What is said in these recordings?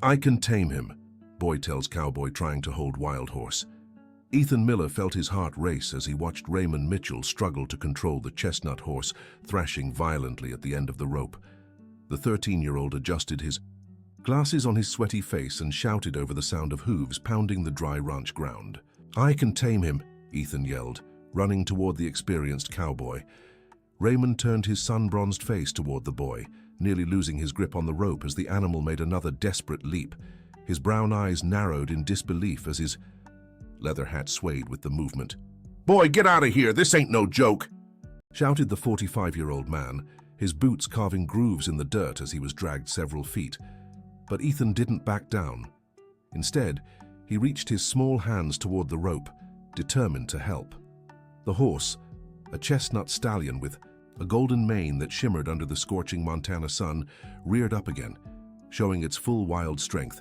I can tame him, Boy tells Cowboy, trying to hold Wild Horse. Ethan Miller felt his heart race as he watched Raymond Mitchell struggle to control the chestnut horse, thrashing violently at the end of the rope. The 13-year-old adjusted his glasses on his sweaty face and shouted over the sound of hooves pounding the dry ranch ground. I can tame him, Ethan yelled, running toward the experienced Cowboy. Raymond turned his sun-bronzed face toward the boy, nearly losing his grip on the rope as the animal made another desperate leap. His brown eyes narrowed in disbelief as his leather hat swayed with the movement. "Boy, get out of here! This ain't no joke!" shouted the 45-year-old man, his boots carving grooves in the dirt as he was dragged several feet. But Ethan didn't back down. Instead, he reached his small hands toward the rope, determined to help. The horse, a chestnut stallion with a golden mane that shimmered under the scorching Montana sun, reared up again, showing its full wild strength.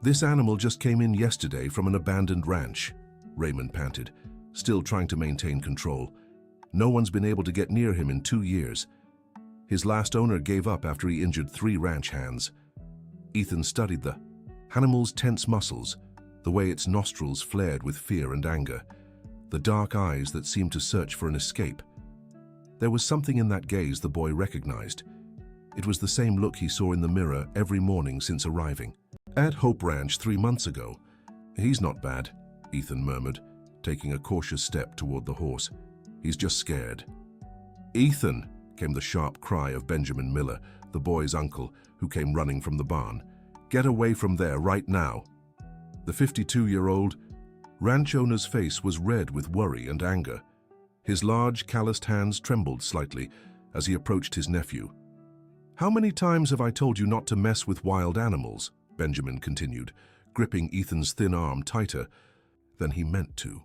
"This animal just came in yesterday from an abandoned ranch," Raymond panted, still trying to maintain control. "No one's been able to get near him in 2 years. His last owner gave up after he injured 3 ranch hands." Ethan studied the animal's tense muscles, the way its nostrils flared with fear and anger, the dark eyes that seemed to search for an escape. There was something in that gaze the boy recognized. It was the same look he saw in the mirror every morning since arriving at Hope Ranch 3 months ago. "He's not bad," Ethan murmured, taking a cautious step toward the horse. "He's just scared." "Ethan!" came the sharp cry of Benjamin Miller, the boy's uncle, who came running from the barn. "Get away from there right now." The 52-year-old ranch owner's face was red with worry and anger. His large, calloused hands trembled slightly as he approached his nephew. "How many times have I told you not to mess with wild animals?" Benjamin continued, gripping Ethan's thin arm tighter than he meant to.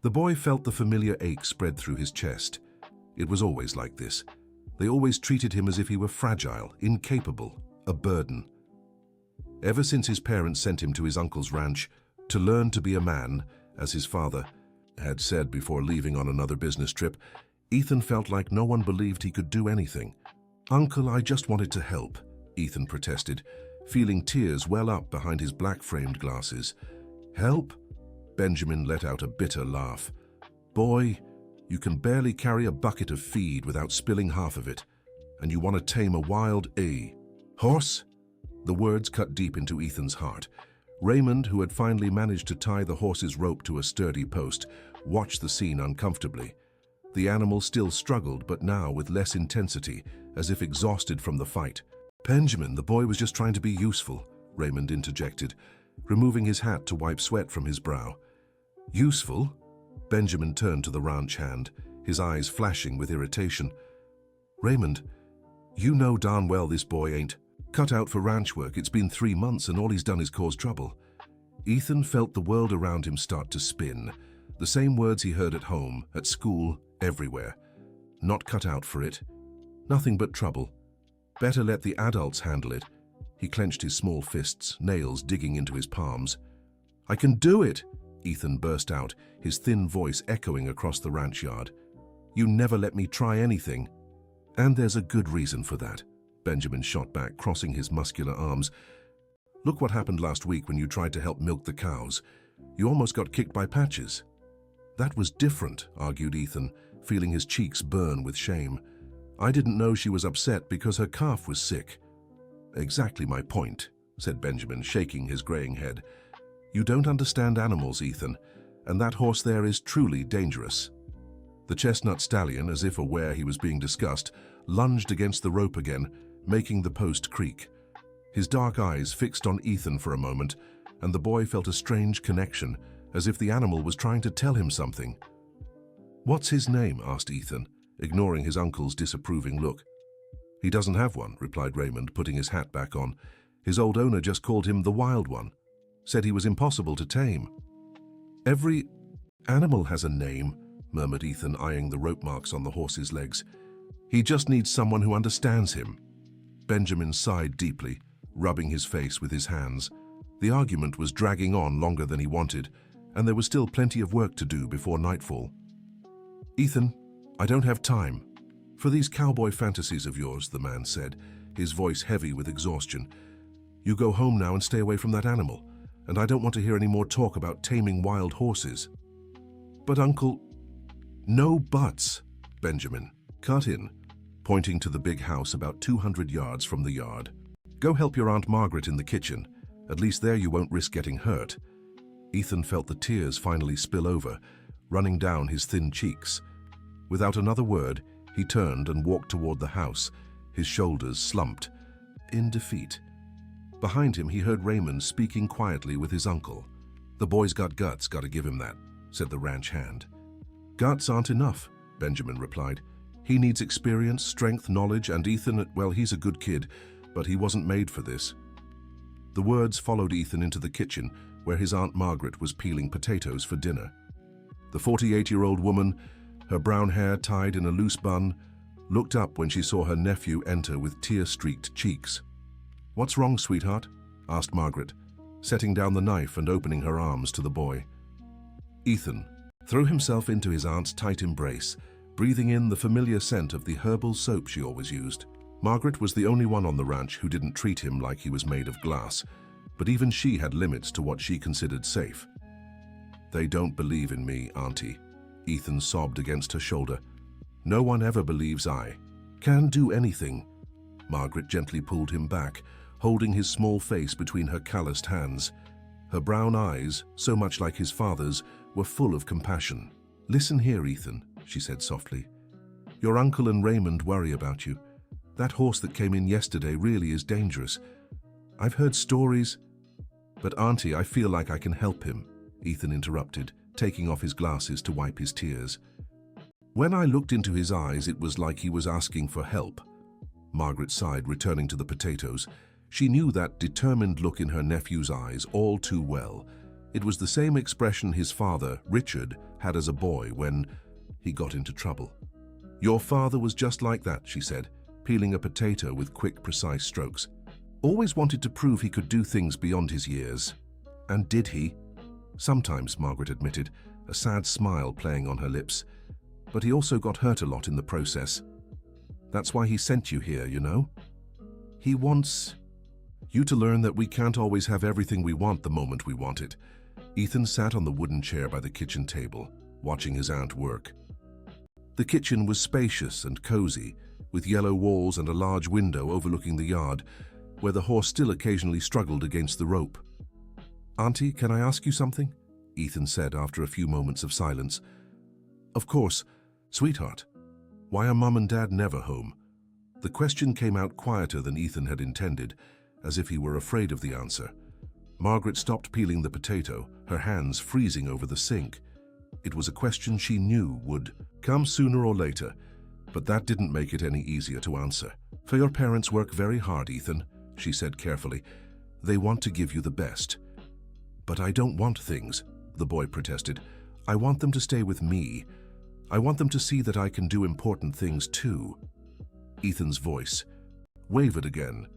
The boy felt the familiar ache spread through his chest. It was always like this. They always treated him as if he were fragile, incapable, a burden. Ever since his parents sent him to his uncle's ranch to learn to be a man, as his father had said before leaving on another business trip, Ethan felt like no one believed he could do anything. "Uncle, I just wanted to help," Ethan protested, feeling tears well up behind his black-framed glasses. "Help?" Benjamin let out a bitter laugh. "Boy, you can barely carry a bucket of feed without spilling half of it, and you want to tame a wild horse?" The words cut deep into Ethan's heart. Raymond, who had finally managed to tie the horse's rope to a sturdy post, watched the scene uncomfortably. The animal still struggled, but now with less intensity, as if exhausted from the fight. "Benjamin, the boy was just trying to be useful," Raymond interjected, removing his hat to wipe sweat from his brow. "Useful?" Benjamin turned to the ranch hand, his eyes flashing with irritation. "Raymond, you know darn well this boy ain't cut out for ranch work. It's been 3 months and all he's done is cause trouble." Ethan felt the world around him start to spin. The same words he heard at home, at school, everywhere. Not cut out for it. Nothing but trouble. Better let the adults handle it. He clenched his small fists, nails digging into his palms. "I can do it!" Ethan burst out, his thin voice echoing across the ranch yard. "You never let me try anything." "And there's a good reason for that," Benjamin shot back, crossing his muscular arms. "Look what happened last week when you tried to help milk the cows. You almost got kicked by Patches." "That was different," argued Ethan, feeling his cheeks burn with shame. "I didn't know she was upset because her calf was sick." "Exactly my point," said Benjamin, shaking his graying head. "You don't understand animals, Ethan, and that horse there is truly dangerous." The chestnut stallion, as if aware he was being discussed, lunged against the rope again, making the post creak. His dark eyes fixed on Ethan for a moment, and the boy felt a strange connection, as if the animal was trying to tell him something. "What's his name?" asked Ethan, ignoring his uncle's disapproving look. "He doesn't have one," replied Raymond, putting his hat back on. "His old owner just called him the Wild One. Said he was impossible to tame." "Every animal has a name," murmured Ethan, eyeing the rope marks on the horse's legs. "He just needs someone who understands him." Benjamin sighed deeply, rubbing his face with his hands. The argument was dragging on longer than he wanted, and there was still plenty of work to do before nightfall. "Ethan, I don't have time for these cowboy fantasies of yours," the man said, his voice heavy with exhaustion. You go home now and stay away from that animal, and I don't want to hear any more talk about taming wild horses." "But Uncle—" "No buts, Benjamin. Cut in," pointing to the big house about 200 yards from the yard. "Go help your Aunt Margaret in the kitchen. At least there you won't risk getting hurt." Ethan felt the tears finally spill over, running down his thin cheeks. Without another word, he turned and walked toward the house, his shoulders slumped, in defeat. Behind him, he heard Raymond speaking quietly with his uncle. "The boy's got guts, gotta give him that," said the ranch hand. "Guts aren't enough," Benjamin replied. "He needs experience, strength, knowledge, and Ethan, well, he's a good kid, but he wasn't made for this." The words followed Ethan into the kitchen, where his Aunt Margaret was peeling potatoes for dinner. The 48-year-old woman, her brown hair tied in a loose bun, looked up when she saw her nephew enter with tear-streaked cheeks. "What's wrong, sweetheart?" asked Margaret, setting down the knife and opening her arms to the boy. Ethan threw himself into his aunt's tight embrace, breathing in the familiar scent of the herbal soap she always used. Margaret was the only one on the ranch who didn't treat him like he was made of glass, but even she had limits to what she considered safe. "They don't believe in me, Auntie," Ethan sobbed against her shoulder. "No one ever believes I can do anything." Margaret gently pulled him back, holding his small face between her calloused hands. Her brown eyes, so much like his father's, were full of compassion. "Listen here, Ethan," she said softly. "Your uncle and Raymond worry about you. That horse that came in yesterday really is dangerous. I've heard stories—" "But Auntie, I feel like I can help him," Ethan interrupted, taking off his glasses to wipe his tears. "When I looked into his eyes, it was like he was asking for help." Margaret sighed, returning to the potatoes. She knew that determined look in her nephew's eyes all too well. It was the same expression his father, Richard, had as a boy when he got into trouble. "Your father was just like that," she said, peeling a potato with quick, precise strokes. "Always wanted to prove he could do things beyond his years." "And did he?" "Sometimes," Margaret admitted, a sad smile playing on her lips. "But he also got hurt a lot in the process. That's why he sent you here, you know? He wants you to learn that we can't always have everything we want the moment we want it." Ethan sat on the wooden chair by the kitchen table, watching his aunt work. The kitchen was spacious and cozy, with yellow walls and a large window overlooking the yard, where the horse still occasionally struggled against the rope. "Auntie, can I ask you something?" Ethan said after a few moments of silence. "Of course, sweetheart. Why are Mom and Dad never home?" The question came out quieter than Ethan had intended, as if he were afraid of the answer. Margaret stopped peeling the potato, her hands freezing over the sink. It was a question she knew would come sooner or later, but that didn't make it any easier to answer. "For your parents work very hard, Ethan," she said carefully. "They want to give you the best." "But I don't want things," the boy protested. "I want them to stay with me. I want them to see that I can do important things too." Ethan's voice wavered again,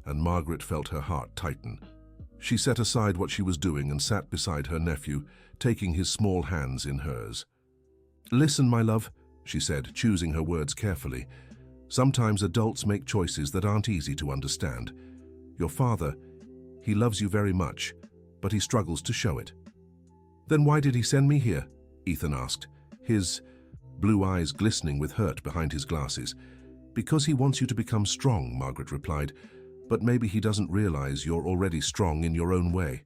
and Margaret felt her heart tighten. She set aside what she was doing and sat beside her nephew, taking his small hands in hers. "Listen, my love," she said, choosing her words carefully. "Sometimes adults make choices that aren't easy to understand. Your father, he loves you very much, but he struggles to show it." "Then why did he send me here?" Ethan asked, his blue eyes glistening with hurt behind his glasses. "Because he wants you to become strong," Margaret replied, "but maybe he doesn't realize you're already strong in your own way."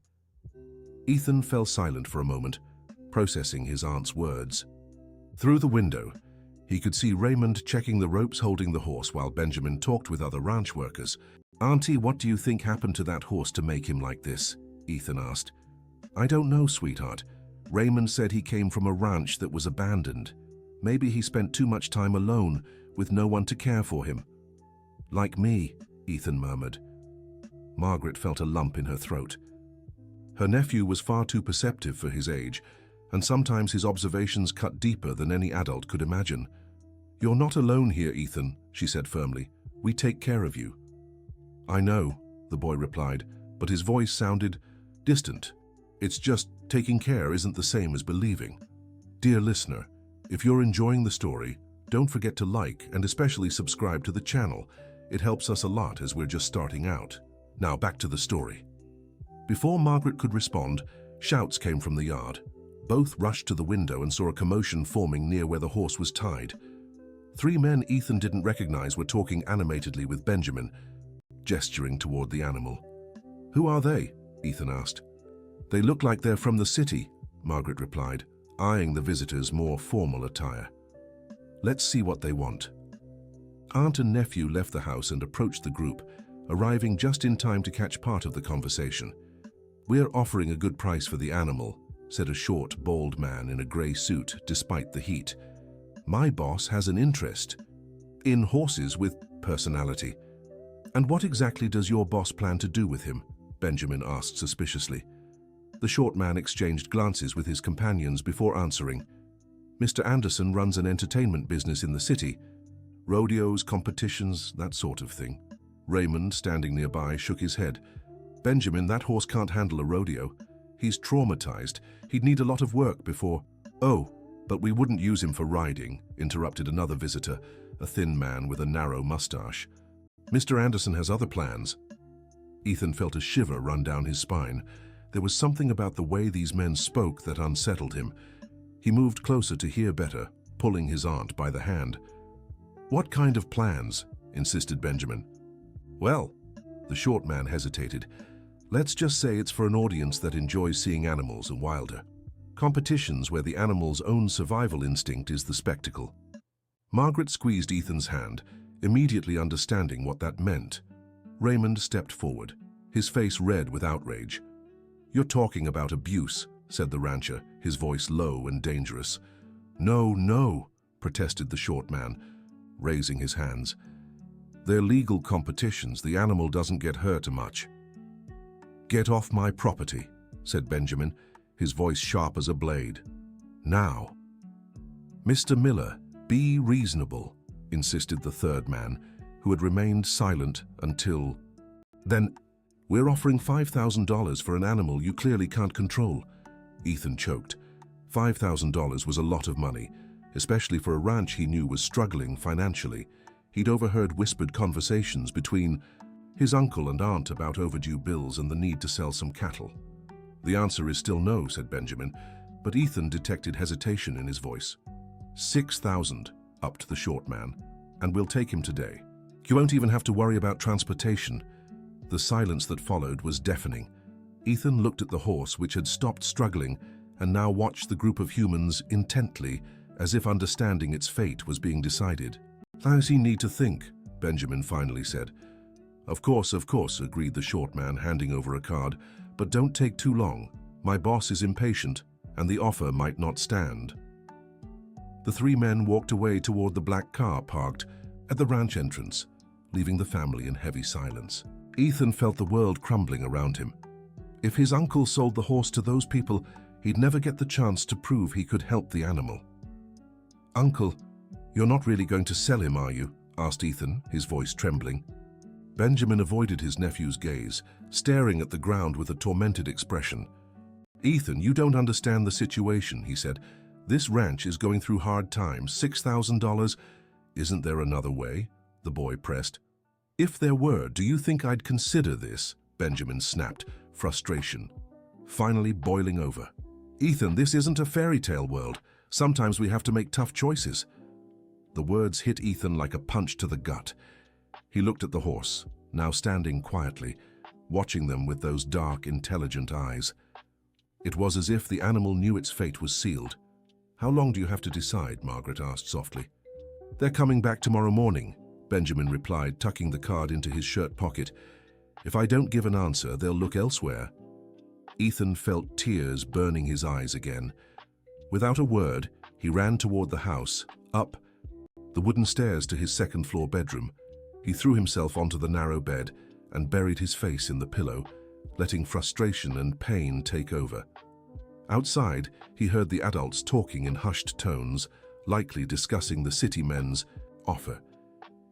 Ethan fell silent for a moment, processing his aunt's words. Through the window, he could see Raymond checking the ropes holding the horse while Benjamin talked with other ranch workers. "Auntie, what do you think happened to that horse to make him like this?" Ethan asked. "I don't know, sweetheart. Raymond said he came from a ranch that was abandoned. Maybe he spent too much time alone, with no one to care for him." "Like me," Ethan murmured. Margaret felt a lump in her throat. Her nephew was far too perceptive for his age, and sometimes his observations cut deeper than any adult could imagine. "You're not alone here, Ethan," she said firmly. "We take care of you." "I know," the boy replied, but his voice sounded distant. "It's just taking care isn't the same as believing." Dear listener, if you're enjoying the story, don't forget to like and especially subscribe to the channel. It helps us a lot as we're just starting out. Now back to the story. Before Margaret could respond, shouts came from the yard. Both rushed to the window and saw a commotion forming near where the horse was tied. Three men Ethan didn't recognize were talking animatedly with Benjamin, gesturing toward the animal. "Who are they?" Ethan asked. "They look like they're from the city," Margaret replied, eyeing the visitors' more formal attire. "Let's see what they want." Aunt and nephew left the house and approached the group, arriving just in time to catch part of the conversation. "We're offering a good price for the animal," said a short, bald man in a grey suit, despite the heat. "My boss has an interest in horses with personality." "And what exactly does your boss plan to do with him?" Benjamin asked suspiciously. The short man exchanged glances with his companions before answering. "Mr. Anderson runs an entertainment business in the city. Rodeos, competitions, that sort of thing." Raymond, standing nearby, shook his head. "Benjamin, that horse can't handle a rodeo. He's traumatized. He'd need a lot of work before—" "Oh, but we wouldn't use him for riding," interrupted another visitor, a thin man with a narrow mustache. "Mr. Anderson has other plans." Ethan felt a shiver run down his spine. There was something about the way these men spoke that unsettled him. He moved closer to hear better, pulling his aunt by the hand. "What kind of plans?" insisted Benjamin. "Well," the short man hesitated, "let's just say it's for an audience that enjoys seeing animals and wilder. Competitions where the animal's own survival instinct is the spectacle." Margaret squeezed Ethan's hand, immediately understanding what that meant. Raymond stepped forward, his face red with outrage. "You're talking about abuse," said the rancher, his voice low and dangerous. "No, no," protested the short man, raising his hands. "They're legal competitions. The animal doesn't get hurt much." "Get off my property," said Benjamin, his voice sharp as a blade. "Now." "Mr. Miller, be reasonable," insisted the third man, who had remained silent until— "Then we're offering $5,000 for an animal you clearly can't control." Ethan choked. $5,000 was a lot of money, especially for a ranch he knew was struggling financially. He'd overheard whispered conversations between his uncle and aunt about overdue bills and the need to sell some cattle. "The answer is still no," said Benjamin, but Ethan detected hesitation in his voice. "6,000, upped the short man, "and we'll take him today. You won't even have to worry about transportation." The silence that followed was deafening. Ethan looked at the horse, which had stopped struggling, and now watched the group of humans intently, as if understanding its fate was being decided. "How's he need to think?" Benjamin finally said. Of course," agreed the short man, handing over a card. "But don't take too long. My boss is impatient, and the offer might not stand." The three men walked away toward the black car parked at the ranch entrance, leaving the family in heavy silence. Ethan felt the world crumbling around him. If his uncle sold the horse to those people, he'd never get the chance to prove he could help the animal. "Uncle, you're not really going to sell him, are you?" asked Ethan, his voice trembling. Benjamin avoided his nephew's gaze, staring at the ground with a tormented expression. "Ethan, you don't understand the situation," he said. "This ranch is going through hard times. $6,000? Isn't there another way?" the boy pressed. "If there were, do you think I'd consider this?" Benjamin snapped, frustration finally boiling over. "Ethan, this isn't a fairy tale world. Sometimes we have to make tough choices." The words hit Ethan like a punch to the gut. He looked at the horse, now standing quietly, watching them with those dark, intelligent eyes. It was as if the animal knew its fate was sealed. "How long do you have to decide?" Margaret asked softly. "They're coming back tomorrow morning," Benjamin replied, tucking the card into his shirt pocket. "If I don't give an answer, they'll look elsewhere." Ethan felt tears burning his eyes again. Without a word, he ran toward the house, up the wooden stairs to his second-floor bedroom. He threw himself onto the narrow bed and buried his face in the pillow, letting frustration and pain take over. Outside, he heard the adults talking in hushed tones, likely discussing the city men's offer.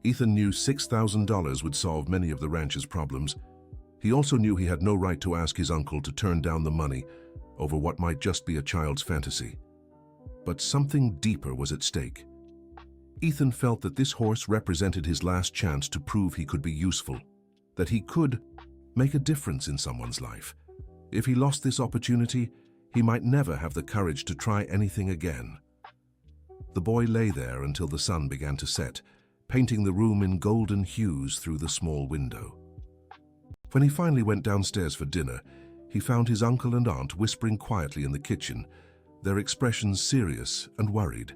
Ethan knew $6,000 would solve many of the ranch's problems. He also knew he had no right to ask his uncle to turn down the money over what might just be a child's fantasy. But something deeper was at stake. Ethan felt that this horse represented his last chance to prove he could be useful, that he could make a difference in someone's life. If he lost this opportunity, he might never have the courage to try anything again. The boy lay there until the sun began to set, painting the room in golden hues through the small window. When he finally went downstairs for dinner, he found his uncle and aunt whispering quietly in the kitchen, their expressions serious and worried.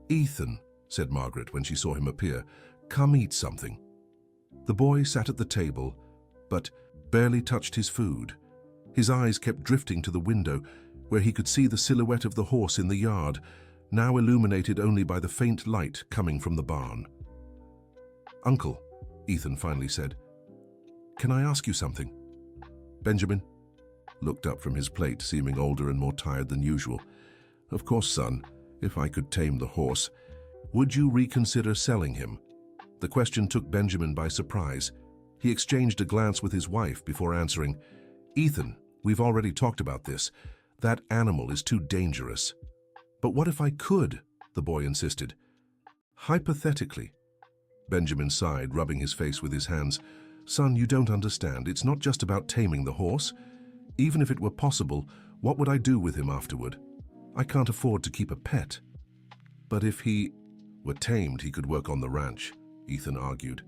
"Ethan," said Margaret when she saw him appear, "come eat something." The boy sat at the table, but barely touched his food. His eyes kept drifting to the window, where he could see the silhouette of the horse in the yard, now illuminated only by the faint light coming from the barn. "Uncle," Ethan finally said, "can I ask you something?" Benjamin looked up from his plate, seeming older and more tired than usual. "Of course, son, if I could tame the horse. Would you reconsider selling him?" The question took Benjamin by surprise. He exchanged a glance with his wife before answering, "Ethan, we've already talked about this. That animal is too dangerous." "But what if I could?" the boy insisted. "Hypothetically." Benjamin sighed, rubbing his face with his hands. "Son, you don't understand. It's not just about taming the horse. Even if it were possible, what would I do with him afterward? I can't afford to keep a pet." "But if he were tamed, he could work on the ranch," Ethan argued.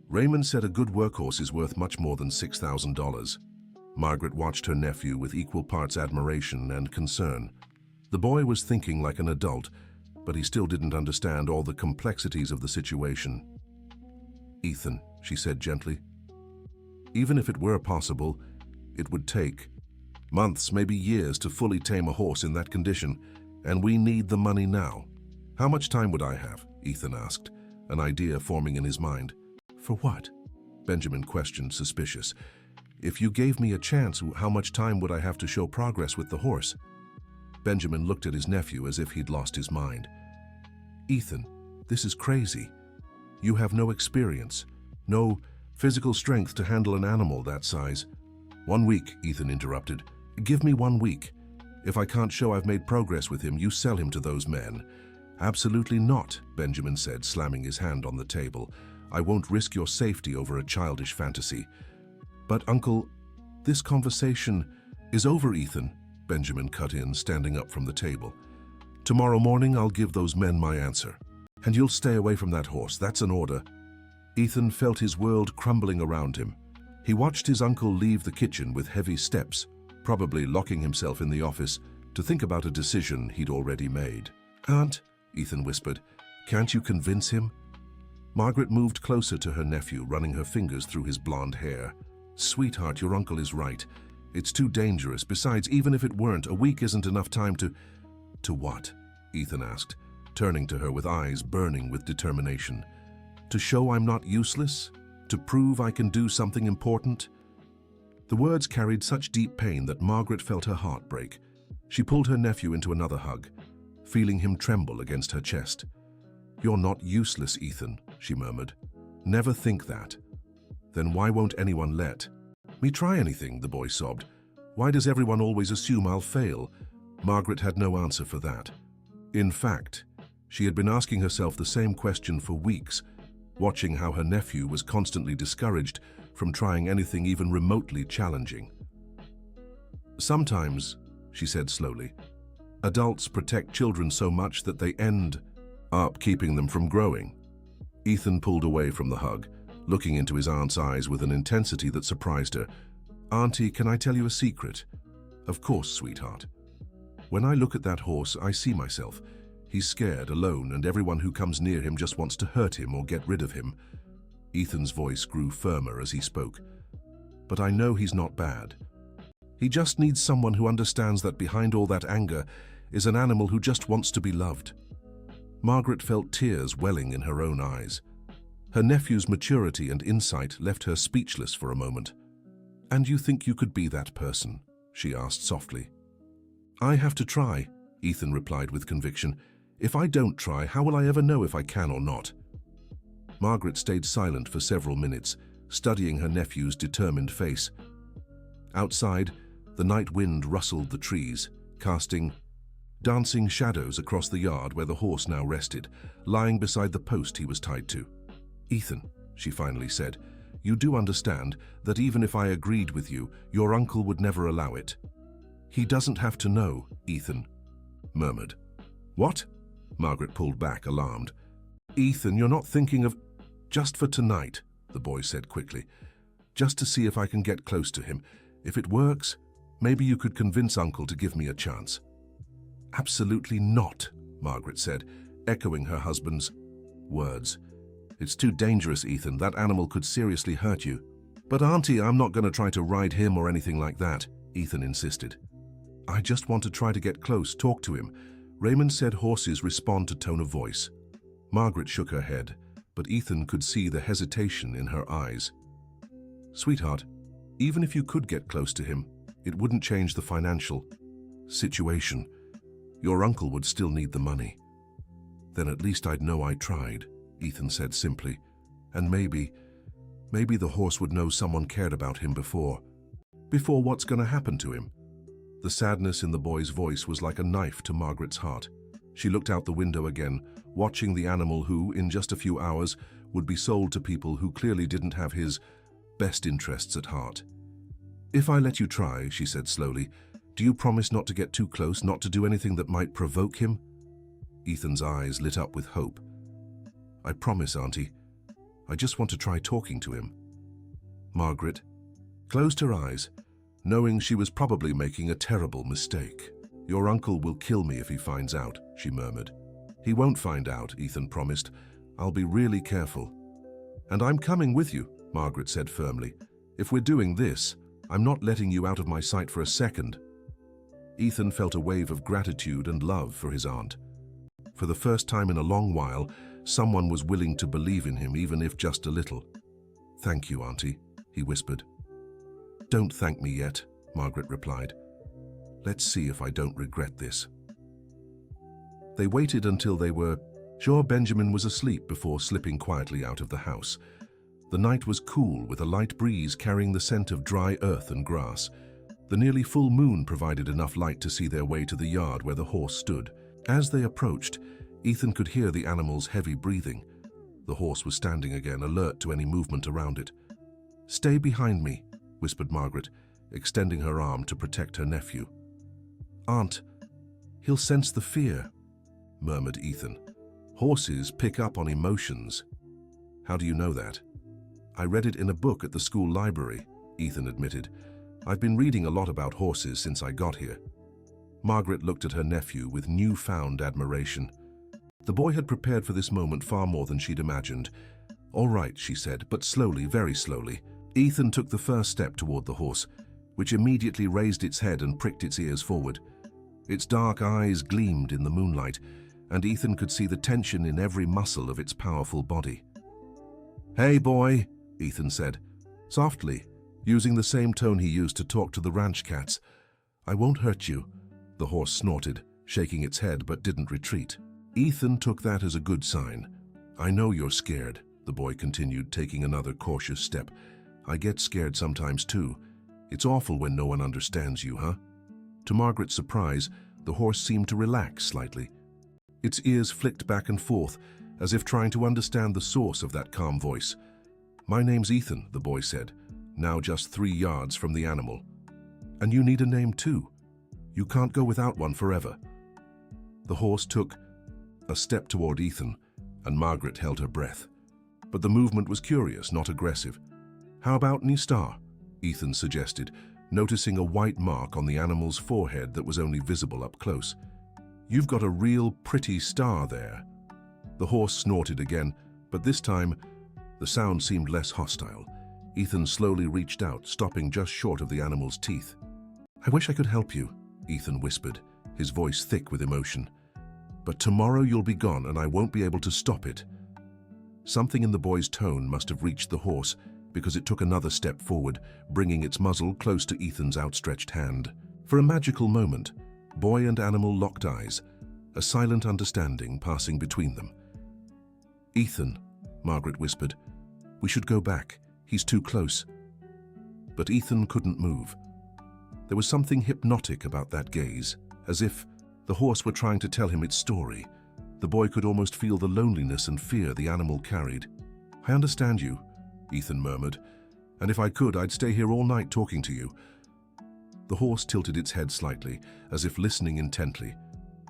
"Raymond said a good workhorse is worth much more than $6,000. Margaret watched her nephew with equal parts admiration and concern. The boy was thinking like an adult, but he still didn't understand all the complexities of the situation. "Ethan," she said gently, "even if it were possible, it would take months, maybe years, to fully tame a horse in that condition, and we need the money now." "How much time would I have?" Ethan asked, an idea forming in his mind. "For what?" Benjamin questioned, suspicious. "If you gave me a chance, how much time would I have to show progress with the horse?" Benjamin looked at his nephew as if he'd lost his mind. "Ethan, this is crazy. You have no experience, no physical strength to handle an animal that size." "1 week," Ethan interrupted. "Give me 1 week. If I can't show I've made progress with him, you sell him to those men." "Absolutely not," Benjamin said, slamming his hand on the table. "I won't risk your safety over a childish fantasy." "But, Uncle, this conversation is over, Ethan," Benjamin cut in, standing up from the table. "Tomorrow morning I'll give those men my answer. And you'll stay away from that horse, that's an order." Ethan felt his world crumbling around him. He watched his uncle leave the kitchen with heavy steps, probably locking himself in the office to think about a decision he'd already made. "Aunt," Ethan whispered, "can't you convince him?" Margaret moved closer to her nephew, running her fingers through his blonde hair. "Sweetheart, your uncle is right. It's too dangerous. Besides, even if it weren't, a week isn't enough time to—" "To what?" Ethan asked, turning to her with eyes burning with determination. "To show I'm not useless? To prove I can do something important?" The words carried such deep pain that Margaret felt her heart break. She pulled her nephew into another hug, feeling him tremble against her chest. "You're not useless, Ethan," she murmured. "Never think that." "Then why won't anyone let me try anything?" the boy sobbed. "Why does everyone always assume I'll fail?" Margaret had no answer for that. In fact, she had been asking herself the same question for weeks, watching how her nephew was constantly discouraged from trying anything even remotely challenging. "Sometimes," she said slowly, "adults protect children so much that they end up keeping them from growing." Ethan pulled away from the hug, looking into his aunt's eyes with an intensity that surprised her. "Auntie, can I tell you a secret?" "Of course, sweetheart." "When I look at that horse, I see myself. He's scared, alone, and everyone who comes near him just wants to hurt him or get rid of him." Ethan's voice grew firmer as he spoke. "But I know he's not bad. He just needs someone who understands that behind all that anger is an animal who just wants to be loved." Margaret felt tears welling in her own eyes. Her nephew's maturity and insight left her speechless for a moment. "And you think you could be that person?" she asked softly. "I have to try," Ethan replied with conviction. "If I don't try, how will I ever know if I can or not?" Margaret stayed silent for several minutes, studying her nephew's determined face. Outside, the night wind rustled the trees, casting dancing shadows across the yard where the horse now rested, lying beside the post he was tied to. "Ethan," she finally said, You do understand that even if I agreed with you, your uncle would never allow it." "He doesn't have to know," Ethan murmured. "What?" Margaret pulled back, alarmed. "Ethan, you're not thinking of—" "Just for tonight," the boy said quickly. "Just to see if I can get close to him. If it works, maybe you could convince Uncle to give me a chance." "Absolutely not," Margaret said, echoing her husband's words. "It's too dangerous, Ethan. That animal could seriously hurt you." "But Auntie, I'm not going to try to ride him or anything like that," Ethan insisted. "I just want to try to get close, talk to him." Raymond said horses respond to tone of voice. Margaret shook her head, but Ethan could see the hesitation in her eyes. "Sweetheart, even if you could get close to him, it wouldn't change the financial situation. Your uncle would still need the money." "Then at least I'd know I tried," Ethan said simply. "And maybe the horse would know someone cared about him before." "Before what's going to happen to him?" The sadness in the boy's voice was like a knife to Margaret's heart. She looked out the window again, watching the animal who, in just a few hours, would be sold to people who clearly didn't have his best interests at heart. "If I let you try," she said slowly, "do you promise not to get too close, not to do anything that might provoke him?" Ethan's eyes lit up with hope. "I promise, Auntie. I just want to try talking to him." Margaret closed her eyes, knowing she was probably making a terrible mistake. "Your uncle will kill me if he finds out," she murmured. "He won't find out," Ethan promised. "I'll be really careful." "And I'm coming with you," Margaret said firmly. "If we're doing this, I'm not letting you out of my sight for a second." Ethan felt a wave of gratitude and love for his aunt. For the first time in a long while, someone was willing to believe in him, even if just a little. "Thank you, Auntie," he whispered. "Don't thank me yet," Margaret replied. "Let's see if I don't regret this." They waited until they were sure Benjamin was asleep before slipping quietly out of the house. The night was cool, with a light breeze carrying the scent of dry earth and grass. The nearly full moon provided enough light to see their way to the yard where the horse stood. As they approached, Ethan could hear the animal's heavy breathing. The horse was standing again, alert to any movement around it. "Stay behind me," whispered Margaret, extending her arm to protect her nephew. "Aunt, he'll sense the fear," murmured Ethan. "Horses pick up on emotions." "How do you know that?" "I read it in a book at the school library," Ethan admitted. "I've been reading a lot about horses since I got here." Margaret looked at her nephew with newfound admiration. The boy had prepared for this moment far more than she'd imagined. "All right," she said, but slowly, very slowly. Ethan took the first step toward the horse, which immediately raised its head and pricked its ears forward. Its dark eyes gleamed in the moonlight, and Ethan could see the tension in every muscle of its powerful body. "Hey, boy," Ethan said, softly, using the same tone he used to talk to the ranch cats. "I won't hurt you," the horse snorted, shaking its head but didn't retreat. Ethan took that as a good sign. "I know you're scared," the boy continued, taking another cautious step. "I get scared sometimes too. It's awful when no one understands you, huh?" To Margaret's surprise, the horse seemed to relax slightly. Its ears flicked back and forth, as if trying to understand the source of that calm voice. "My name's Ethan," the boy said, now just 3 yards from the animal. "And you need a name too. You can't go without one forever." The horse took a step toward Ethan, and Margaret held her breath. But the movement was curious, not aggressive. "How about Nistar?" Ethan suggested, noticing a white mark on the animal's forehead that was only visible up close. "You've got a real pretty star there." The horse snorted again, but this time the sound seemed less hostile. Ethan slowly reached out, stopping just short of the animal's teeth. "I wish I could help you," Ethan whispered, his voice thick with emotion. "But tomorrow you'll be gone and I won't be able to stop it." Something in the boy's tone must have reached the horse, because it took another step forward, bringing its muzzle close to Ethan's outstretched hand. For a magical moment, boy and animal locked eyes, a silent understanding passing between them. "Ethan," Margaret whispered, "we should go back. He's too close." But Ethan couldn't move. There was something hypnotic about that gaze, as if the horse were trying to tell him its story. The boy could almost feel the loneliness and fear the animal carried. "I understand you," Ethan murmured, And if I could, I'd stay here all night talking to you." The horse tilted its head slightly, as if listening intently.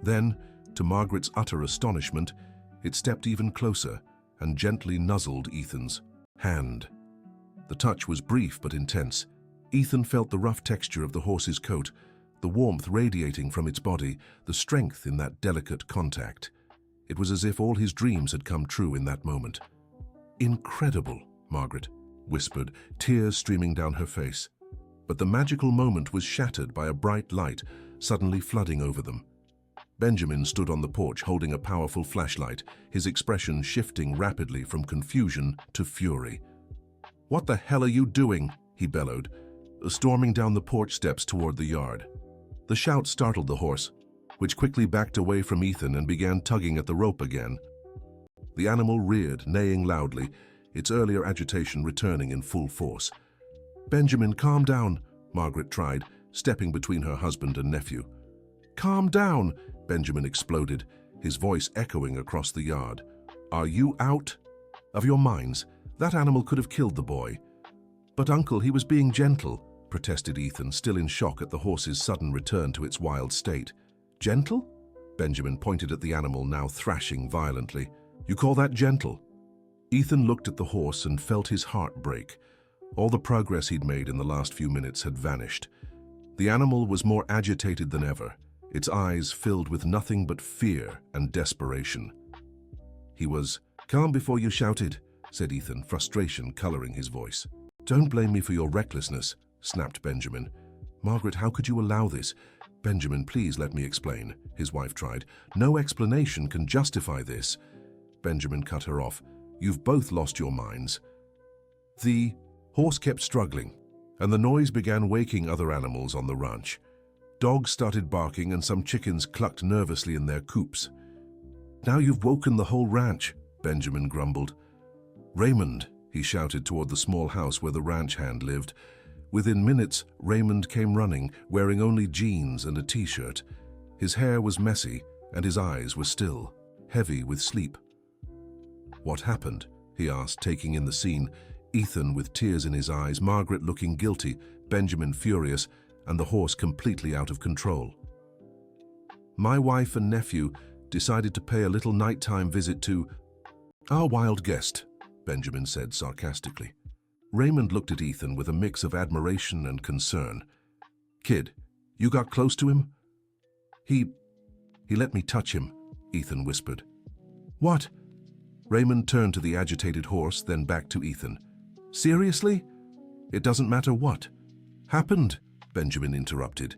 Then, to Margaret's utter astonishment, it stepped even closer and gently nuzzled Ethan's hand. The touch was brief but intense. Ethan felt the rough texture of the horse's coat, the warmth radiating from its body, the strength in that delicate contact. It was as if all his dreams had come true in that moment. "Incredible," Margaret whispered, tears streaming down her face. But the magical moment was shattered by a bright light suddenly flooding over them. Benjamin stood on the porch holding a powerful flashlight, his expression shifting rapidly from confusion to fury. "What the hell are you doing?" he bellowed, storming down the porch steps toward the yard. The shout startled the horse, which quickly backed away from Ethan and began tugging at the rope again. The animal reared, neighing loudly, its earlier agitation returning in full force. "Benjamin, calm down," Margaret tried, stepping between her husband and nephew. "Calm down," Benjamin exploded, his voice echoing across the yard. "Are you out of your minds? That animal could have killed the boy." "But Uncle, he was being gentle," protested Ethan, still in shock at the horse's sudden return to its wild state. "Gentle?" Benjamin pointed at the animal, now thrashing violently. "You call that gentle?" Ethan looked at the horse and felt his heart break. All the progress he'd made in the last few minutes had vanished. The animal was more agitated than ever, its eyes filled with nothing but fear and desperation. He was calm before you shouted, said Ethan, frustration coloring his voice. "Don't blame me for your recklessness," snapped Benjamin. "Margaret, how could you allow this?" "Benjamin, please let me explain," his wife tried. "No explanation can justify this." Benjamin cut her off. "You've both lost your minds." The horse kept struggling, and the noise began waking other animals on the ranch. Dogs started barking and some chickens clucked nervously in their coops. "Now you've woken the whole ranch," Benjamin grumbled. "Raymond," he shouted toward the small house where the ranch hand lived. Within minutes, Raymond came running, wearing only jeans and a t-shirt. His hair was messy, and his eyes were still, heavy with sleep. "What happened?" he asked, taking in the scene. Ethan with tears in his eyes, Margaret looking guilty, Benjamin furious, and the horse completely out of control. "My wife and nephew decided to pay a little nighttime visit to our wild guest," Benjamin said sarcastically. Raymond looked at Ethan with a mix of admiration and concern. "Kid, you got close to him?" He let me touch him," Ethan whispered. "What?" Raymond turned to the agitated horse, then back to Ethan. "Seriously? It doesn't matter what happened," Benjamin interrupted.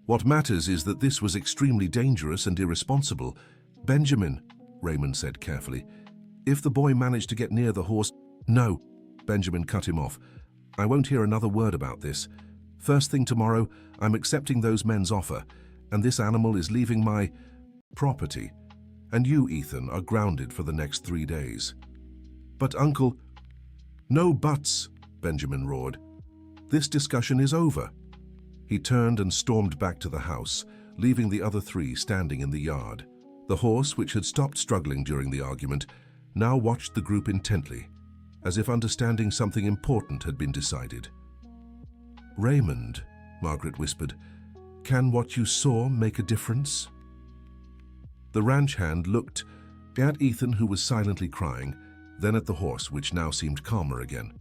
"What matters is that this was extremely dangerous and irresponsible." "Benjamin," Raymond said carefully, "if the boy managed to get near the horse—" "No," Benjamin cut him off. "I won't hear another word about this. First thing tomorrow, I'm accepting those men's offer, and this animal is leaving my property. And you, Ethan, are grounded for the next 3 days." "But, Uncle—" "No buts," Benjamin roared. "This discussion is over." He turned and stormed back to the house, leaving the other 3 standing in the yard. The horse, which had stopped struggling during the argument, now watched the group intently, as if understanding something important had been decided. "Raymond," Margaret whispered, "can what you saw make a difference?" The ranch hand looked at Ethan, who was silently crying, then at the horse, which now seemed calmer again.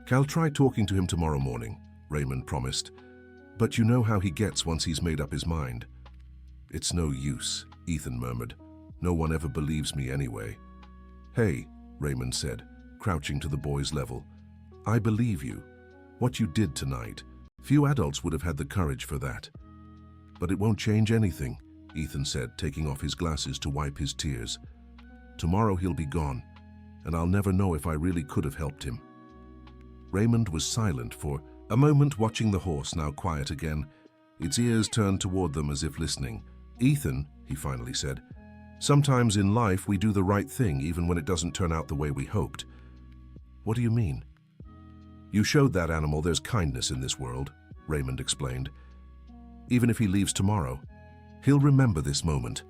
"I'll try talking to him tomorrow morning," Raymond promised. "But you know how he gets once he's made up his mind." "It's no use," Ethan murmured. "No one ever believes me anyway." "Hey," Raymond said, crouching to the boy's level. "I believe you. What you did tonight, few adults would have had the courage for that." "But it won't change anything," Ethan said, taking off his glasses to wipe his tears. "Tomorrow he'll be gone, and I'll never know if I really could have helped him." Raymond was silent for a moment, watching the horse, now quiet again, its ears turned toward them as if listening. "Ethan," he finally said, "sometimes in life we do the right thing even when it doesn't turn out the way we hoped." "What do you mean?" "You showed that animal there's kindness in this world," Raymond explained. "Even if he leaves tomorrow, he'll remember this moment,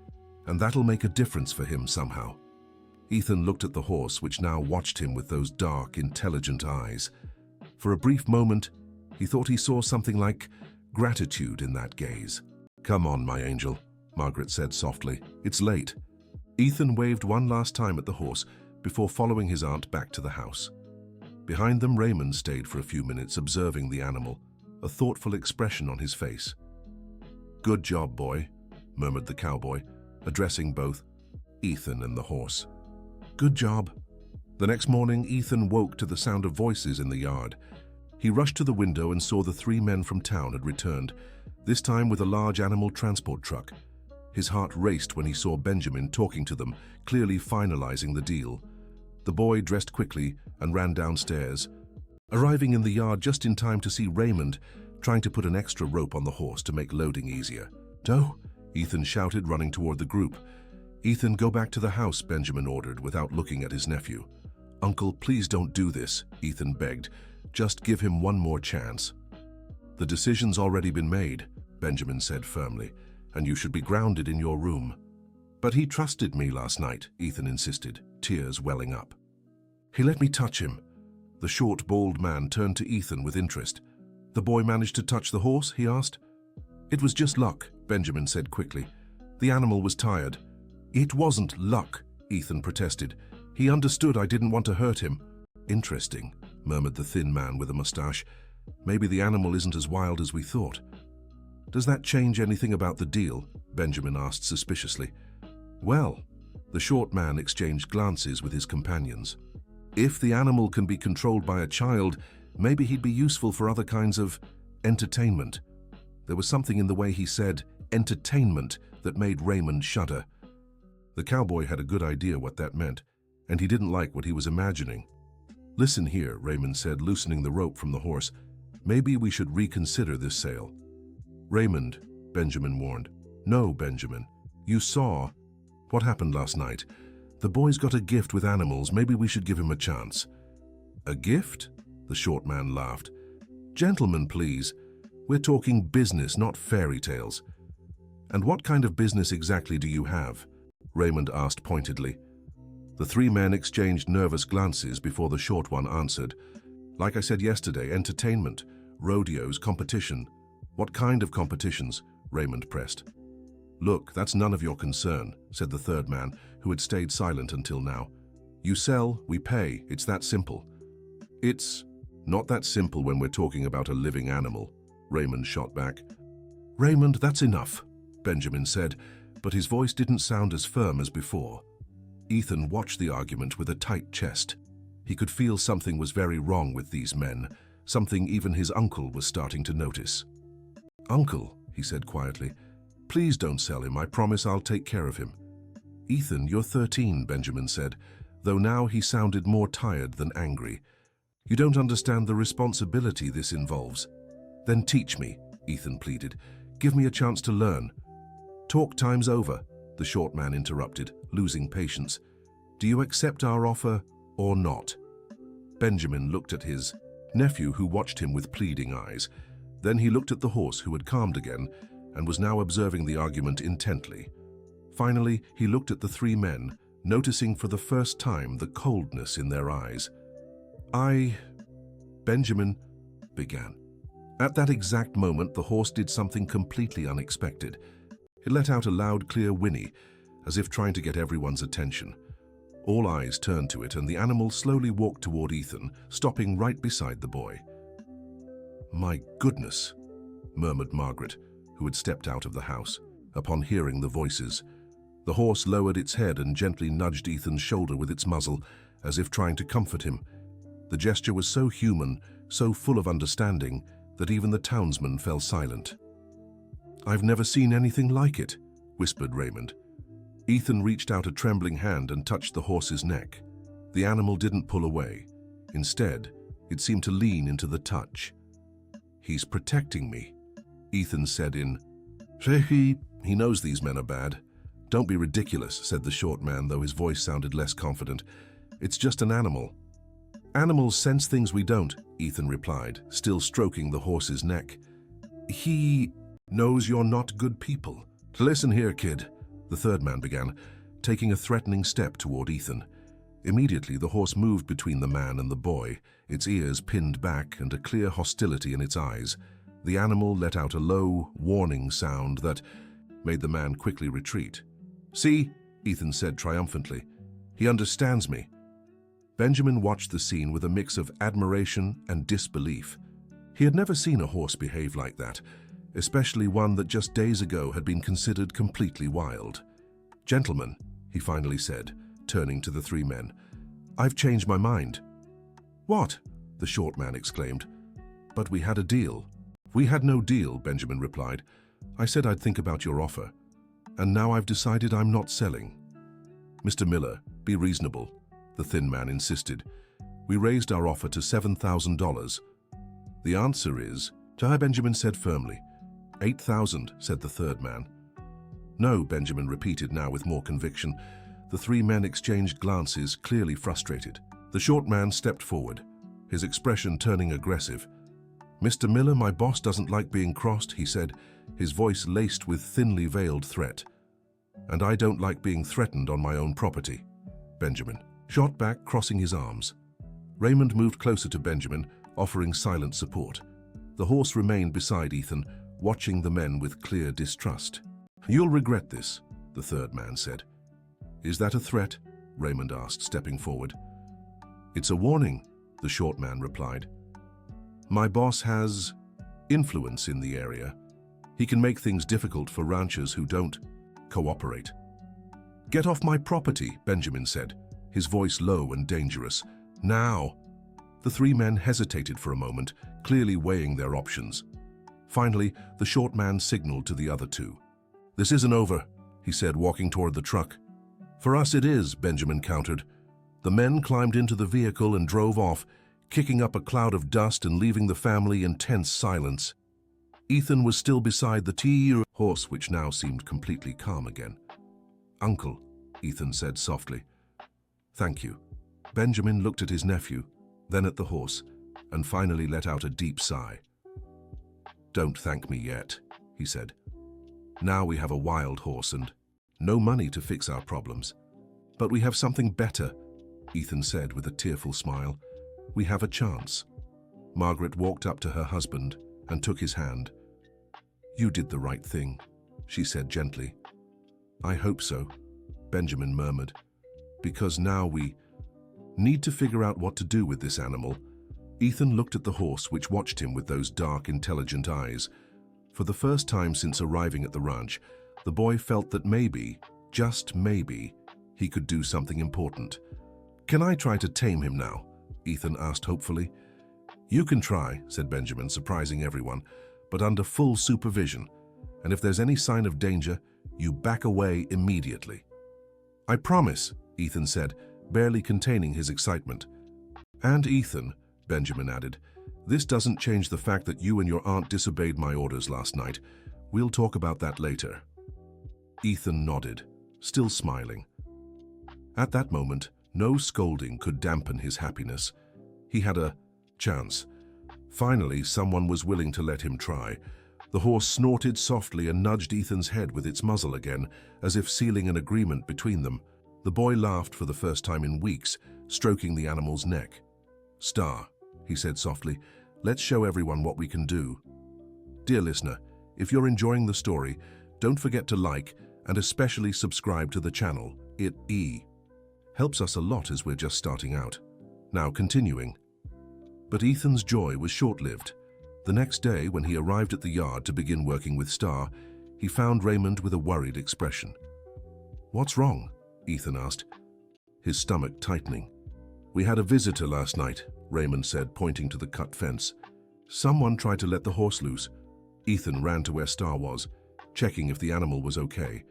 and that'll make a difference for him somehow." Ethan looked at the horse, which now watched him with those dark, intelligent eyes. For a brief moment, he thought he saw something like gratitude in that gaze. "Come on, my angel," Margaret said softly. "It's late." Ethan waved one last time at the horse before following his aunt back to the house. Behind them, Raymond stayed for a few minutes observing the animal, a thoughtful expression on his face. "Good job, boy," murmured the cowboy, addressing both Ethan and the horse. "Good job." The next morning, Ethan woke to the sound of voices in the yard. He rushed to the window and saw the 3 men from town had returned, this time with a large animal transport truck. His heart raced when he saw Benjamin talking to them, clearly finalizing the deal. The boy dressed quickly and ran downstairs, arriving in the yard just in time to see Raymond trying to put an extra rope on the horse to make loading easier. "Doe?" Ethan shouted, running toward the group. "Ethan, go back to the house," Benjamin ordered without looking at his nephew. "Uncle, please don't do this," Ethan begged. "Just give him one more chance." "The decision's already been made," Benjamin said firmly, "and you should be grounded in your room." "But he trusted me last night," Ethan insisted, tears welling up. "He let me touch him." The short, bald man turned to Ethan with interest. "The boy managed to touch the horse?" he asked. "It was just luck," Benjamin said quickly. "The animal was tired." "It wasn't luck," Ethan protested. "He understood I didn't want to hurt him." "Interesting," murmured the thin man with a mustache. "Maybe the animal isn't as wild as we thought." "Does that change anything about the deal?" Benjamin asked suspiciously. "Well," the short man exchanged glances with his companions. "If the animal can be controlled by a child, maybe he'd be useful for other kinds of entertainment." There was something in the way he said entertainment that made Raymond shudder. The cowboy had a good idea what that meant, and he didn't like what he was imagining. "Listen here," Raymond said, loosening the rope from the horse. "Maybe we should reconsider this sale." "Raymond," Benjamin warned. "No, Benjamin. You saw what happened last night. The boy's got a gift with animals. Maybe we should give him a chance." "A gift?" The short man laughed. "Gentlemen, please. We're talking business, not fairy tales." "And what kind of business exactly do you have?" Raymond asked pointedly. The 3 men exchanged nervous glances before the short one answered. "Like I said yesterday, entertainment, rodeos, competition." "What kind of competitions?" Raymond pressed. "Look, that's none of your concern," said the 3rd man, who had stayed silent until now. "You sell, we pay. It's that simple." "It's not that simple when we're talking about a living animal," Raymond shot back. "Raymond, that's enough," Benjamin said, but his voice didn't sound as firm as before. Ethan watched the argument with a tight chest. He could feel something was very wrong with these men, something even his uncle was starting to notice. "Uncle," he said quietly, "please don't sell him. I promise I'll take care of him." "Ethan, you're 13, Benjamin said, though now he sounded more tired than angry. "You don't understand the responsibility this involves." "Then teach me," Ethan pleaded. "Give me a chance to learn." "Talk time's over," the short man interrupted, losing patience. "Do you accept our offer or not?" Benjamin looked at his nephew, who watched him with pleading eyes. Then he looked at the horse, who had calmed again and was now observing the argument intently. Finally, he looked at the 3 men, noticing for the first time the coldness in their eyes. Benjamin began. At that exact moment, the horse did something completely unexpected. It let out a loud, clear whinny, as if trying to get everyone's attention. All eyes turned to it, and the animal slowly walked toward Ethan, stopping right beside the boy. "My goodness," murmured Margaret, who had stepped out of the house, upon hearing the voices. The horse lowered its head and gently nudged Ethan's shoulder with its muzzle, as if trying to comfort him. The gesture was so human, so full of understanding, that even the townsmen fell silent. "I've never seen anything like it," whispered Raymond. Ethan reached out a trembling hand and touched the horse's neck. The animal didn't pull away. Instead, it seemed to lean into the touch. "He's protecting me," Ethan said in, "He knows these men are bad." "Don't be ridiculous," said the short man, though his voice sounded less confident. "It's just an animal." "Animals sense things we don't," Ethan replied, still stroking the horse's neck. "He knows you're not good people." "Listen here, kid," the 3rd man began, taking a threatening step toward Ethan. Immediately, the horse moved between the man and the boy, its ears pinned back and a clear hostility in its eyes. The animal let out a low, warning sound that made the man quickly retreat. "See," Ethan said triumphantly. "He understands me." Benjamin watched the scene with a mix of admiration and disbelief. He had never seen a horse behave like that, especially one that just days ago had been considered completely wild. "Gentlemen," he finally said, turning to the three men, "I've changed my mind." "What?" the short man exclaimed. "But we had a deal." "We had no deal," Benjamin replied. "I said I'd think about your offer. And now I've decided I'm not selling." "Mr. Miller, be reasonable," the thin man insisted. "We raised our offer to $7,000. "The answer is," Benjamin said firmly. "8,000, said the third man. "No," Benjamin repeated now with more conviction. The three men exchanged glances, clearly frustrated. The short man stepped forward, his expression turning aggressive. "Mr. Miller, my boss doesn't like being crossed," he said, his voice laced with thinly veiled threat. "And I don't like being threatened on my own property." Benjamin shot back, crossing his arms. Raymond moved closer to Benjamin, offering silent support. The horse remained beside Ethan, watching the men with clear distrust. "You'll regret this," the third man said. "Is that a threat?" Raymond asked, stepping forward. "It's a warning," the short man replied. "My boss has influence in the area. He can make things difficult for ranchers who don't cooperate." "Get off my property," Benjamin said, his voice low and dangerous. "Now!" The three men hesitated for a moment, clearly weighing their options. Finally, the short man signaled to the other two. "This isn't over," he said, walking toward the truck. "For us it is," Benjamin countered. The men climbed into the vehicle and drove off, kicking up a cloud of dust and leaving the family in tense silence. Ethan was still beside the horse, which now seemed completely calm again. "Uncle," Ethan said softly. "Thank you." Benjamin looked at his nephew, then at the horse, and finally let out a deep sigh. "Don't thank me yet," he said. "Now we have a wild horse and no money to fix our problems. But we have something better," Ethan said with a tearful smile. "We have a chance." Margaret walked up to her husband and took his hand. "You did the right thing," she said gently. "I hope so," Benjamin murmured, "because now we need to figure out what to do with this animal." Ethan looked at the horse, which watched him with those dark, intelligent eyes. For the first time since arriving at the ranch, the boy felt that maybe, just maybe, he could do something important. "Can I try to tame him now?" Ethan asked hopefully. "You can try," said Benjamin, surprising everyone, "but under full supervision. And if there's any sign of danger, you back away immediately." "I promise," Ethan said, barely containing his excitement. "And Ethan," Benjamin added, "this doesn't change the fact that you and your aunt disobeyed my orders last night. We'll talk about that later." Ethan nodded, still smiling. At that moment, no scolding could dampen his happiness. He had a chance. Finally, someone was willing to let him try. The horse snorted softly and nudged Ethan's head with its muzzle again, as if sealing an agreement between them. The boy laughed for the first time in weeks, stroking the animal's neck. "Star," he said softly, "let's show everyone what we can do." Dear listener, if you're enjoying the story, don't forget to like and especially subscribe to the channel. It helps us a lot as we're just starting out. Now continuing. But Ethan's joy was short-lived. The next day, when he arrived at the yard to begin working with Star, he found Raymond with a worried expression. "What's wrong?" Ethan asked, his stomach tightening. "We had a visitor last night," Raymond said, pointing to the cut fence. "Someone tried to let the horse loose." Ethan ran to where Star was, checking if the animal was okay.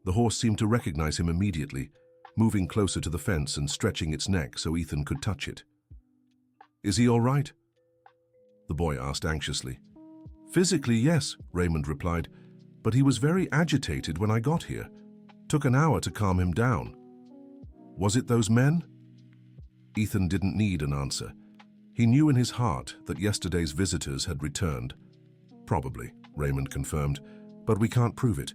The horse seemed to recognize him immediately, moving closer to the fence and stretching its neck so Ethan could touch it. "Is he all right?" the boy asked anxiously. "Physically, yes," Raymond replied, "but he was very agitated when I got here. Took an hour to calm him down." "Was it those men?" Ethan didn't need an answer. He knew in his heart that yesterday's visitors had returned. "Probably," Raymond confirmed, "but we can't prove it."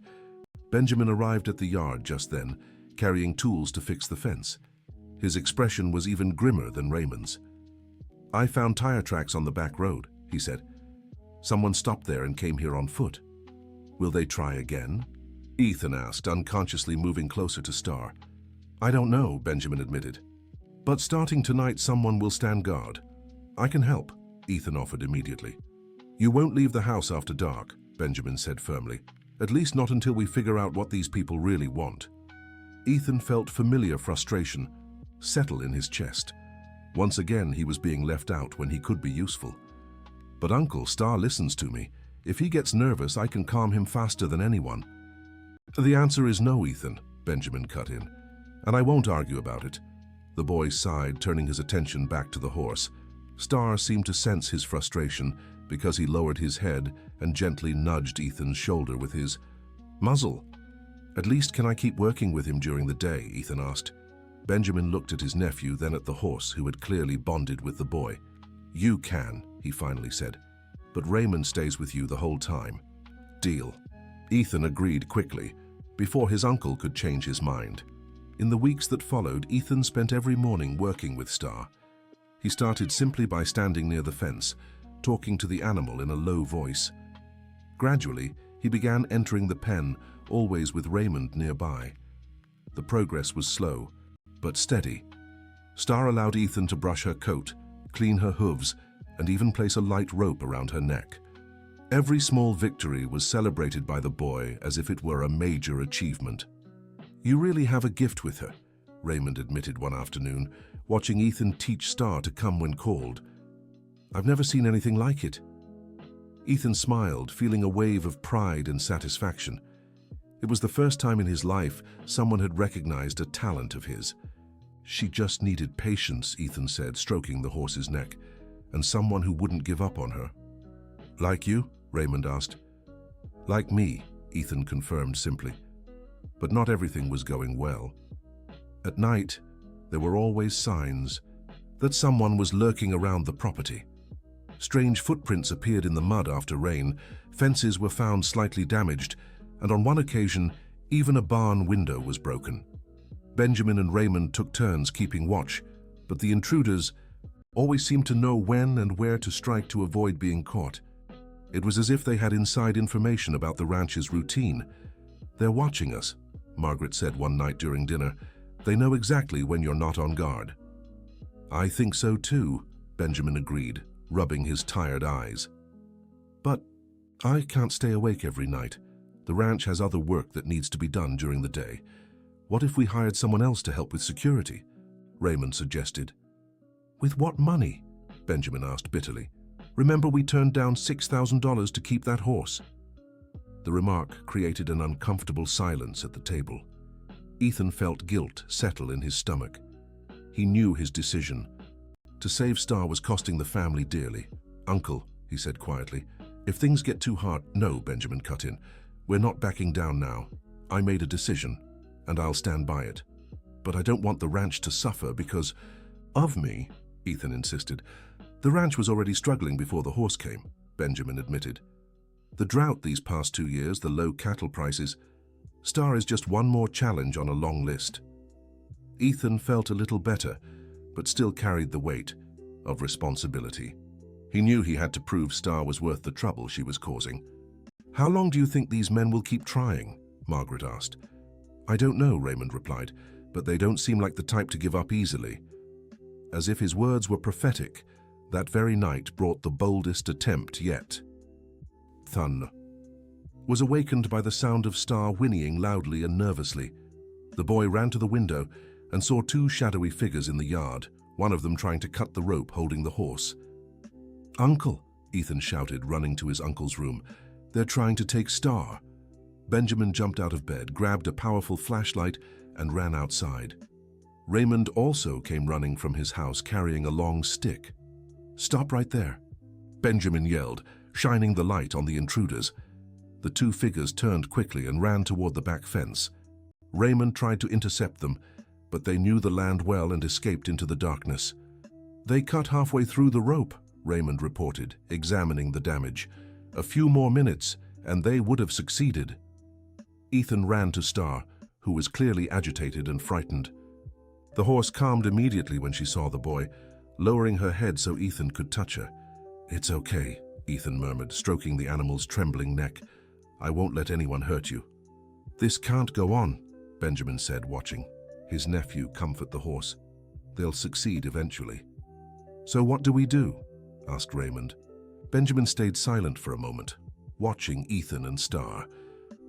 Benjamin arrived at the yard just then, carrying tools to fix the fence. His expression was even grimmer than Raymond's. "I found tire tracks on the back road," he said. "Someone stopped there and came here on foot. Will they try again?" Ethan asked, unconsciously moving closer to Star. "I don't know," Benjamin admitted. "But starting tonight, someone will stand guard. I can help," Ethan offered immediately. "You won't leave the house after dark," Benjamin said firmly. "At least not until we figure out what these people really want." Ethan felt familiar frustration settle in his chest. Once again, he was being left out when he could be useful. "But Uncle, Star listens to me. If he gets nervous, I can calm him faster than anyone." "The answer is no, Ethan," Benjamin cut in. "And I won't argue about it." The boy sighed, turning his attention back to the horse. Star seemed to sense his frustration because he lowered his head and gently nudged Ethan's shoulder with his muzzle. "At least can I keep working with him during the day?" Ethan asked. Benjamin looked at his nephew, then at the horse, who had clearly bonded with the boy. "You can," he finally said, "but Raymond stays with you the whole time." "Deal." Ethan agreed quickly, before his uncle could change his mind. In the weeks that followed, Ethan spent every morning working with Star. He started simply by standing near the fence, talking to the animal in a low voice. Gradually, he began entering the pen, always with Raymond nearby. The progress was slow, but steady. Star allowed Ethan to brush her coat, clean her hooves, and even place a light rope around her neck. Every small victory was celebrated by the boy as if it were a major achievement. "You really have a gift with her," Raymond admitted one afternoon, watching Ethan teach Star to come when called. "I've never seen anything like it." Ethan smiled, feeling a wave of pride and satisfaction. It was the first time in his life someone had recognized a talent of his. "She just needed patience," Ethan said, stroking the horse's neck, "and someone who wouldn't give up on her." "Like you?" Raymond asked. "Like me," Ethan confirmed simply. But not everything was going well. At night, there were always signs that someone was lurking around the property. Strange footprints appeared in the mud after rain, fences were found slightly damaged, and on one occasion, even a barn window was broken. Benjamin and Raymond took turns keeping watch, but the intruders always seemed to know when and where to strike to avoid being caught. It was as if they had inside information about the ranch's routine. "They're watching us," Margaret said one night during dinner. "They know exactly when you're not on guard." "I think so too," Benjamin agreed, rubbing his tired eyes. "But I can't stay awake every night. The ranch has other work that needs to be done during the day. What if we hired someone else to help with security?" Raymond suggested. "With what money?" Benjamin asked bitterly. "Remember we turned down $6,000 to keep that horse?" The remark created an uncomfortable silence at the table. Ethan felt guilt settle in his stomach. He knew his decision. To save Star was costing the family dearly. "Uncle," he said quietly, "if things get too hard—" "No," Benjamin cut in. "We're not backing down now. I made a decision, and I'll stand by it. But I don't want the ranch to suffer because of me," Ethan insisted. "The ranch was already struggling before the horse came," Benjamin admitted. "The drought these past 2 years, the low cattle prices. Star is just one more challenge on a long list." Ethan felt a little better, but still carried the weight of responsibility. He knew he had to prove Star was worth the trouble she was causing. "How long do you think these men will keep trying?" Margaret asked. "I don't know," Raymond replied, "but they don't seem like the type to give up easily." As if his words were prophetic, that very night brought the boldest attempt yet. Thun was awakened by the sound of Star whinnying loudly and nervously. The boy ran to the window and saw 2 shadowy figures in the yard, one of them trying to cut the rope holding the horse. "Uncle," Ethan shouted, running to his uncle's room. "They're trying to take Star." Benjamin jumped out of bed, grabbed a powerful flashlight, and ran outside. Raymond also came running from his house carrying a long stick. "Stop right there," Benjamin yelled, shining the light on the intruders. The 2 figures turned quickly and ran toward the back fence. Raymond tried to intercept them, but they knew the land well and escaped into the darkness. "They cut halfway through the rope," Raymond reported, examining the damage. "A few more minutes, and they would have succeeded." Ethan ran to Star, who was clearly agitated and frightened. The horse calmed immediately when she saw the boy, lowering her head so Ethan could touch her. "It's okay," Ethan murmured, stroking the animal's trembling neck. "I won't let anyone hurt you." "This can't go on," Benjamin said, watching his nephew comfort the horse. "They'll succeed eventually." "So what do we do?" asked Raymond. Benjamin stayed silent for a moment, watching Ethan and Star.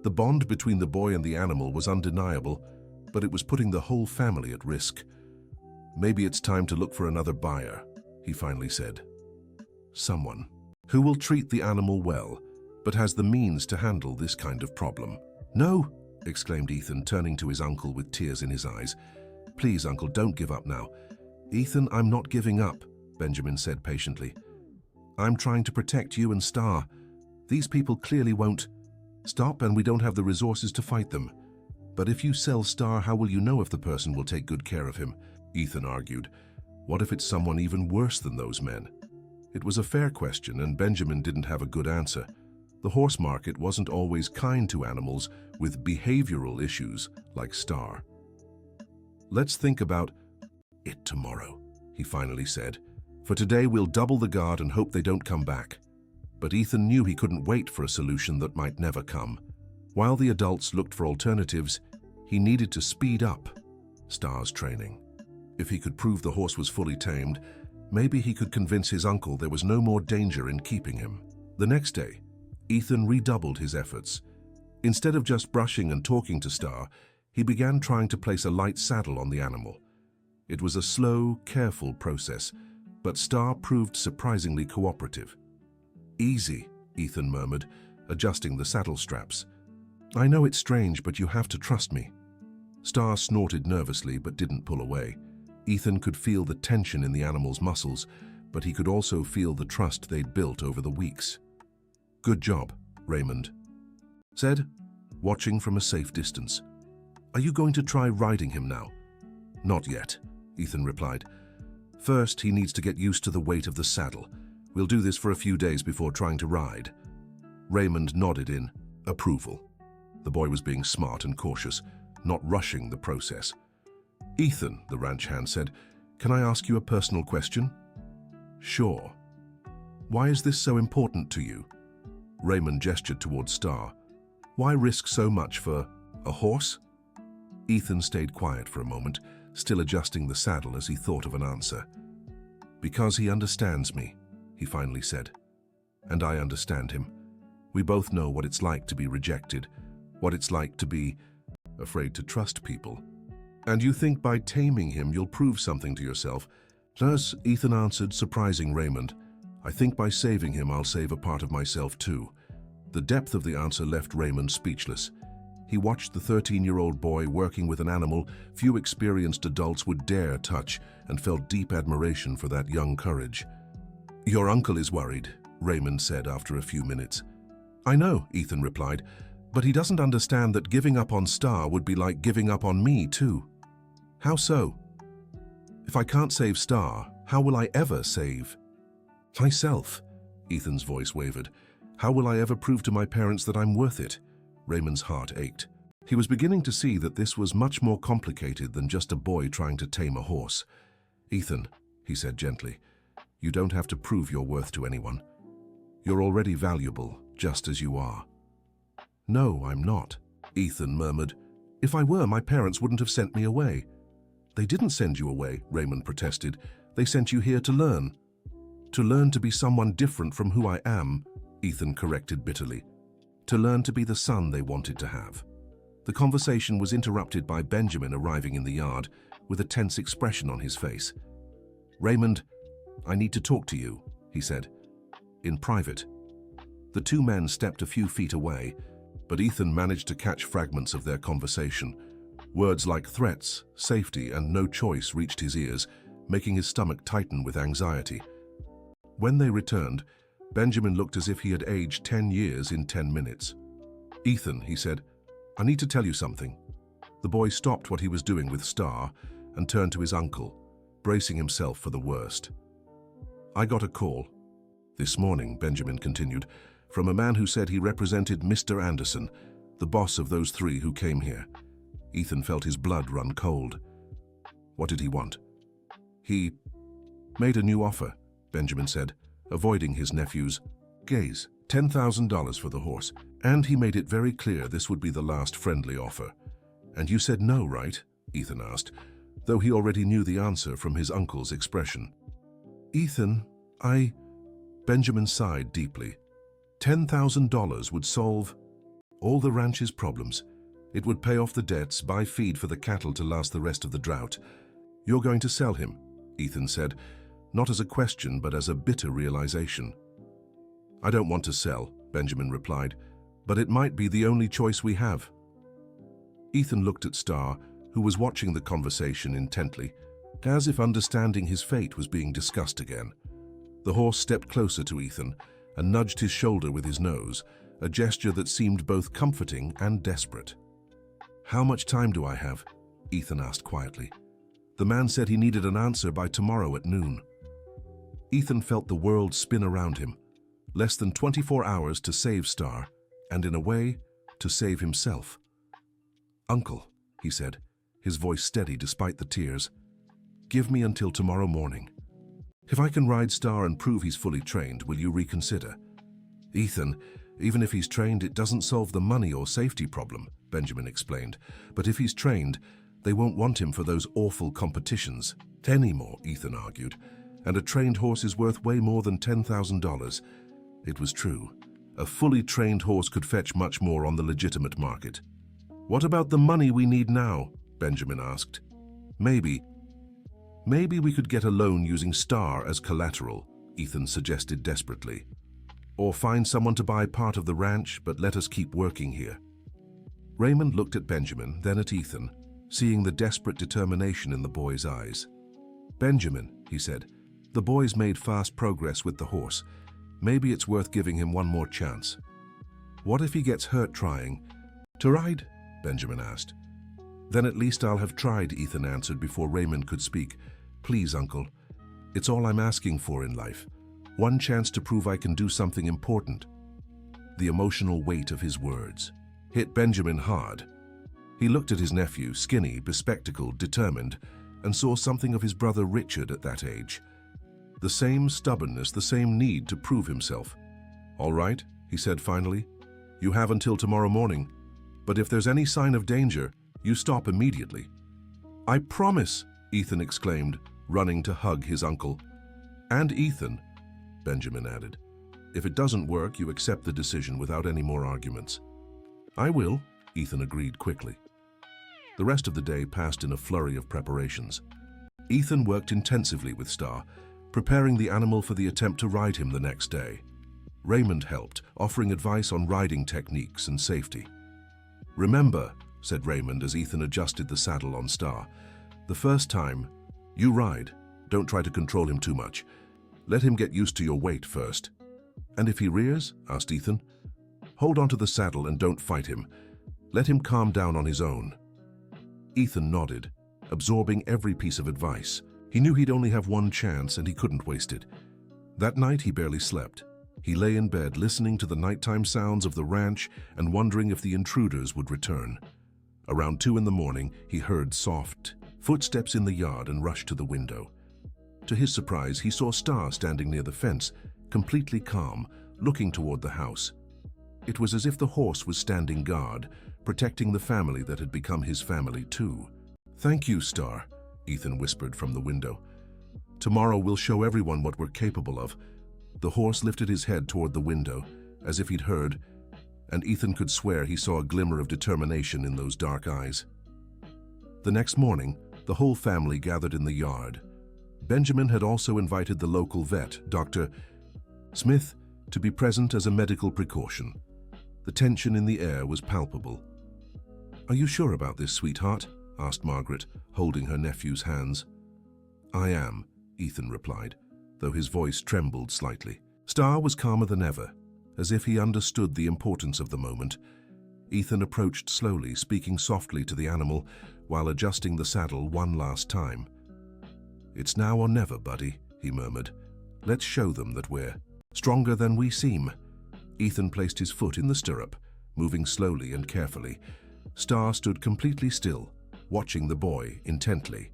The bond between the boy and the animal was undeniable, but it was putting the whole family at risk. "Maybe it's time to look for another buyer," he finally said. "Someone who will treat the animal well, but has the means to handle this kind of problem." "No!" exclaimed Ethan, turning to his uncle with tears in his eyes. "Please, Uncle, don't give up now." "Ethan, I'm not giving up," Benjamin said patiently. "I'm trying to protect you and Star. These people clearly won't stop, and we don't have the resources to fight them. But if you sell Star, how will you know if the person will take good care of him?" Ethan argued. "What if it's someone even worse than those men?" It was a fair question, and Benjamin didn't have a good answer. The horse market wasn't always kind to animals with behavioral issues like Star. "Let's think about it tomorrow," he finally said. "For today we'll double the guard and hope they don't come back." But Ethan knew he couldn't wait for a solution that might never come. While the adults looked for alternatives, he needed to speed up Star's training. If he could prove the horse was fully tamed, maybe he could convince his uncle there was no more danger in keeping him. The next day, Ethan redoubled his efforts. Instead of just brushing and talking to Star, he began trying to place a light saddle on the animal. It was a slow, careful process, but Star proved surprisingly cooperative. "Easy," Ethan murmured, adjusting the saddle straps. "I know it's strange, but you have to trust me." Star snorted nervously but didn't pull away. Ethan could feel the tension in the animal's muscles, but he could also feel the trust they'd built over the weeks. "Good job," Raymond said, watching from a safe distance. "Are you going to try riding him now?" "Not yet," Ethan replied. "First, he needs to get used to the weight of the saddle. We'll do this for a few days before trying to ride." Raymond nodded in approval. The boy was being smart and cautious, not rushing the process. "Ethan," the ranch hand said, "can I ask you a personal question?" "Sure." "Why is this so important to you?" Raymond gestured towards Star. "Why risk so much for a horse?" Ethan stayed quiet for a moment, still adjusting the saddle as he thought of an answer. "Because he understands me," he finally said. "And I understand him. We both know what it's like to be rejected, what it's like to be afraid to trust people. And you think by taming him you'll prove something to yourself?" "Thus," Ethan answered, surprising Raymond. "I think by saving him I'll save a part of myself too." The depth of the answer left Raymond speechless. He watched the 13-year-old boy working with an animal few experienced adults would dare touch and felt deep admiration for that young courage. "Your uncle is worried," Raymond said after a few minutes. "I know," Ethan replied, "but he doesn't understand that giving up on Star would be like giving up on me too." "How so?" "If I can't save Star, how will I ever save myself?" Ethan's voice wavered. "How will I ever prove to my parents that I'm worth it?" Raymond's heart ached. He was beginning to see that this was much more complicated than just a boy trying to tame a horse. "Ethan," he said gently, "you don't have to prove your worth to anyone. You're already valuable, just as you are." "No, I'm not," Ethan murmured. "If I were, my parents wouldn't have sent me away." "They didn't send you away," Raymond protested. "They sent you here to learn." "To learn to be someone different from who I am," Ethan corrected bitterly. "To learn to be the son they wanted to have." The conversation was interrupted by Benjamin arriving in the yard with a tense expression on his face. "Raymond, I need to talk to you," he said. "In private." The two men stepped a few feet away, but Ethan managed to catch fragments of their conversation. Words like threats, safety, and no choice reached his ears, making his stomach tighten with anxiety. When they returned, Benjamin looked as if he had aged 10 years in 10 minutes. "Ethan," he said, "I need to tell you something." The boy stopped what he was doing with Star and turned to his uncle, bracing himself for the worst. "I got a call this morning," Benjamin continued, "from a man who said he represented Mr. Anderson, the boss of those three who came here." Ethan felt his blood run cold. What did he want? He made a new offer, Benjamin said, avoiding his nephew's gaze. $10,000 for the horse, and he made it very clear this would be the last friendly offer. And you said no, right? Ethan asked, though he already knew the answer from his uncle's expression. Ethan, Benjamin sighed deeply. $10,000 would solve all the ranch's problems. It would pay off the debts, buy feed for the cattle to last the rest of the drought. You're going to sell him, Ethan said, not as a question but as a bitter realization. I don't want to sell, Benjamin replied, but it might be the only choice we have. Ethan looked at Star, who was watching the conversation intently, as if understanding his fate was being discussed again. The horse stepped closer to Ethan and nudged his shoulder with his nose, a gesture that seemed both comforting and desperate. How much time do I have? Ethan asked quietly. The man said he needed an answer by tomorrow at noon. Ethan felt the world spin around him. Less than 24 hours to save Star, and in a way, to save himself. Uncle, he said, his voice steady despite the tears, give me until tomorrow morning. If I can ride Star and prove he's fully trained, will you reconsider? Ethan, even if he's trained, it doesn't solve the money or safety problem, Benjamin explained. But if he's trained, they won't want him for those awful competitions. Anymore, Ethan argued, and a trained horse is worth way more than $10,000. It was true. A fully trained horse could fetch much more on the legitimate market. What about the money we need now? Benjamin asked. Maybe we could get a loan using Star as collateral, Ethan suggested desperately. Or find someone to buy part of the ranch, but let us keep working here. Raymond looked at Benjamin, then at Ethan, seeing the desperate determination in the boy's eyes. Benjamin, he said, the boy's made fast progress with the horse. Maybe it's worth giving him one more chance. What if he gets hurt trying? To ride? Benjamin asked. Then at least I'll have tried, Ethan answered before Raymond could speak. Please, Uncle. It's all I'm asking for in life. One chance to prove I can do something important. The emotional weight of his words hit Benjamin hard. He looked at his nephew, skinny, bespectacled, determined, and saw something of his brother Richard at that age. The same stubbornness, the same need to prove himself. All right, he said finally. You have until tomorrow morning. But if there's any sign of danger, you stop immediately. I promise, Ethan exclaimed, running to hug his uncle. And Ethan, Benjamin added. If it doesn't work, you accept the decision without any more arguments. I will, Ethan agreed quickly. The rest of the day passed in a flurry of preparations. Ethan worked intensively with Star, preparing the animal for the attempt to ride him the next day. Raymond helped, offering advice on riding techniques and safety. Remember, said Raymond as Ethan adjusted the saddle on Star, the first time, you ride. Don't try to control him too much. Let him get used to your weight first. And if he rears? Asked Ethan. Hold onto the saddle and don't fight him. Let him calm down on his own. Ethan nodded, absorbing every piece of advice. He knew he'd only have one chance and he couldn't waste it. That night he barely slept. He lay in bed listening to the nighttime sounds of the ranch and wondering if the intruders would return. Around 2 in the morning, he heard soft footsteps in the yard and rushed to the window. To his surprise, he saw Star standing near the fence, completely calm, looking toward the house. It was as if the horse was standing guard, protecting the family that had become his family too. Thank you, Star, Ethan whispered from the window. Tomorrow we'll show everyone what we're capable of. The horse lifted his head toward the window, as if he'd heard, and Ethan could swear he saw a glimmer of determination in those dark eyes. The next morning, the whole family gathered in the yard. Benjamin had also invited the local vet, Dr. Smith, to be present as a medical precaution. The tension in the air was palpable. Are you sure about this, sweetheart? Asked Margaret, holding her nephew's hands. I am, Ethan replied, though his voice trembled slightly. Star was calmer than ever, as if he understood the importance of the moment. Ethan approached slowly, speaking softly to the animal while adjusting the saddle one last time. It's now or never, buddy, he murmured. Let's show them that we're stronger than we seem. Ethan placed his foot in the stirrup, moving slowly and carefully. Star stood completely still, watching the boy intently.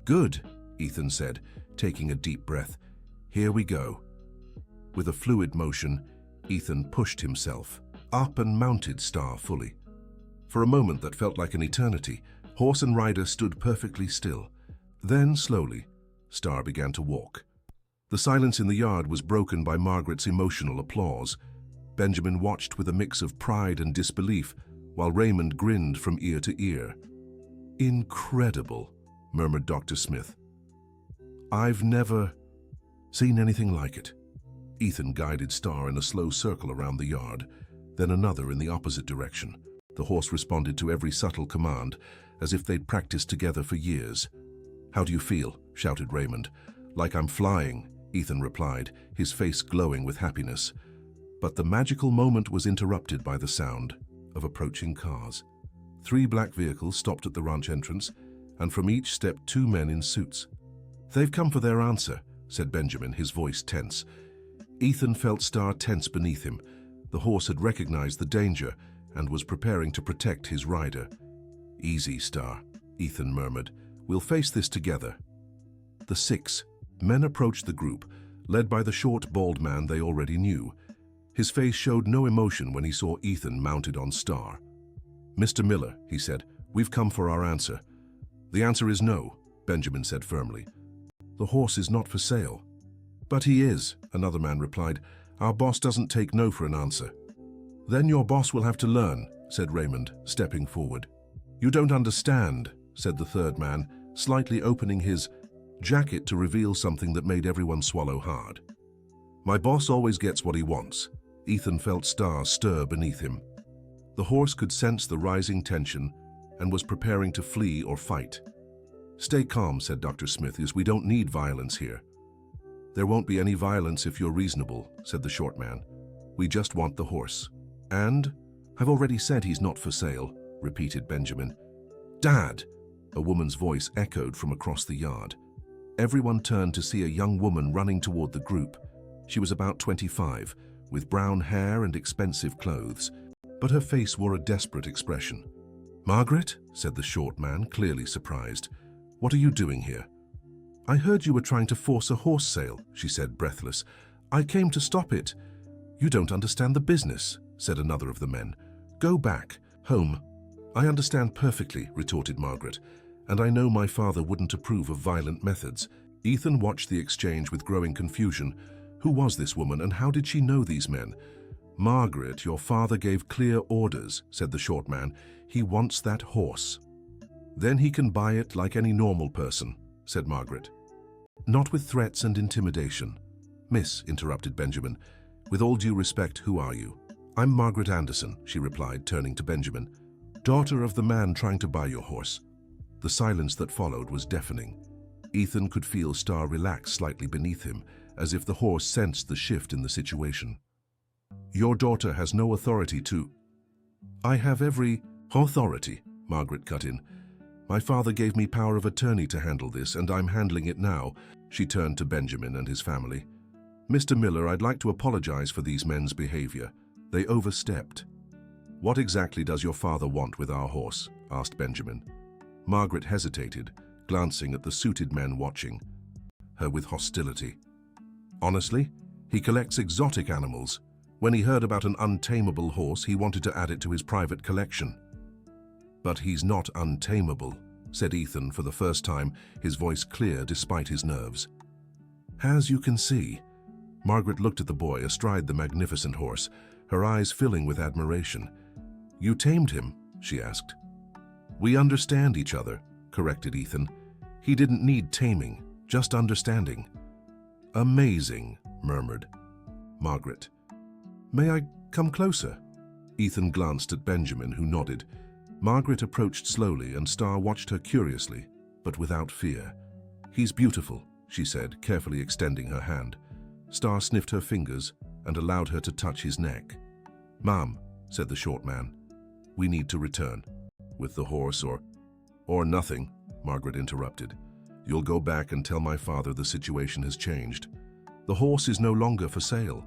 Good, Ethan said, taking a deep breath. Here we go. With a fluid motion, Ethan pushed himself up and mounted Star fully. For a moment that felt like an eternity, horse and rider stood perfectly still. Then, slowly, Star began to walk. The silence in the yard was broken by Margaret's emotional applause. Benjamin watched with a mix of pride and disbelief, while Raymond grinned from ear to ear. Incredible, murmured Dr. Smith. I've never seen anything like it. Ethan guided Star in a slow circle around the yard, then another in the opposite direction. The horse responded to every subtle command, as if they'd practiced together for years. How do you feel? Shouted Raymond. Like I'm flying, Ethan replied, his face glowing with happiness. But the magical moment was interrupted by the sound of approaching cars. 3 black vehicles stopped at the ranch entrance, and from each stepped 2 men in suits. They've come for their answer, said Benjamin, his voice tense. Ethan felt Star tense beneath him. The horse had recognized the danger and was preparing to protect his rider. Easy, Star, Ethan murmured. We'll face this together. The 6 men approached the group, led by the short, bald man they already knew. His face showed no emotion when he saw Ethan mounted on Star. Mr. Miller, he said, we've come for our answer. The answer is no, Benjamin said firmly. The horse is not for sale. But he is, another man replied. Our boss doesn't take no for an answer. Then your boss will have to learn, said Raymond, stepping forward. You don't understand, said the third man, slightly opening his jacket to reveal something that made everyone swallow hard. My boss always gets what he wants. Ethan felt Star stir beneath him. The horse could sense the rising tension and was preparing to flee or fight. Stay calm, said Dr. Smith, as we don't need violence here. There won't be any violence if you're reasonable, said the short man. We just want the horse. And I've already said he's not for sale, repeated Benjamin. Dad! A woman's voice echoed from across the yard. Everyone turned to see a young woman running toward the group. She was about 25, with brown hair and expensive clothes, but her face wore a desperate expression. Margaret, said the short man, clearly surprised. What are you doing here? I heard you were trying to force a horse sale, she said, breathless. I came to stop it. You don't understand the business, said another of the men. Go back, home. I understand perfectly, retorted Margaret, and I know my father wouldn't approve of violent methods. Ethan watched the exchange with growing confusion. Who was this woman, and how did she know these men? Margaret, your father gave clear orders, said the short man. He wants that horse. Then he can buy it like any normal person, said Margaret. Not with threats and intimidation. Miss, interrupted Benjamin, with all due respect, who are you? I'm Margaret Anderson, she replied, turning to Benjamin. Daughter of the man trying to buy your horse. The silence that followed was deafening. Ethan could feel Star relax slightly beneath him, as if the horse sensed the shift in the situation. Your daughter has no authority to... I have every authority, Margaret cut in. My father gave me power of attorney to handle this, and I'm handling it now. She turned to Benjamin and his family. Mr. Miller, I'd like to apologize for these men's behavior. They overstepped. What exactly does your father want with our horse? Asked Benjamin. Margaret hesitated, glancing at the suited men watching her with hostility. Honestly, he collects exotic animals. When he heard about an untamable horse, he wanted to add it to his private collection. But he's not untamable, said Ethan for the first time, his voice clear despite his nerves. As you can see, Margaret looked at the boy astride the magnificent horse, her eyes filling with admiration. You tamed him? She asked. We understand each other, corrected Ethan. He didn't need taming, just understanding. Amazing, murmured Margaret. May I come closer? Ethan glanced at Benjamin, who nodded. Margaret approached slowly, and Star watched her curiously, but without fear. He's beautiful, she said, carefully extending her hand. Star sniffed her fingers and allowed her to touch his neck. Ma'am, said the short man, we need to return. With the horse or nothing, Margaret interrupted. You'll go back and tell my father the situation has changed. The horse is no longer for sale.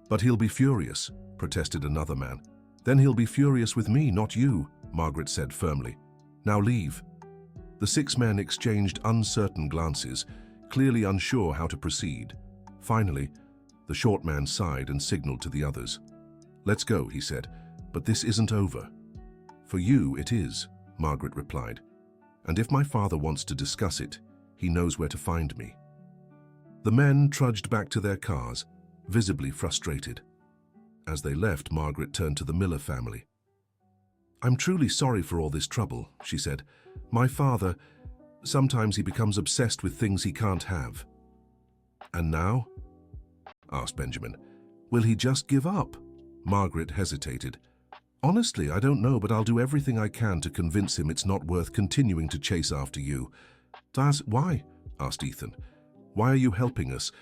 But he'll be furious, protested another man. Then he'll be furious with me, not you, Margaret said firmly. Now leave. The 6 men exchanged uncertain glances, clearly unsure how to proceed. Finally, the short man sighed and signaled to the others. "Let's go," he said, "but this isn't over." "For you, it is," Margaret replied. "And if my father wants to discuss it, he knows where to find me." The men trudged back to their cars, visibly frustrated. As they left, Margaret turned to the Miller family. "I'm truly sorry for all this trouble," she said. "My father, sometimes he becomes obsessed with things he can't have." "And now?" asked Benjamin. "Will he just give up?" Margaret hesitated. "Honestly, I don't know, but I'll do everything I can to convince him it's not worth continuing to chase after you." "Why?" asked Ethan. "Why are you helping us?"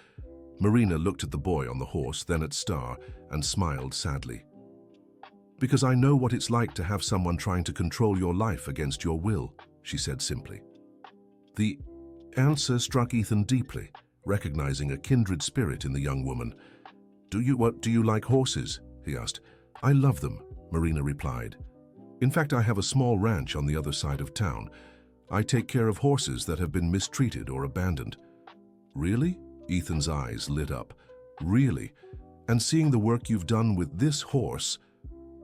Marina looked at the boy on the horse, then at Star, and smiled sadly. "Because I know what it's like to have someone trying to control your life against your will," she said simply. The answer struck Ethan deeply, recognizing a kindred spirit in the young woman. Do you like horses?" he asked. "I love them," Marina replied. "In fact, I have a small ranch on the other side of town. I take care of horses that have been mistreated or abandoned." "Really?" Ethan's eyes lit up. "Really? And seeing the work you've done with this horse?"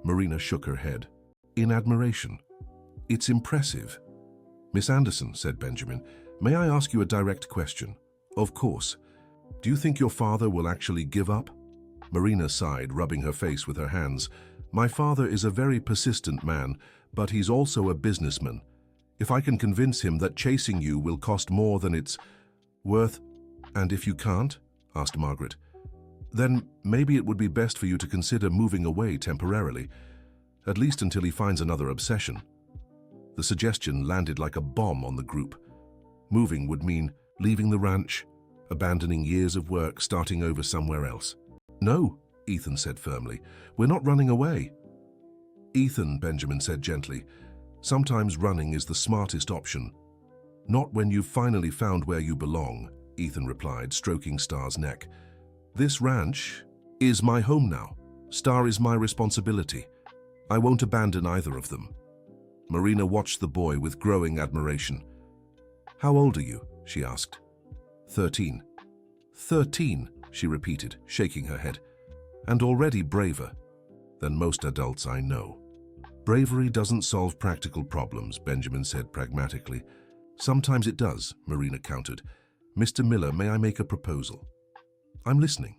Marina shook her head, in admiration. "It's impressive." "Miss Anderson," said Benjamin, "may I ask you a direct question?" "Of course. Do you think your father will actually give up?" Marina sighed, rubbing her face with her hands. "My father is a very persistent man, but he's also a businessman. If I can convince him that chasing you will cost more than it's worth—" "And if you can't?" asked Margaret. "Then maybe it would be best for you to consider moving away temporarily, at least until he finds another obsession." The suggestion landed like a bomb on the group. Moving would mean leaving the ranch, abandoning years of work, starting over somewhere else. "No," Ethan said firmly, "we're not running away." "Ethan," Benjamin said gently, "sometimes running is the smartest option." "Not when you've finally found where you belong," Ethan replied, stroking Star's neck. "This ranch is my home now. Star is my responsibility. I won't abandon either of them." Marina watched the boy with growing admiration. "How old are you?" she asked. 13. 13, she repeated, shaking her head. "And already braver than most adults I know." "Bravery doesn't solve practical problems," Benjamin said pragmatically. "Sometimes it does," Marina countered. "Mr. Miller, may I make a proposal?" "I'm listening."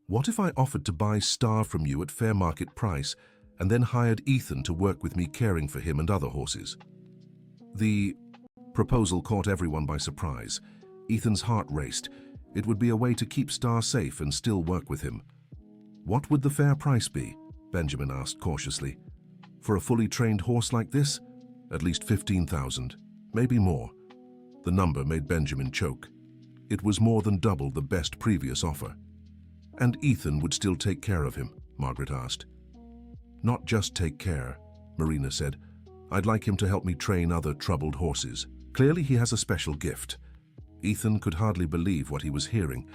"What if I offered to buy Star from you at fair market price and then hired Ethan to work with me caring for him and other horses?" The proposal caught everyone by surprise. Ethan's heart raced. It would be a way to keep Star safe and still work with him. "What would the fair price be?" Benjamin asked cautiously. "For a fully trained horse like this? At least 15,000, maybe more." The number made Benjamin choke. It was more than double the best previous offer. "And Ethan would still take care of him?" Margaret asked. "Not just take care," Marina said. "I'd like him to help me train other troubled horses. Clearly he has a special gift." Ethan could hardly believe what he was hearing.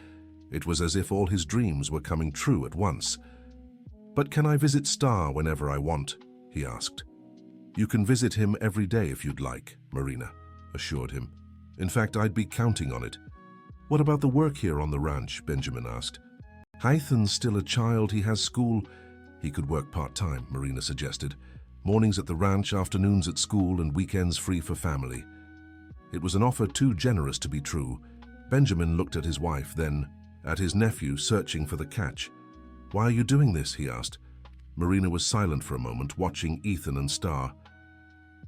It was as if all his dreams were coming true at once. "But can I visit Star whenever I want?" he asked. "You can visit him every day if you'd like," Marina assured him. "In fact, I'd be counting on it." "What about the work here on the ranch?" Benjamin asked. "Ethan's still a child, he has school." "He could work part-time," Marina suggested. "Mornings at the ranch, afternoons at school, and weekends free for family." It was an offer too generous to be true. Benjamin looked at his wife, then at his nephew, searching for the catch. "Why are you doing this?" he asked. Marina was silent for a moment, watching Ethan and Star.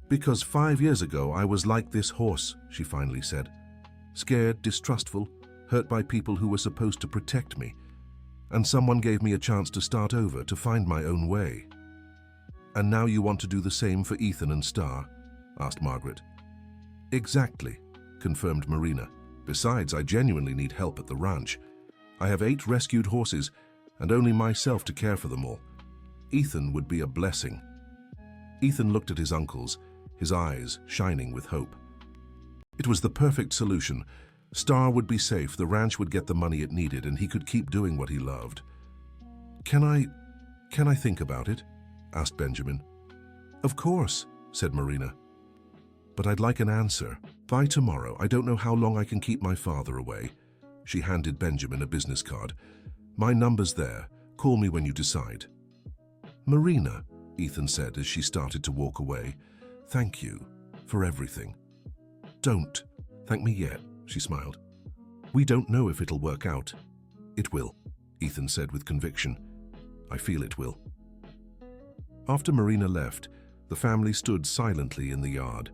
"Because 5 years ago I was like this horse," she finally said. "Scared, distrustful, hurt by people who were supposed to protect me. And someone gave me a chance to start over, to find my own way." "And now you want to do the same for Ethan and Star?" asked Margaret. "Exactly," confirmed Marina. "Besides, I genuinely need help at the ranch. I have 8 rescued horses, and only myself to care for them all. Ethan would be a blessing." Ethan looked at his uncles, his eyes shining with hope. It was the perfect solution. Star would be safe, the ranch would get the money it needed, and he could keep doing what he loved. Can I think about it?" asked Benjamin. "Of course," said Marina. but I'd like an answer. By tomorrow. I don't know how long I can keep my father away. She handed Benjamin a business card. My number's there. Call me when you decide. Marina, Ethan said as she started to walk away. Thank you for everything. Don't thank me yet, she smiled. We don't know if it'll work out. It will, Ethan said with conviction. I feel it will. After Marina left, the family stood silently in the yard.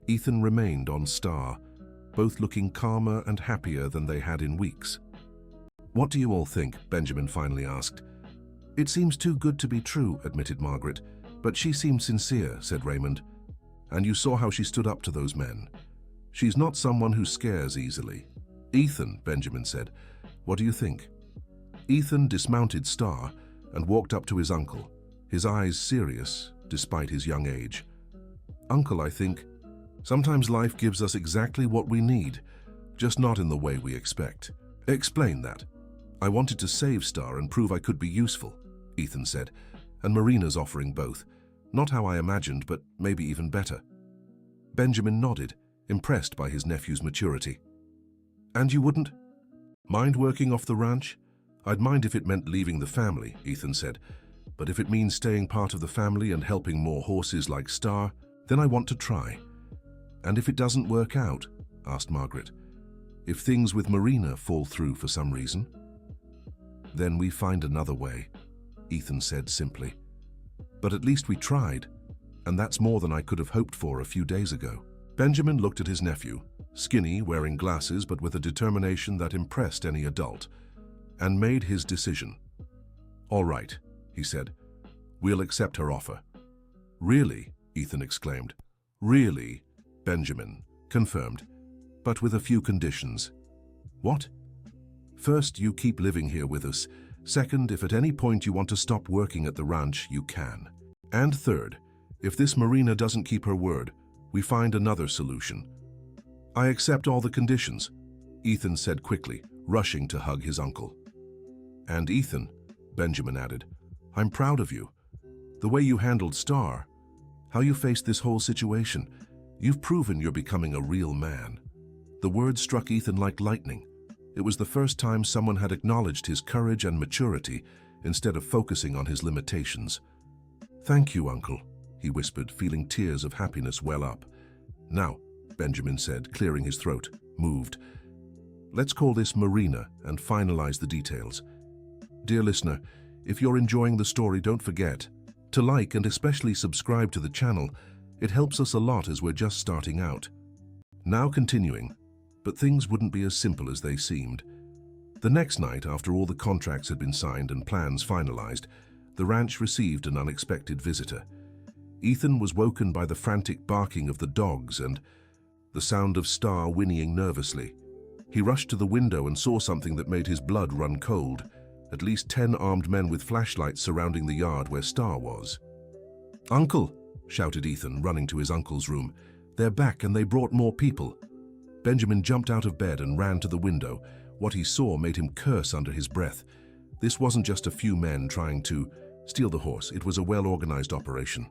Ethan remained on Star, both looking calmer and happier than they had in weeks. What do you all think? Benjamin finally asked. It seems too good to be true, admitted Margaret. But she seemed sincere, said Raymond. And you saw how she stood up to those men. She's not someone who scares easily. Ethan, Benjamin said, what do you think? Ethan dismounted Star and walked up to his uncle, his eyes serious despite his young age. Uncle, I think, sometimes life gives us exactly what we need, just not in the way we expect. Explain that. I wanted to save Star and prove I could be useful, Ethan said, and Marina's offering both. Not how I imagined, but maybe even better. Benjamin nodded, impressed by his nephew's maturity. And you wouldn't mind working off the ranch? I'd mind if it meant leaving the family, Ethan said. But if it means staying part of the family and helping more horses like Star, then I want to try. And if it doesn't work out, asked Margaret, if things with Marina fall through for some reason? Then we find another way, Ethan said simply. But at least we tried, and that's more than I could have hoped for a few days ago. Benjamin looked at his nephew, skinny, wearing glasses but with a determination that impressed any adult, and made his decision. All right, he said. We'll accept her offer. Really? Ethan exclaimed. Really? Benjamin confirmed, but with a few conditions. What? First, you keep living here with us. Second, if at any point you want to stop working at the ranch, you can. And third, if this Marina doesn't keep her word, we find another solution. I accept all the conditions, Ethan said quickly, rushing to hug his uncle. And Ethan, Benjamin added, I'm proud of you. The way you handled Star, how you faced this whole situation, you've proven you're becoming a real man. The words struck Ethan like lightning. It was the first time someone had acknowledged his courage and maturity instead of focusing on his limitations. Thank you, Uncle, he whispered, feeling tears of happiness well up. Now, Benjamin said, clearing his throat, moved. Let's call this Marina and finalize the details. Dear listener, if you're enjoying the story, don't forget to like and especially subscribe to the channel. It helps us a lot as we're just starting out. Now continuing, but things wouldn't be as simple as they seemed. The next night, after all the contracts had been signed and plans finalized, the ranch received an unexpected visitor. Ethan was woken by the frantic barking of the dogs and the sound of Star whinnying nervously. He rushed to the window and saw something that made his blood run cold. At least 10 armed men with flashlights surrounding the yard where Star was. Uncle, shouted Ethan, running to his uncle's room. They're back and they brought more people. Benjamin jumped out of bed and ran to the window. What he saw made him curse under his breath. This wasn't just a few men trying to steal the horse. It was a well-organized operation.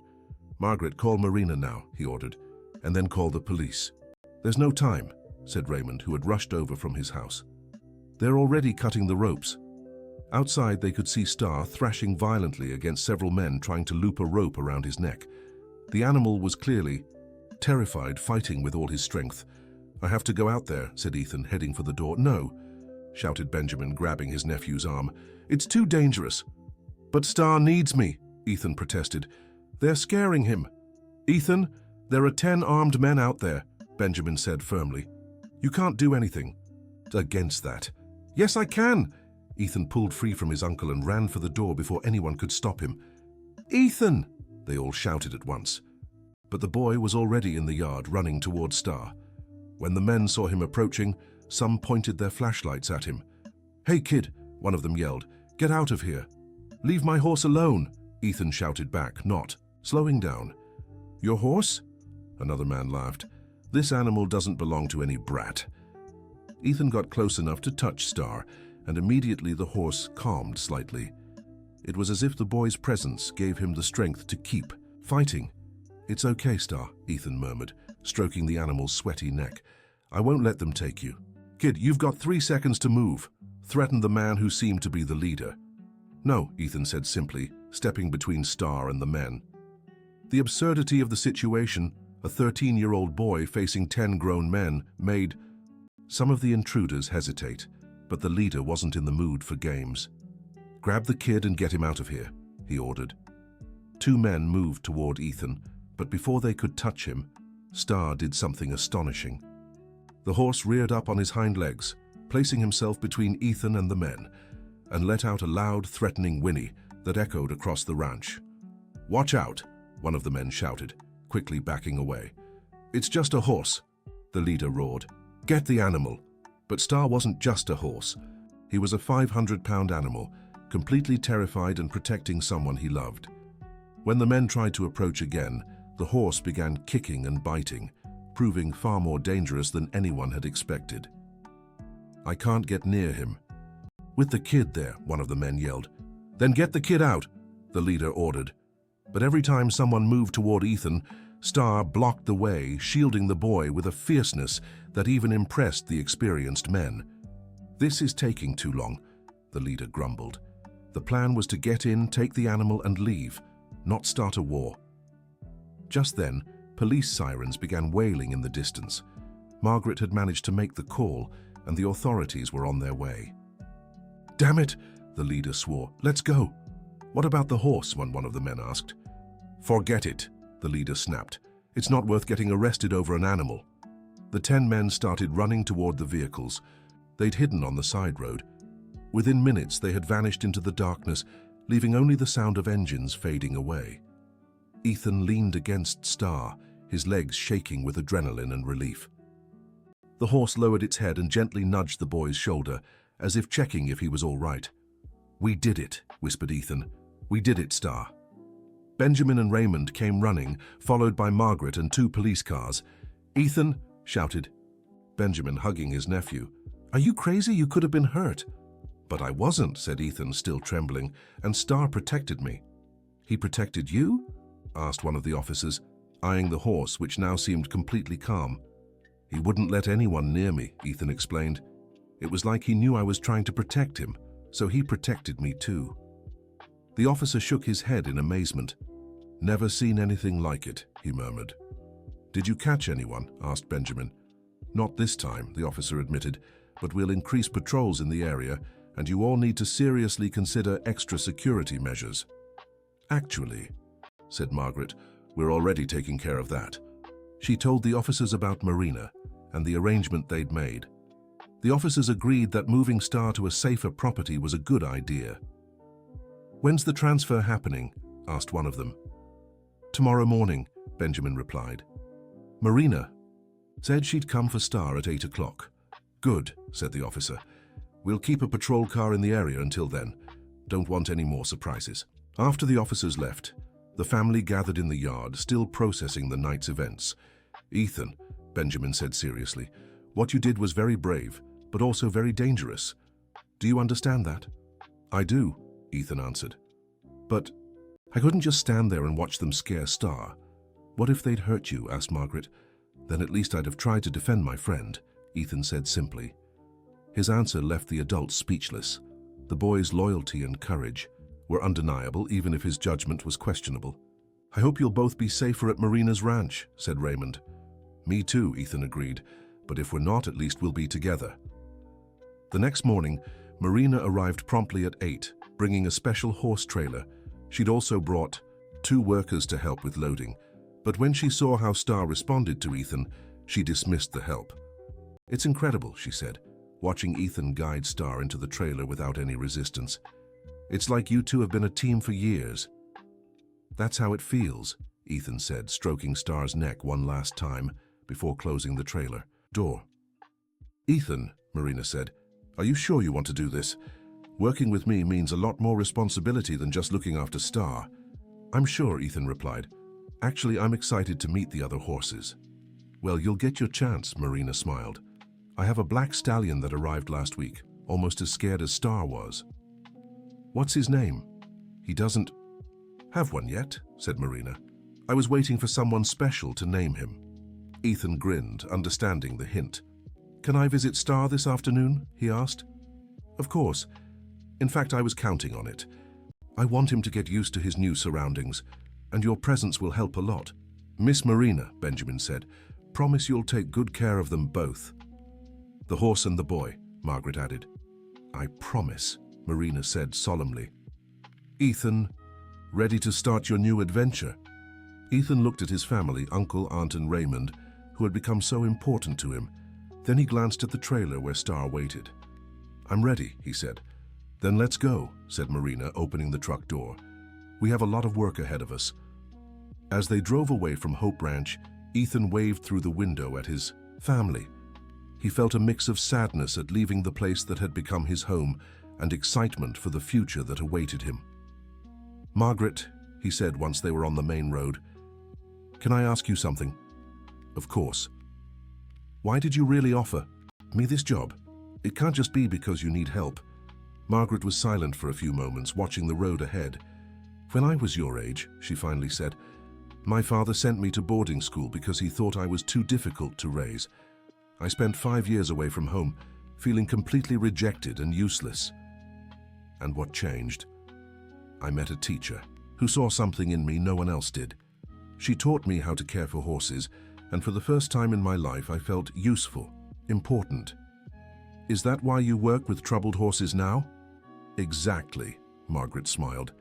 Margaret, call Marina now, he ordered, and then call the police. There's no time, said Raymond, who had rushed over from his house. They're already cutting the ropes. Outside, they could see Star thrashing violently against several men trying to loop a rope around his neck. The animal was clearly terrified, fighting with all his strength. I have to go out there, said Ethan, heading for the door. No, shouted Benjamin, grabbing his nephew's arm. It's too dangerous. But Star needs me, Ethan protested. They're scaring him. Ethan, there are 10 armed men out there, Benjamin said firmly. You can't do anything against that. Yes, I can. Ethan pulled free from his uncle and ran for the door before anyone could stop him. Ethan! They all shouted at once. But the boy was already in the yard, running toward Star. When the men saw him approaching, some pointed their flashlights at him. Hey, kid, one of them yelled. Get out of here. Leave my horse alone, Ethan shouted back, not slowing down. Your horse? Another man laughed. This animal doesn't belong to any brat. Ethan got close enough to touch Star, and immediately the horse calmed slightly. It was as if the boy's presence gave him the strength to keep fighting. It's okay, Star, Ethan murmured, stroking the animal's sweaty neck. "I won't let them take you. Kid, you've got 3 seconds to move," threatened the man who seemed to be the leader. "No," Ethan said simply, stepping between Star and the men. The absurdity of the situation, a 13-year-old boy facing 10 grown men, made some of the intruders hesitate, but the leader wasn't in the mood for games. "Grab the kid and get him out of here," he ordered. 2 men moved toward Ethan, but before they could touch him, Star did something astonishing. The horse reared up on his hind legs, placing himself between Ethan and the men, and let out a loud, threatening whinny that echoed across the ranch. "Watch out," one of the men shouted, quickly backing away. "It's just a horse," the leader roared. "Get the animal." But Star wasn't just a horse. He was a 500-pound animal, completely terrified and protecting someone he loved. When the men tried to approach again, the horse began kicking and biting, proving far more dangerous than anyone had expected. "I can't get near him." "With the kid there," one of the men yelled. "Then get the kid out," the leader ordered. But every time someone moved toward Ethan, Star blocked the way, shielding the boy with a fierceness that even impressed the experienced men. "This is taking too long," the leader grumbled. The plan was to get in, take the animal and leave, not start a war. Just then, police sirens began wailing in the distance. Margaret had managed to make the call, and the authorities were on their way. "Damn it," the leader swore. "Let's go." "What about the horse?" one of the men asked. "Forget it," the leader snapped. "It's not worth getting arrested over an animal." The 10 men started running toward the vehicles. They'd hidden on the side road. Within minutes, they had vanished into the darkness, leaving only the sound of engines fading away. Ethan leaned against Star, his legs shaking with adrenaline and relief. The horse lowered its head and gently nudged the boy's shoulder, as if checking if he was all right. "We did it," whispered Ethan. "We did it, Star." Benjamin and Raymond came running, followed by Margaret and 2 police cars. "Ethan!" shouted Benjamin, hugging his nephew. "Are you crazy? You could have been hurt." "But I wasn't," said Ethan, still trembling, "and Star protected me." "He protected you?" asked one of the officers, eyeing the horse, which now seemed completely calm. "He wouldn't let anyone near me," Ethan explained. "It was like he knew I was trying to protect him, so he protected me too." The officer shook his head in amazement. "Never seen anything like it," he murmured. "Did you catch anyone?" asked Benjamin. "Not this time," the officer admitted, "but we'll increase patrols in the area, and you all need to seriously consider extra security measures." "Actually," said Margaret, "we're already taking care of that." She told the officers about Marina and the arrangement they'd made. The officers agreed that moving Star to a safer property was a good idea. "When's the transfer happening?" asked one of them. "Tomorrow morning," Benjamin replied. "Marina said she'd come for Star at 8 o'clock. "Good," said the officer. "We'll keep a patrol car in the area until then. Don't want any more surprises." After the officers left, the family gathered in the yard, still processing the night's events. "Ethan," Benjamin said seriously, "what you did was very brave, but also very dangerous. Do you understand that?" "I do," Ethan answered. "But I couldn't just stand there and watch them scare Star." "What if they'd hurt you?" asked Margaret. "Then at least I'd have tried to defend my friend," Ethan said simply. His answer left the adults speechless. The boy's loyalty and courage were undeniable, even if his judgment was questionable. "I hope you'll both be safer at Marina's ranch," said Raymond. "Me too," Ethan agreed, "but if we're not, at least we'll be together." The next morning, Marina arrived promptly at 8, bringing a special horse trailer. She'd also brought 2 workers to help with loading, but when she saw how Star responded to Ethan, she dismissed the help. "It's incredible," she said, watching Ethan guide Star into the trailer without any resistance. "It's like you two have been a team for years." "That's how it feels," Ethan said, stroking Star's neck one last time before closing the trailer door. "Ethan," Marina said, "are you sure you want to do this? Working with me means a lot more responsibility than just looking after Star." "I'm sure," Ethan replied. "Actually, I'm excited to meet the other horses." "Well, you'll get your chance," Marina smiled. "I have a black stallion that arrived last week, almost as scared as Star was." "What's his name?" "He doesn't have one yet," said Marina. "I was waiting for someone special to name him." Ethan grinned, understanding the hint. "Can I visit Star this afternoon?" he asked. "Of course. In fact, I was counting on it. I want him to get used to his new surroundings, and your presence will help a lot." "Miss Marina," Benjamin said, "promise you'll take good care of them both." "The horse and the boy," Margaret added. "I promise," Marina said solemnly. "Ethan, ready to start your new adventure?" Ethan looked at his family, uncle, aunt, and Raymond, who had become so important to him. Then he glanced at the trailer where Star waited. "I'm ready," he said. "Then let's go," said Marina, opening the truck door. "We have a lot of work ahead of us." As they drove away from Hope Ranch, Ethan waved through the window at his family. He felt a mix of sadness at leaving the place that had become his home and excitement for the future that awaited him. "Margaret," he said once they were on the main road, "can I ask you something?" "Of course." "Why did you really offer me this job? It can't just be because you need help." Margaret was silent for a few moments, watching the road ahead. "When I was your age," she finally said, "my father sent me to boarding school because he thought I was too difficult to raise. I spent 5 years away from home, feeling completely rejected and useless. And what changed? I met a teacher who saw something in me no one else did. She taught me how to care for horses, and for the first time in my life I felt useful, important." "Is that why you work with troubled horses now?" "Exactly," Margaret smiled.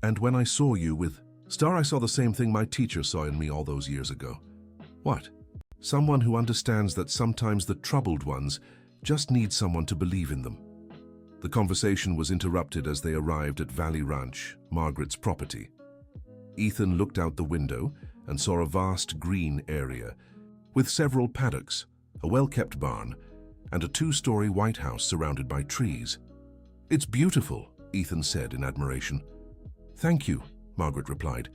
"And when I saw you with Star, I saw the same thing my teacher saw in me all those years ago." "What?" "Someone who understands that sometimes the troubled ones just need someone to believe in them." The conversation was interrupted as they arrived at Valley Ranch, Margaret's property. Ethan looked out the window and saw a vast green area with several paddocks, a well-kept barn, and a 2-story white house surrounded by trees. "It's beautiful," Ethan said in admiration. "Thank you," Margaret replied.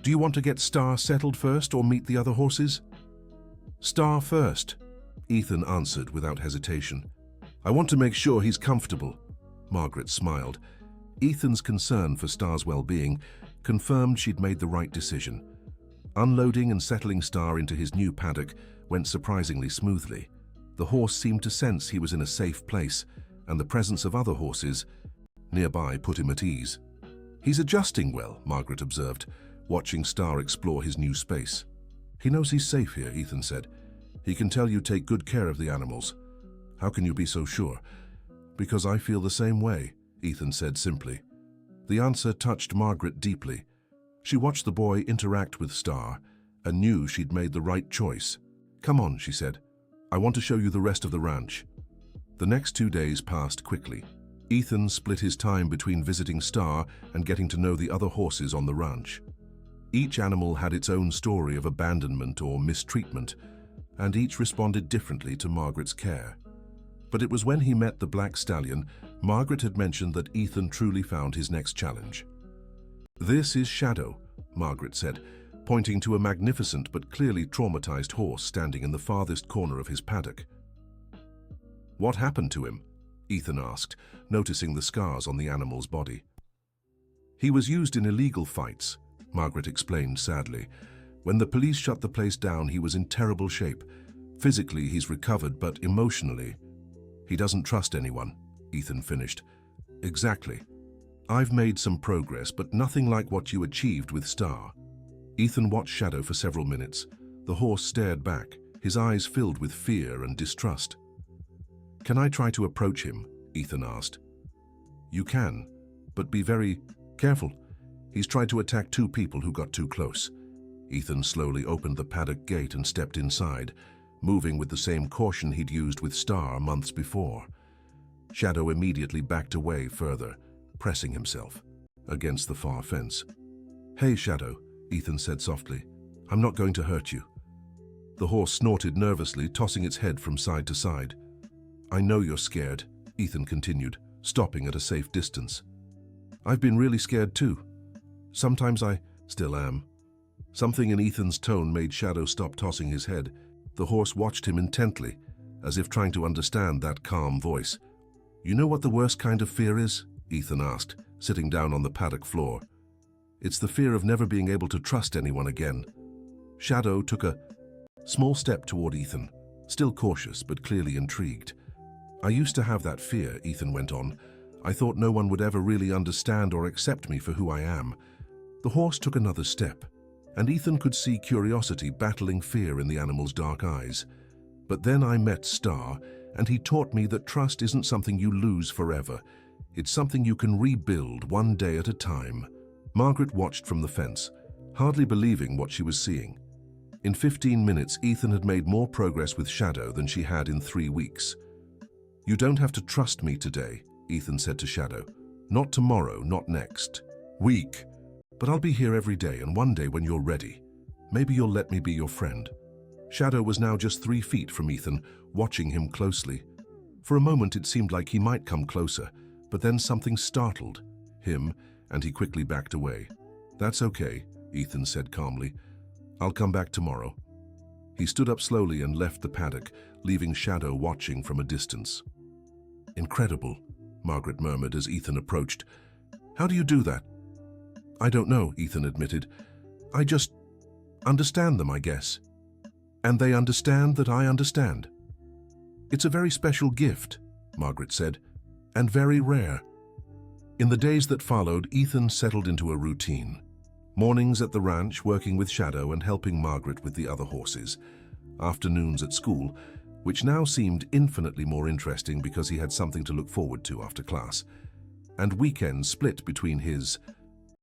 "Do you want to get Star settled first or meet the other horses?" "Star first," Ethan answered without hesitation. "I want to make sure he's comfortable." Margaret smiled. Ethan's concern for Star's well-being confirmed she'd made the right decision. Unloading and settling Star into his new paddock went surprisingly smoothly. The horse seemed to sense he was in a safe place, and the presence of other horses nearby put him at ease. "He's adjusting well," Margaret observed, watching Star explore his new space. "He knows he's safe here," Ethan said. "He can tell you take good care of the animals." "How can you be so sure?" "Because I feel the same way," Ethan said simply. The answer touched Margaret deeply. She watched the boy interact with Star and knew she'd made the right choice. "Come on," she said. "I want to show you the rest of the ranch." The next 2 days passed quickly. Ethan split his time between visiting Star and getting to know the other horses on the ranch. Each animal had its own story of abandonment or mistreatment, and each responded differently to Margaret's care. But it was when he met the black stallion, Margaret had mentioned that Ethan truly found his next challenge. "This is Shadow," Margaret said, pointing to a magnificent but clearly traumatized horse standing in the farthest corner of his paddock. "What happened to him?" Ethan asked, noticing the scars on the animal's body. "He was used in illegal fights," Margaret explained sadly. "When the police shut the place down, he was in terrible shape. Physically, he's recovered, but emotionally, he doesn't trust anyone," Ethan finished. "Exactly. I've made some progress, but nothing like what you achieved with Star." Ethan watched Shadow for several minutes. The horse stared back, his eyes filled with fear and distrust. "Can I try to approach him?" Ethan asked. "You can, but be very careful. He's tried to attack 2 people who got too close." Ethan slowly opened the paddock gate and stepped inside, moving with the same caution he'd used with Star months before. Shadow immediately backed away further, pressing himself against the far fence. "Hey, Shadow," Ethan said softly. "I'm not going to hurt you." The horse snorted nervously, tossing its head from side to side. "I know you're scared," Ethan continued, stopping at a safe distance. "I've been really scared too. Sometimes I still am." Something in Ethan's tone made Shadow stop tossing his head. The horse watched him intently, as if trying to understand that calm voice. "You know what the worst kind of fear is?" Ethan asked, sitting down on the paddock floor. "It's the fear of never being able to trust anyone again." Shadow took a Small step toward Ethan, still cautious but clearly intrigued. I used to have that fear, Ethan went on. I thought no one would ever really understand or accept me for who I am. The horse took another step, and Ethan could see curiosity battling fear in the animal's dark eyes. But then I met Star, and he taught me that trust isn't something you lose forever. It's something you can rebuild one day at a time. Margaret watched from the fence, hardly believing what she was seeing. In 15 minutes, Ethan had made more progress with Shadow than she had in 3 weeks. "You don't have to trust me today," Ethan said to Shadow. "Not tomorrow, not next week. But I'll be here every day, and one day when you're ready, maybe you'll let me be your friend." Shadow was now just 3 feet from Ethan, watching him closely. For a moment it seemed like he might come closer, but then something startled him, and he quickly backed away. "That's okay," Ethan said calmly. "I'll come back tomorrow." He stood up slowly and left the paddock, leaving Shadow watching from a distance. "Incredible," Margaret murmured as Ethan approached. "How do you do that?" "I don't know," Ethan admitted. "I just understand them, I guess. And they understand that I understand." "It's a very special gift," Margaret said, "and very rare." In the days that followed, Ethan settled into a routine. Mornings at the ranch, working with Shadow and helping Margaret with the other horses. Afternoons at school, which now seemed infinitely more interesting because he had something to look forward to after class. And weekends split between his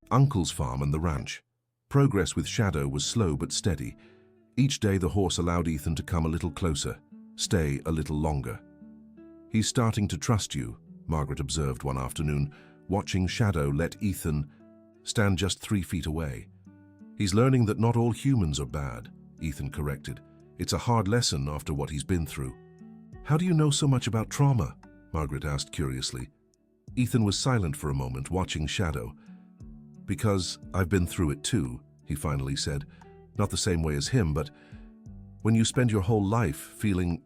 uncle's farm and the ranch. Progress with Shadow was slow but steady. Each day the horse allowed Ethan to come a little closer, stay a little longer. "He's starting to trust you," Margaret observed one afternoon, watching Shadow let Ethan stand just 3 feet away. "He's learning that not all humans are bad," Ethan corrected. "It's a hard lesson after what he's been through." "How do you know so much about trauma?" Margaret asked curiously. Ethan was silent for a moment, watching Shadow. "Because I've been through it too," he finally said. "Not the same way as him, but when you spend your whole life feeling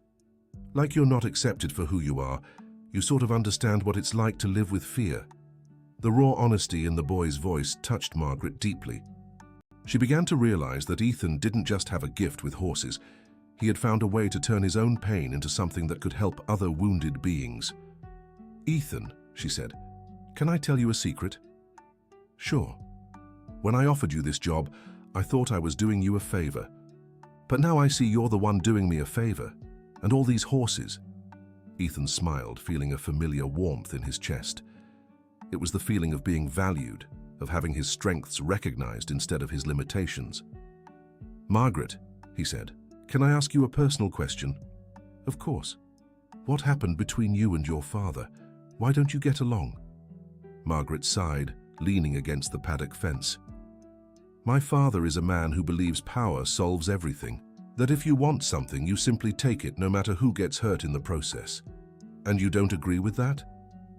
like you're not accepted for who you are, you sort of understand what it's like to live with fear." The raw honesty in the boy's voice touched Margaret deeply. She began to realize that Ethan didn't just have a gift with horses. He had found a way to turn his own pain into something that could help other wounded beings. "Ethan," she said, "can I tell you a secret?" "Sure. When I offered you this job, I thought I was doing you a favor. But now I see you're the one doing me a favor. And all these horses." Ethan smiled, feeling a familiar warmth in his chest. It was the feeling of being valued, of having his strengths recognized instead of his limitations. "Margaret," he said, "can I ask you a personal question?" "Of course. What happened between you and your father? Why don't you get along?" Margaret sighed, leaning against the paddock fence. "My father is a man who believes power solves everything, that if you want something, you simply take it no matter who gets hurt in the process. And you don't agree with that?"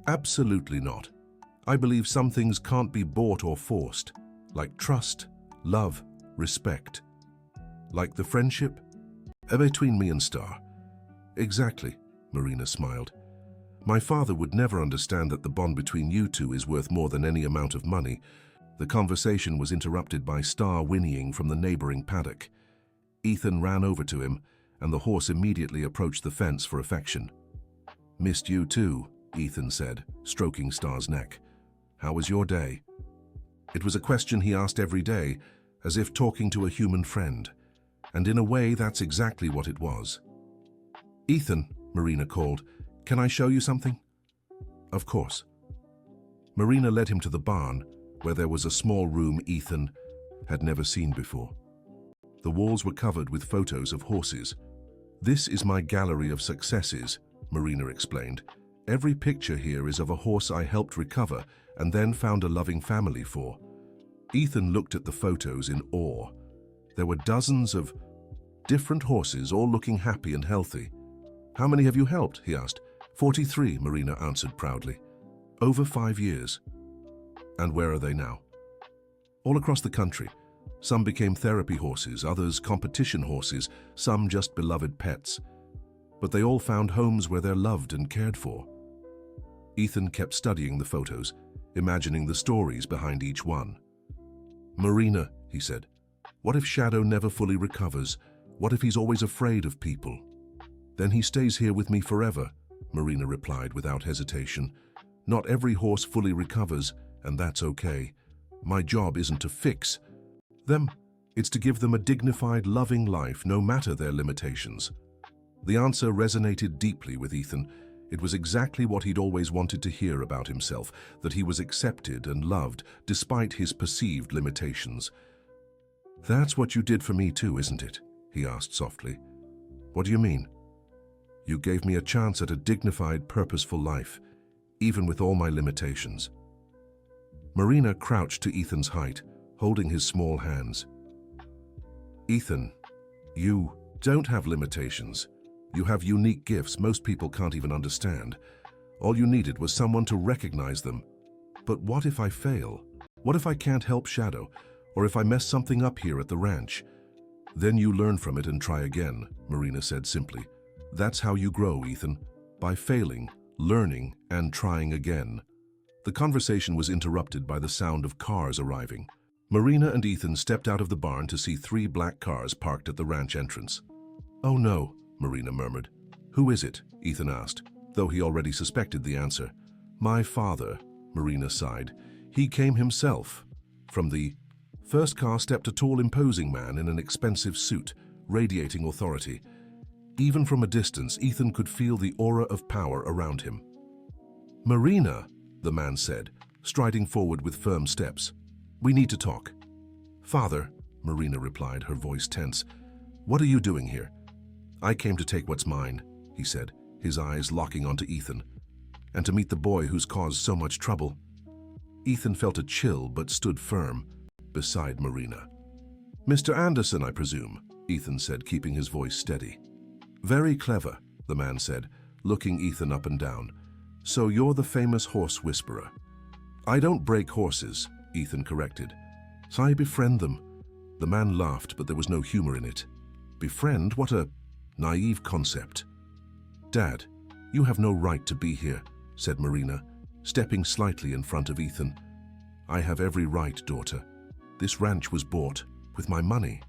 "Absolutely not. I believe some things can't be bought or forced, like trust, love, respect." "Like the friendship?" "Between me and Star." "Exactly," Marina smiled. "My father would never understand that the bond between you two is worth more than any amount of money." The conversation was interrupted by Star whinnying from the neighboring paddock. Ethan ran over to him, and the horse immediately approached the fence for affection. "Missed you too," Ethan said, stroking Star's neck. "How was your day?" It was a question he asked every day, as if talking to a human friend. And in a way, that's exactly what it was. "Ethan," Marina called, "can I show you something?" "Of course." Marina led him to the barn, where there was a small room Ethan had never seen before. The walls were covered with photos of horses. "This is my gallery of successes," Marina explained. "Every picture here is of a horse I helped recover and then found a loving family for." Ethan looked at the photos in awe. There were dozens of different horses, all looking happy and healthy. "How many have you helped?" he asked. 43, Marina answered proudly. "Over 5 years." "And where are they now?" "All across the country. Some became therapy horses, others competition horses, some just beloved pets. But they all found homes where they're loved and cared for." Ethan kept studying the photos, imagining the stories behind each one. "Marina," he said, "what if Shadow never fully recovers? What if he's always afraid of people? Then he stays here with me forever, Marina replied without hesitation. Not every horse fully recovers, and that's okay. My job isn't to fix them. It's to give them a dignified, loving life, no matter their limitations. The answer resonated deeply with Ethan. It was exactly what he'd always wanted to hear about himself, that he was accepted and loved despite his perceived limitations. "That's what you did for me too, isn't it?" he asked softly. "What do you mean?" "You gave me a chance at a dignified, purposeful life, even with all my limitations." Marina crouched to Ethan's height, holding his small hands. "Ethan, you don't have limitations. You have unique gifts most people can't even understand. All you needed was someone to recognize them. But what if I fail? What if I can't help Shadow? Or if I mess something up here at the ranch?" "Then you learn from it and try again," Marina said simply. "That's how you grow, Ethan. By failing, learning, and trying again." The conversation was interrupted by the sound of cars arriving. Marina and Ethan stepped out of the barn to see 3 black cars parked at the ranch entrance. "Oh no," Marina murmured. "Who is it?" Ethan asked, though he already suspected the answer. "My father," Marina sighed. "He came himself." From the first car stepped a tall, imposing man in an expensive suit, radiating authority. Even from a distance, Ethan could feel the aura of power around him. "Marina," the man said, striding forward with firm steps. "We need to talk." "Father," Marina replied, her voice tense. "What are you doing here?" "I came to take what's mine," he said, his eyes locking onto Ethan, "and to meet the boy who's caused so much trouble." Ethan felt a chill but stood firm beside Marina. "Mr. Anderson, I presume," Ethan said, keeping his voice steady. "Very clever," the man said, looking Ethan up and down. "So you're the famous horse whisperer." "I don't break horses," Ethan corrected. "So I befriend them." The man laughed, but there was no humor in it. "Befriend? What a naive concept." "Dad, you have no right to be here," said Marina, stepping slightly in front of Ethan. "I have every right, daughter. This ranch was bought with my money."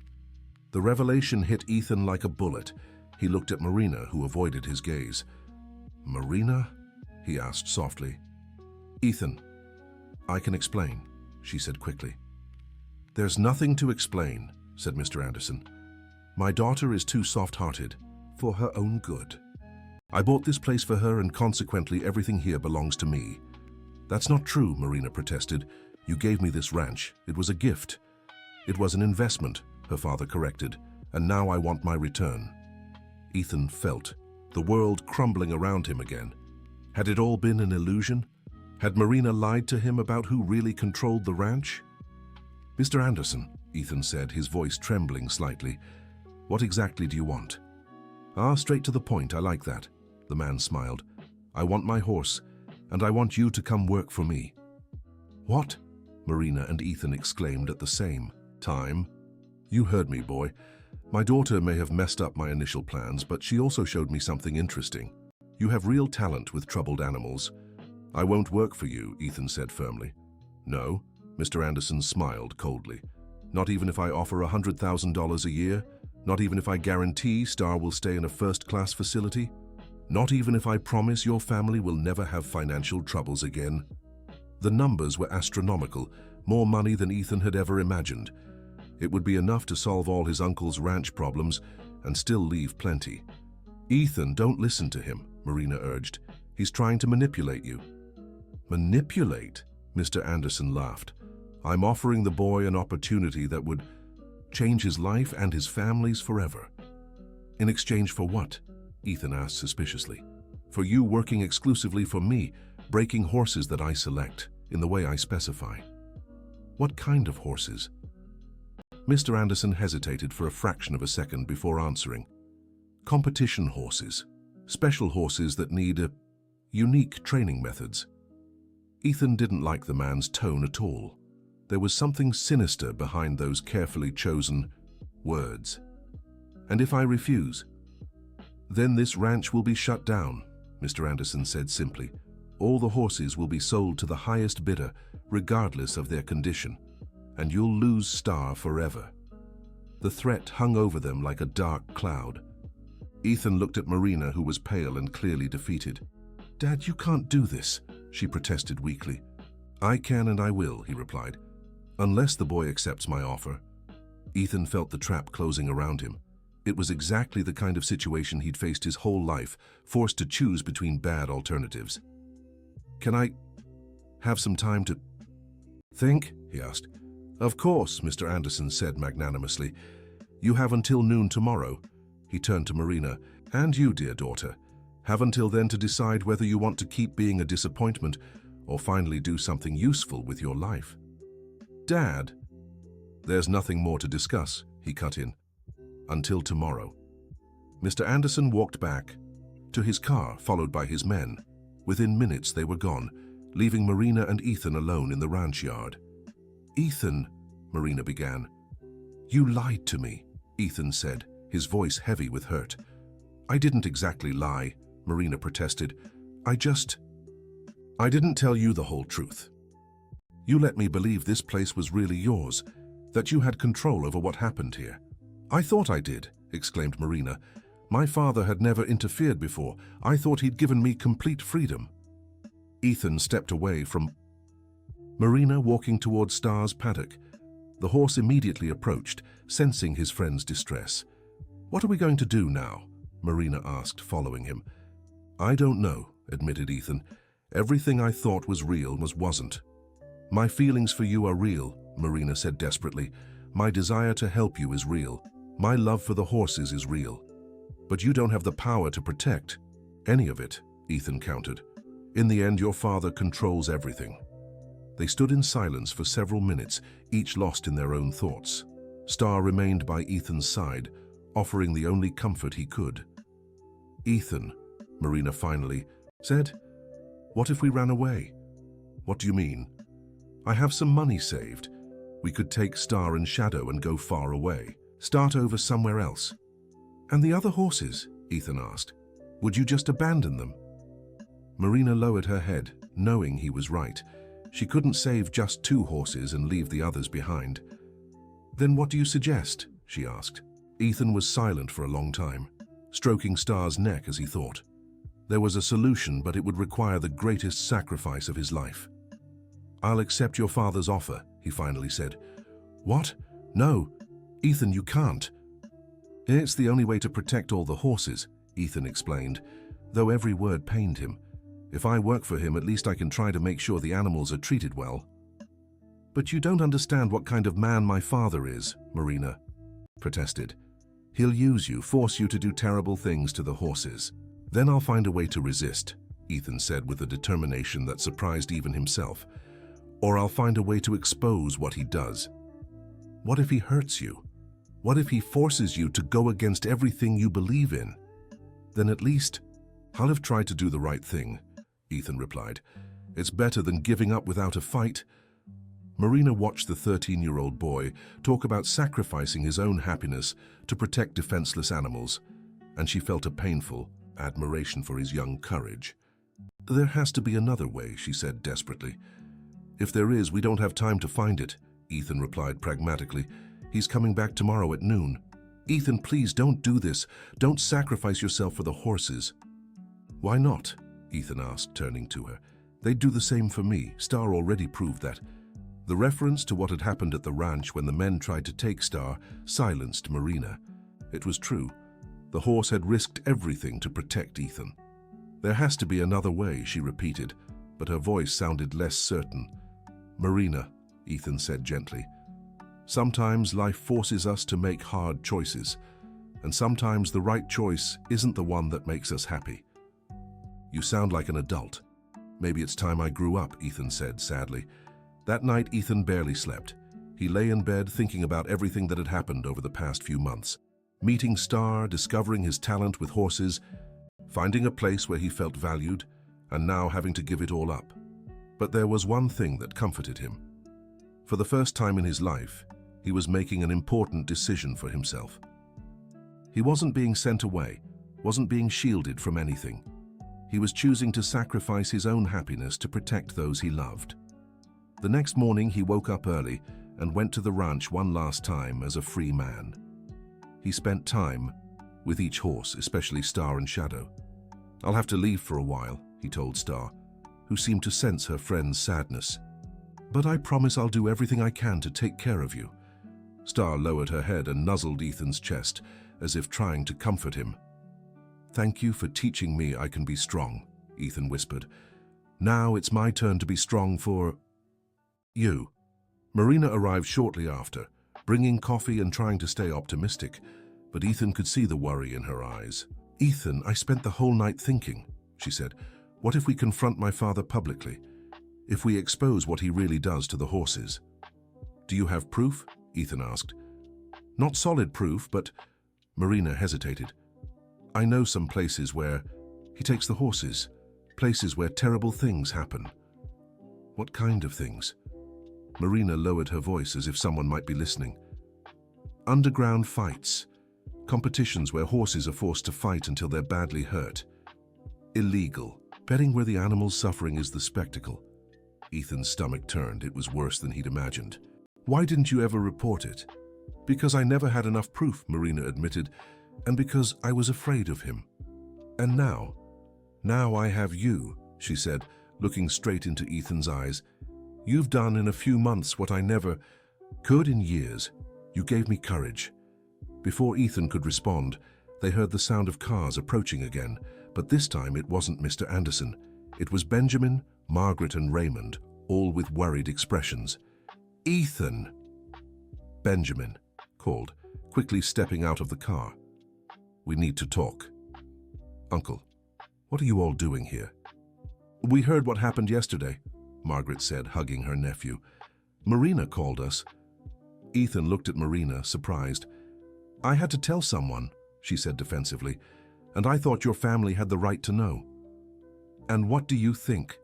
The revelation hit Ethan like a bullet. He looked at Marina, who avoided his gaze. "Marina?" he asked softly. "Ethan, I can explain," she said quickly. "There's nothing to explain," said Mr. Anderson. "My daughter is too soft-hearted for her own good. I bought this place for her, and consequently everything here belongs to me." "That's not true," Marina protested. "You gave me this ranch. It was a gift." "It was an investment," her father corrected, "and now I want my return." Ethan felt the world crumbling around him again. Had it all been an illusion? Had Marina lied to him about who really controlled the ranch? "Mr. Anderson," Ethan said, his voice trembling slightly, "what exactly do you want?" "Ah, straight to the point. I like that," the man smiled. "I want my horse, and I want you to come work for me." "What?" Marina and Ethan exclaimed at the same time. "You heard me, boy. My daughter may have messed up my initial plans, but she also showed me something interesting. You have real talent with troubled animals." "I won't work for you," Ethan said firmly. "No?" Mr. Anderson smiled coldly. "Not even if I offer $100,000 a year? Not even if I guarantee Star will stay in a first-class facility? Not even if I promise your family will never have financial troubles again?" The numbers were astronomical, more money than Ethan had ever imagined. It would be enough to solve all his uncle's ranch problems and still leave plenty. "Ethan, don't listen to him," Marina urged. "He's trying to manipulate you." "Manipulate?" Mr. Anderson laughed. "I'm offering the boy an opportunity that would change his life and his family's forever." "In exchange for what?" Ethan asked suspiciously. "For you working exclusively for me, breaking horses that I select, in the way I specify." "What kind of horses?" Mr. Anderson hesitated for a fraction of a second before answering. "Competition horses. Special horses that need unique training methods." Ethan didn't like the man's tone at all. There was something sinister behind those carefully chosen words. "And if I refuse?" "Then this ranch will be shut down," Mr. Anderson said simply. "All the horses will be sold to the highest bidder, regardless of their condition, and you'll lose Star forever." The threat hung over them like a dark cloud. Ethan looked at Marina, who was pale and clearly defeated. "Dad, you can't do this," she protested weakly. "I can and I will," he replied, "unless the boy accepts my offer." Ethan felt the trap closing around him. It was exactly the kind of situation he'd faced his whole life, forced to choose between bad alternatives. "Can I have some time to think?" he asked. "Of course," Mr. Anderson said magnanimously. "You have until noon tomorrow." He turned to Marina. "And you, dear daughter, have until then to decide whether you want to keep being a disappointment or finally do something useful with your life." "Dad!" "There's nothing more to discuss," he cut in. "Until tomorrow." Mr. Anderson walked back to his car, followed by his men. Within minutes they were gone, leaving Marina and Ethan alone in the ranch yard. "Ethan," Marina began. "You lied to me," Ethan said, his voice heavy with hurt. "I didn't exactly lie," Marina protested. I didn't tell you the whole truth. You let me believe this place was really yours, that you had control over what happened here." "I thought I did," exclaimed Marina. "My father had never interfered before. I thought he'd given me complete freedom." Ethan stepped away from Marina, walking toward Star's paddock. The horse immediately approached, sensing his friend's distress. "What are we going to do now?" Marina asked, following him. "I don't know," admitted Ethan. "Everything I thought was real wasn't." "My feelings for you are real," Marina said desperately. "My desire to help you is real. My love for the horses is real. But you don't have the power to protect any of it," Ethan countered. "In the end, your father controls everything." They stood in silence for several minutes, each lost in their own thoughts. Star remained by Ethan's side, offering the only comfort he could. "Ethan," Marina finally said, "what if we ran away?" "What do you mean?" "I have some money saved. We could take Star and Shadow and go far away. Start over somewhere else." "And the other horses?" Ethan asked. "Would you just abandon them?" Marina lowered her head, knowing he was right. She couldn't save just 2 horses and leave the others behind. "Then what do you suggest?" she asked. Ethan was silent for a long time, stroking Star's neck as he thought. There was a solution, but it would require the greatest sacrifice of his life. "I'll accept your father's offer," he finally said. "What? No. Ethan, you can't." "It's the only way to protect all the horses," Ethan explained, though every word pained him. "If I work for him, at least I can try to make sure the animals are treated well." "But you don't understand what kind of man my father is," Marina protested. "He'll use you, force you to do terrible things to the horses. Then I'll find a way to resist," Ethan said with a determination that surprised even himself. "Or I'll find a way to expose what he does." "What if he hurts you? What if he forces you to go against everything you believe in?" "Then at least I'll have tried to do the right thing," Ethan replied. "It's better than giving up without a fight." Marina watched the 13-year-old boy talk about sacrificing his own happiness to protect defenseless animals, and she felt a painful admiration for his young courage. "There has to be another way," she said desperately. "If there is, we don't have time to find it," Ethan replied pragmatically. "He's coming back tomorrow at noon." "Ethan, please don't do this. Don't sacrifice yourself for the horses." "Why not?" Ethan asked, turning to her. "They'd do the same for me. Star already proved that." The reference to what had happened at the ranch when the men tried to take Star silenced Marina. It was true. The horse had risked everything to protect Ethan. "There has to be another way," she repeated, but her voice sounded less certain. "Marina," Ethan said gently, "sometimes life forces us to make hard choices, and sometimes the right choice isn't the one that makes us happy." "You sound like an adult." "Maybe it's time I grew up," Ethan said sadly. That night, Ethan barely slept. He lay in bed thinking about everything that had happened over the past few months. Meeting Star, discovering his talent with horses, finding a place where he felt valued, and now having to give it all up. But there was one thing that comforted him. For the first time in his life, he was making an important decision for himself. He wasn't being sent away, wasn't being shielded from anything. He was choosing to sacrifice his own happiness to protect those he loved. The next morning, he woke up early and went to the ranch one last time as a free man. He spent time with each horse, especially Star and Shadow. "I'll have to leave for a while," he told Star, who seemed to sense her friend's sadness. "But I promise I'll do everything I can to take care of you." Star lowered her head and nuzzled Ethan's chest, as if trying to comfort him. "Thank you for teaching me I can be strong," Ethan whispered. "Now it's my turn to be strong for you." Marina arrived shortly after, bringing coffee and trying to stay optimistic, but Ethan could see the worry in her eyes. "Ethan, I spent the whole night thinking," she said. "What if we confront my father publicly? If we expose what he really does to the horses?" "Do you have proof?" Ethan asked. "Not solid proof, but—" Marina hesitated. "I know some places where he takes the horses, places where terrible things happen." "What kind of things?" Marina lowered her voice as if someone might be listening. "Underground fights, competitions where horses are forced to fight until they're badly hurt. Illegal, betting where the animal's suffering is the spectacle." Ethan's stomach turned. It was worse than he'd imagined. "Why didn't you ever report it?" "Because I never had enough proof," Marina admitted, "and because I was afraid of him. And now I have you," she said, looking straight into Ethan's eyes. "You've done in a few months what I never could in years. You gave me courage." Before Ethan could respond, they heard the sound of cars approaching again, but this time it wasn't Mr. Anderson. It was Benjamin, Margaret and Raymond, all with worried expressions. "Ethan!" Benjamin called, quickly stepping out of the car. "We need to talk." "Uncle, what are you all doing here?" "We heard what happened yesterday," Margaret said, hugging her nephew. "Marina called us." Ethan looked at Marina, surprised. "I had to tell someone," she said defensively, "and I thought your family had the right to know." "And what do you think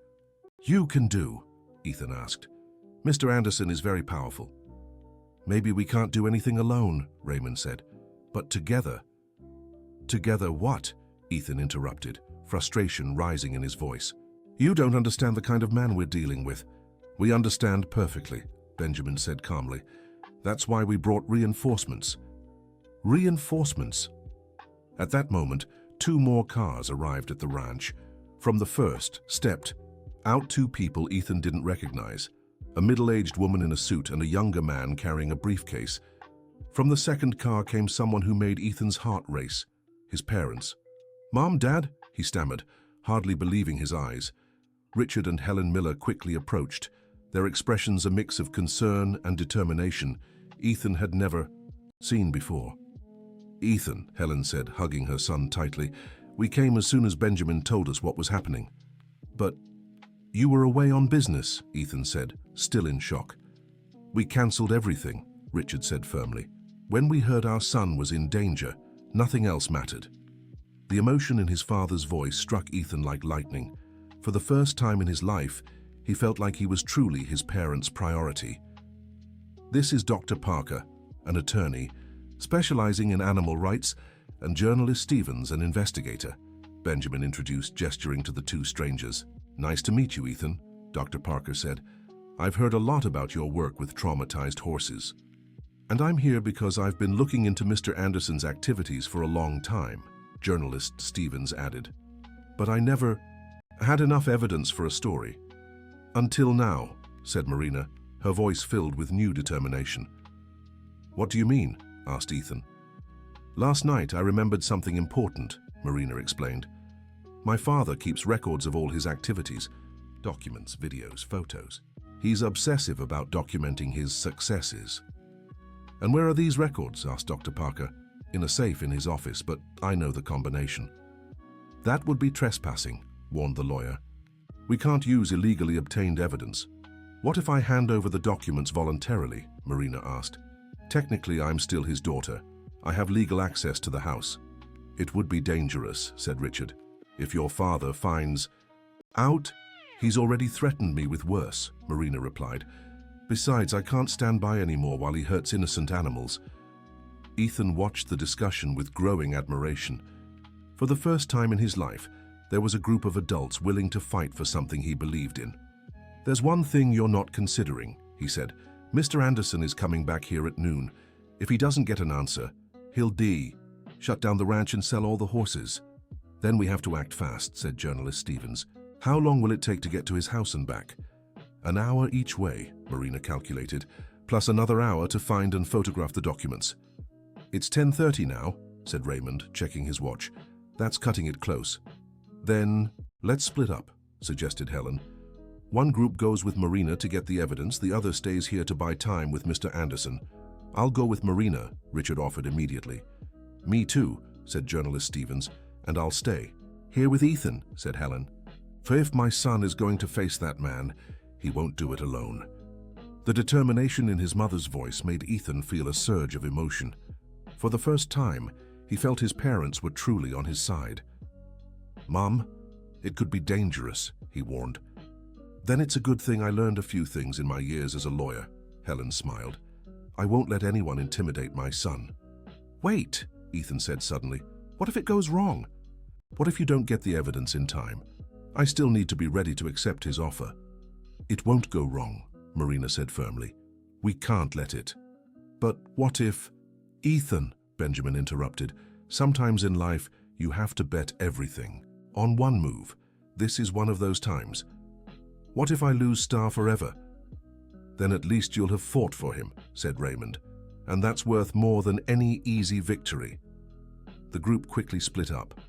you can do?" Ethan asked. "Mr. Anderson is very powerful." "Maybe we can't do anything alone," Raymond said, "but together." "Together what?" Ethan interrupted, frustration rising in his voice. "You don't understand the kind of man we're dealing with." "We understand perfectly," Benjamin said calmly. "That's why we brought reinforcements." "Reinforcements?" At that moment, 2 more cars arrived at the ranch. From the first stepped out 2 people Ethan didn't recognize, a middle-aged woman in a suit and a younger man carrying a briefcase. From the second car came someone who made Ethan's heart race, his parents. "Mom, Dad?" he stammered, hardly believing his eyes. Richard and Helen Miller quickly approached, their expressions a mix of concern and determination Ethan had never seen before. "Ethan," Helen said, hugging her son tightly, "we came as soon as Benjamin told us what was happening." "But you were away on business," Ethan said, still in shock. "We cancelled everything," Richard said firmly. "When we heard our son was in danger, nothing else mattered." The emotion in his father's voice struck Ethan like lightning. For the first time in his life, he felt like he was truly his parents' priority. "This is Dr. Parker, an attorney, specializing in animal rights, and journalist Stevens, an investigator," Benjamin introduced, gesturing to the 2 strangers. "Nice to meet you, Ethan," Dr. Parker said. "I've heard a lot about your work with traumatized horses. And I'm here because I've been looking into Mr. Anderson's activities for a long time," journalist Stevens added. "But I never had enough evidence for a story." "Until now," said Marina, her voice filled with new determination. "What do you mean?" asked Ethan. "Last night I remembered something important," Marina explained. "My father keeps records of all his activities, documents, videos, photos. He's obsessive about documenting his successes." "And where are these records?" asked Dr. Parker. "In a safe in his office, but I know the combination." "That would be trespassing," warned the lawyer. "We can't use illegally obtained evidence." "What if I hand over the documents voluntarily?" Marina asked. "Technically, I'm still his daughter. I have legal access to the house." "It would be dangerous," said Richard. "If your father finds out, he's already threatened me with worse," Marina replied. "Besides, I can't stand by anymore while he hurts innocent animals." Ethan watched the discussion with growing admiration. For the first time in his life, there was a group of adults willing to fight for something he believed in. "There's one thing you're not considering," he said. "Mr. Anderson is coming back here at noon. If he doesn't get an answer, He'll shut down the ranch and sell all the horses. Then we have to act fast, said journalist Stevens. How long will it take to get to his house and back? An hour each way, Marina calculated, plus another hour to find and photograph the documents. It's 10:30 now, said Raymond, checking his watch. That's cutting it close. Then let's split up, suggested Helen. One group goes with Marina to get the evidence, the other stays here to buy time with Mr. Anderson. I'll go with Marina, Richard offered immediately. Me too, said journalist Stevens, and I'll stay. Here with Ethan, said Helen. For if my son is going to face that man, he won't do it alone. The determination in his mother's voice made Ethan feel a surge of emotion. For the first time, he felt his parents were truly on his side. Mom, it could be dangerous, he warned. Then it's a good thing I learned a few things in my years as a lawyer, Helen smiled. I won't let anyone intimidate my son. Wait, Ethan said suddenly. What if it goes wrong? What if you don't get the evidence in time? I still need to be ready to accept his offer. It won't go wrong, Marina said firmly. We can't let it. But what if... Ethan, Benjamin interrupted. Sometimes in life, you have to bet everything. On one move. This is one of those times. What if I lose Star forever? Then at least you'll have fought for him, said Raymond. And that's worth more than any easy victory. The group quickly split up.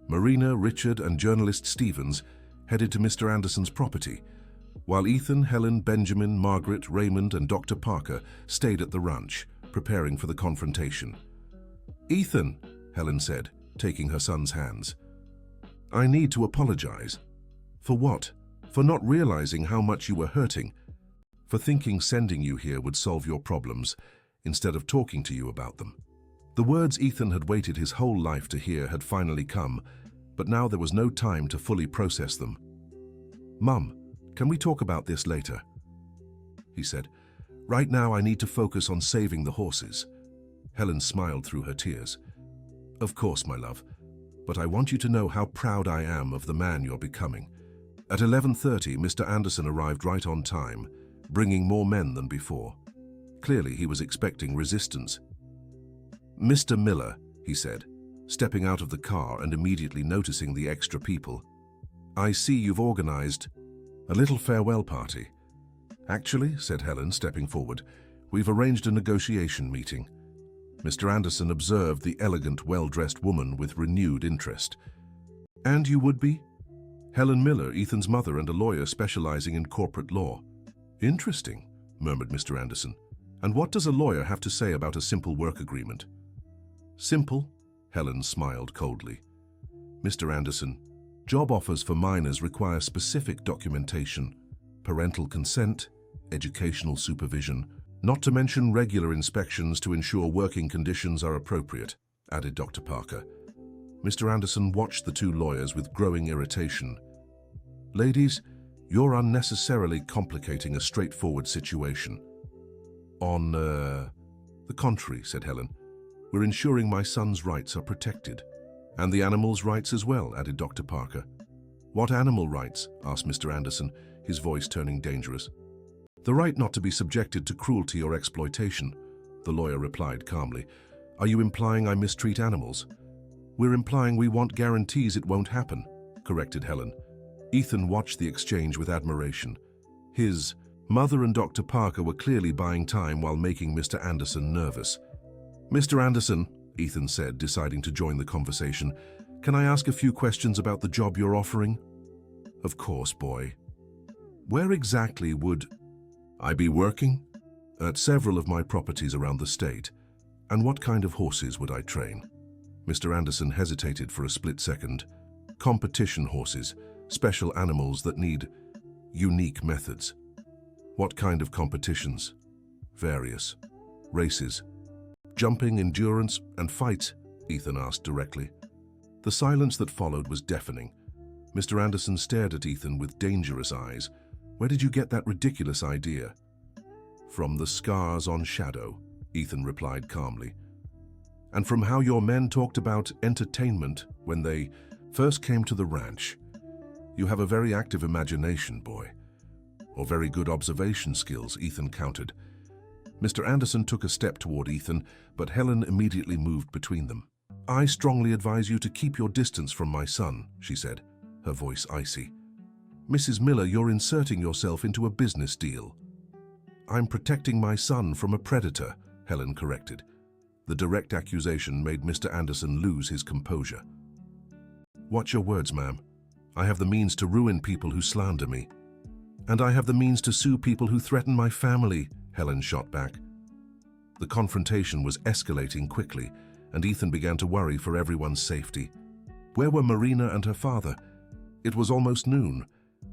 Marina, Richard, and journalist Stevens headed to Mr. Anderson's property, while Ethan, Helen, Benjamin, Margaret, Raymond, and Dr. Parker stayed at the ranch, preparing for the confrontation. Ethan, Helen said, taking her son's hands. I need to apologize. For what? For not realizing how much you were hurting. For thinking sending you here would solve your problems, instead of talking to you about them. The words Ethan had waited his whole life to hear had finally come, but now there was no time to fully process them. Mum, can we talk about this later? He said. Right now I need to focus on saving the horses. Helen smiled through her tears. Of course, my love, but I want you to know how proud I am of the man you're becoming. At 11:30, Mr. Anderson arrived right on time, bringing more men than before. Clearly, he was expecting resistance. Mr. Miller, he said, stepping out of the car and immediately noticing the extra people. I see you've organized a little farewell party. Actually, said Helen, stepping forward, we've arranged a negotiation meeting. Mr. Anderson observed the elegant, well-dressed woman with renewed interest. And you would be? Helen Miller, Ethan's mother and a lawyer specializing in corporate law. Interesting, murmured Mr. Anderson. And what does a lawyer have to say about a simple work agreement? Simple? Helen smiled coldly. Mr. Anderson, job offers for minors require specific documentation, parental consent, educational supervision, not to mention regular inspections to ensure working conditions are appropriate, added Dr. Parker. Mr. Anderson watched the two lawyers with growing irritation. Ladies, you're unnecessarily complicating a straightforward situation. On the contrary, said Helen, we're ensuring my son's rights are protected. And the animals' rights as well, added Dr. Parker. What animal rights? Asked Mr. Anderson, his voice turning dangerous. The right not to be subjected to cruelty or exploitation, the lawyer replied calmly. Are you implying I mistreat animals? We're implying we want guarantees it won't happen, corrected Helen. Ethan watched the exchange with admiration. His mother and Dr. Parker were clearly buying time while making Mr. Anderson nervous. Mr. Anderson, Ethan said, deciding to join the conversation, can I ask a few questions about the job you're offering? Of course, boy. Where exactly would I be working? At several of my properties around the state. And what kind of horses would I train? Mr. Anderson hesitated for a split second. Competition horses, special animals that need unique methods. What kind of competitions? Various. Races. Jumping, endurance, and fights? Ethan asked directly. The silence that followed was deafening. Mr. Anderson stared at Ethan with dangerous eyes. Where did you get that ridiculous idea? From the scars on Shadow, Ethan replied calmly. And from how your men talked about entertainment when they first came to the ranch. You have a very active imagination, boy. Or very good observation skills, Ethan countered. Mr. Anderson took a step toward Ethan, but Helen immediately moved between them. "I strongly advise you to keep your distance from my son," she said, her voice icy. "Mrs. Miller, you're inserting yourself into a business deal." "I'm protecting my son from a predator," Helen corrected. The direct accusation made Mr. Anderson lose his composure. "Watch your words, ma'am. I have the means to ruin people who slander me. And I have the means to sue people who threaten my family," Helen shot back. The confrontation was escalating quickly, and Ethan began to worry for everyone's safety. Where were Marina and her father? It was almost noon.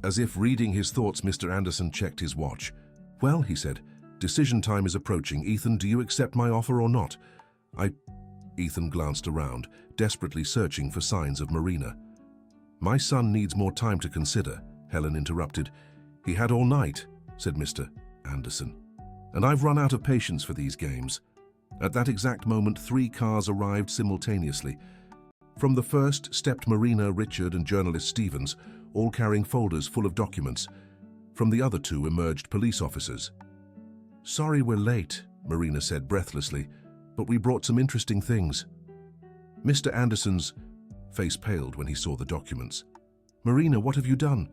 As if reading his thoughts, Mr. Anderson checked his watch. "Well," he said, "decision time is approaching. Ethan, do you accept my offer or not?" Ethan glanced around, desperately searching for signs of Marina. "My son needs more time to consider," Helen interrupted. "He had all night," said Mr. Anderson. "And I've run out of patience for these games." At that exact moment, 3 cars arrived simultaneously. From the first stepped Marina, Richard, and journalist Stevens, all carrying folders full of documents. From the other 2 emerged police officers. "Sorry we're late," Marina said breathlessly, "but we brought some interesting things." Mr. Anderson's face paled when he saw the documents. "Marina, what have you done?"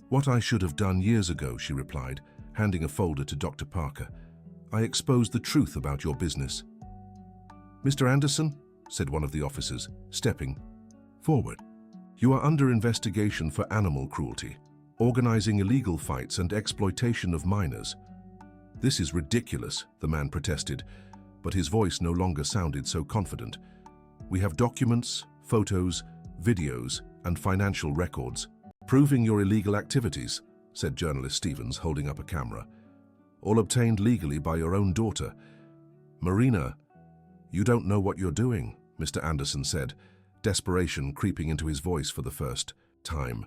"What I should have done years ago," she replied, handing a folder to Dr. Parker. "I exposed the truth about your business." "Mr. Anderson," said one of the officers, stepping forward, "you are under investigation for animal cruelty, organizing illegal fights, and exploitation of minors." "This is ridiculous," the man protested, but his voice no longer sounded so confident. "We have documents, photos, videos, and financial records proving your illegal activities," said journalist Stevens, holding up a camera. "All obtained legally by your own daughter." "Marina, you don't know what you're doing," Mr. Anderson said, desperation creeping into his voice for the first time.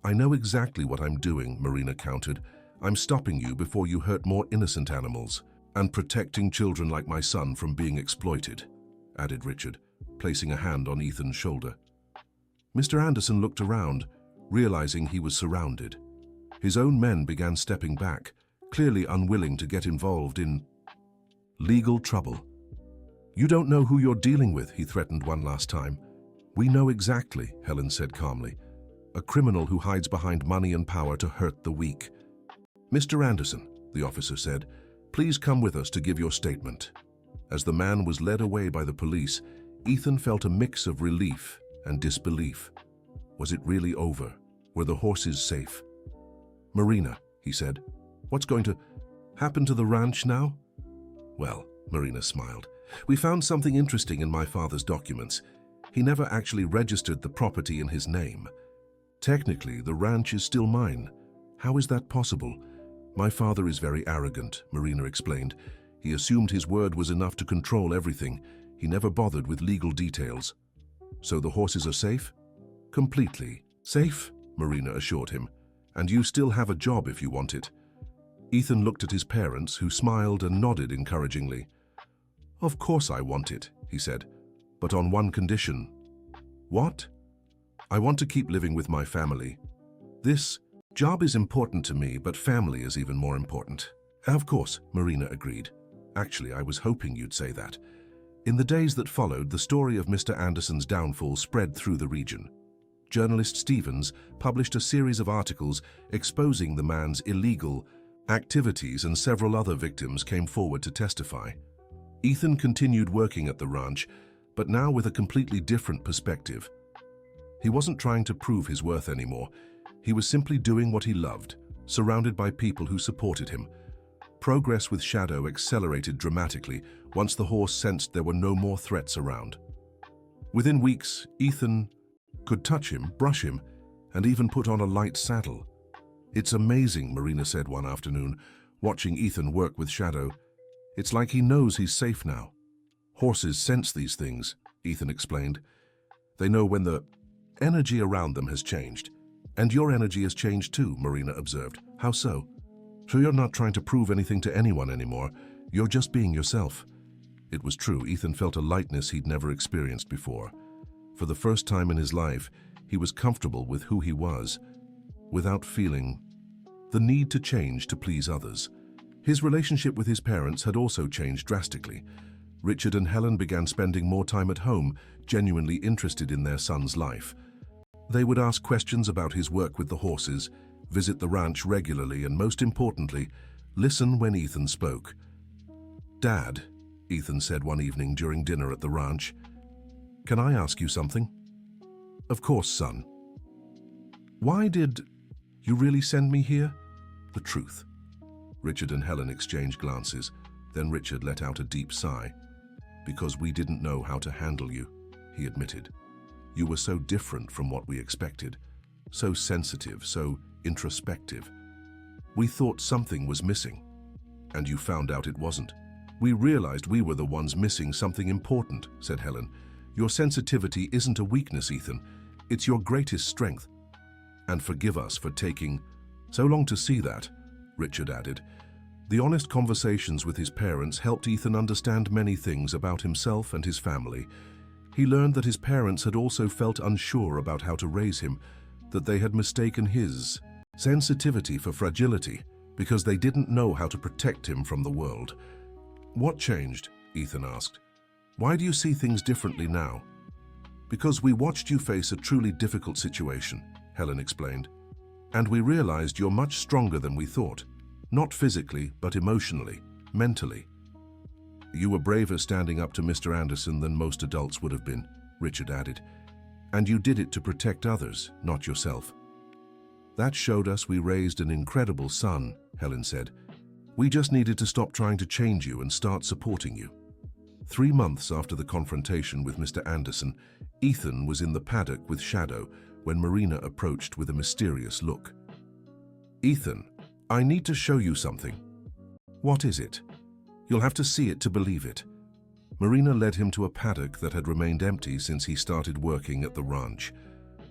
"I know exactly what I'm doing," Marina countered. "I'm stopping you before you hurt more innocent animals, and protecting children like my son from being exploited," added Richard, placing a hand on Ethan's shoulder. Mr. Anderson looked around, realizing he was surrounded. His own men began stepping back, clearly unwilling to get involved in legal trouble. "You don't know who you're dealing with," he threatened one last time. "We know exactly," Helen said calmly. "A criminal who hides behind money and power to hurt the weak." "Mr. Anderson," the officer said, "please come with us to give your statement." As the man was led away by the police, Ethan felt a mix of relief and disbelief. Was it really over? Were the horses safe? "Marina," he said, "what's going to happen to the ranch now?" "Well," Marina smiled, "we found something interesting in my father's documents. He never actually registered the property in his name. Technically, the ranch is still mine. How is that possible?" "My father is very arrogant," Marina explained. "He assumed his word was enough to control everything. He never bothered with legal details." "So the horses are safe?" "Completely safe," Marina assured him. "And you still have a job if you want it." Ethan looked at his parents, who smiled and nodded encouragingly. "Of course I want it," he said, "but on one condition." "What?" "I want to keep living with my family. This job is important to me, but family is even more important." "Of course," Marina agreed. "Actually, I was hoping you'd say that." In the days that followed, the story of Mr. Anderson's downfall spread through the region. Journalist Stevens published a series of articles exposing the man's illegal activities, and several other victims came forward to testify. Ethan continued working at the ranch, but now with a completely different perspective. He wasn't trying to prove his worth anymore. He was simply doing what he loved, surrounded by people who supported him. Progress with Shadow accelerated dramatically once the horse sensed there were no more threats around. Within weeks, Ethan could touch him, brush him, and even put on a light saddle. "It's amazing," Marina said one afternoon, watching Ethan work with Shadow. "It's like he knows he's safe now." "Horses sense these things," Ethan explained. "They know when the energy around them has changed. And your energy has changed too," Marina observed. "How so?" "So you're not trying to prove anything to anyone anymore. You're just being yourself." It was true. Ethan felt a lightness he'd never experienced before. For the first time in his life, he was comfortable with who he was, without feeling the need to change to please others. His relationship with his parents had also changed drastically. Richard and Helen began spending more time at home, genuinely interested in their son's life. They would ask questions about his work with the horses, visit the ranch regularly, and most importantly, listen when Ethan spoke. "Dad," Ethan said one evening during dinner at the ranch, "can I ask you something?" "Of course, son." "Why did you really send me here?" "The truth." Richard and Helen exchanged glances. Then Richard let out a deep sigh. "Because we didn't know how to handle you," he admitted. "You were so different from what we expected, so sensitive, so introspective. We thought something was missing, and you found out it wasn't." "We realized we were the ones missing something important," said Helen. "Your sensitivity isn't a weakness, Ethan. It's your greatest strength. And forgive us for taking so long to see that," Richard added. The honest conversations with his parents helped Ethan understand many things about himself and his family. He learned that his parents had also felt unsure about how to raise him, that they had mistaken his sensitivity for fragility because they didn't know how to protect him from the world. "What changed?" Ethan asked. "Why do you see things differently now?" "Because we watched you face a truly difficult situation," Helen explained. "And we realized you're much stronger than we thought. Not physically, but emotionally, mentally." "You were braver standing up to Mr. Anderson than most adults would have been," Richard added. "And you did it to protect others, not yourself." "That showed us we raised an incredible son," Helen said. "We just needed to stop trying to change you and start supporting you." 3 months after the confrontation with Mr. Anderson, Ethan was in the paddock with Shadow when Marina approached with a mysterious look. "Ethan, I need to show you something." "What is it?" "You'll have to see it to believe it." Marina led him to a paddock that had remained empty since he started working at the ranch.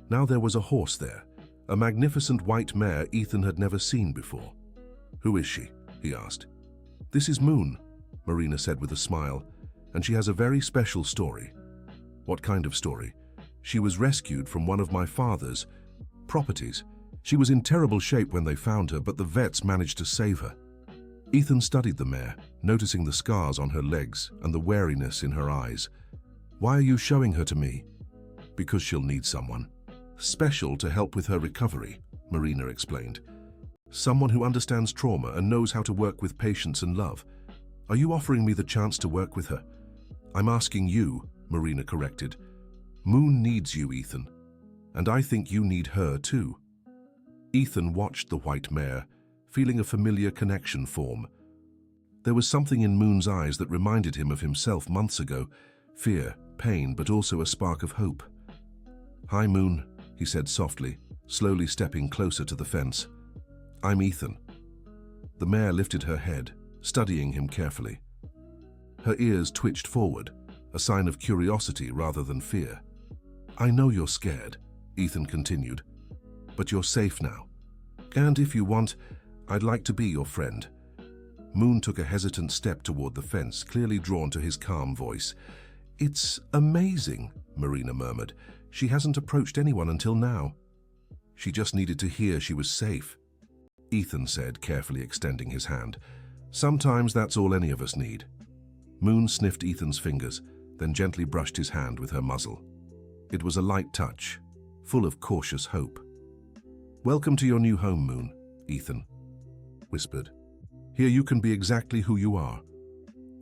Now there was a horse there, a magnificent white mare Ethan had never seen before. "Who is she?" he asked. "This is Moon," Marina said with a smile, "and she has a very special story." "What kind of story?" "She was rescued from one of my father's properties. She was in terrible shape when they found her, but the vets managed to save her." Ethan studied the mare, noticing the scars on her legs and the wariness in her eyes. "Why are you showing her to me?" "Because she'll need someone special to help with her recovery," Marina explained. "Someone who understands trauma and knows how to work with patience and love." "Are you offering me the chance to work with her?" "I'm asking you," Marina corrected. "Moon needs you, Ethan, and I think you need her too." Ethan watched the white mare, feeling a familiar connection form. There was something in Moon's eyes that reminded him of himself months ago. Fear, pain, but also a spark of hope. "Hi, Moon," he said softly, slowly stepping closer to the fence. "I'm Ethan." The mare lifted her head, studying him carefully. Her ears twitched forward, a sign of curiosity rather than fear. "I know you're scared," Ethan continued, "but you're safe now. And if you want, I'd like to be your friend." Moon took a hesitant step toward the fence, clearly drawn to his calm voice. "It's amazing," Marina murmured. "She hasn't approached anyone until now." "She just needed to hear she was safe," Ethan said, carefully extending his hand. "Sometimes that's all any of us need." Moon sniffed Ethan's fingers, then gently brushed his hand with her muzzle. It was a light touch, full of cautious hope. "Welcome to your new home, Moon," Ethan whispered. "Here you can be exactly who you are."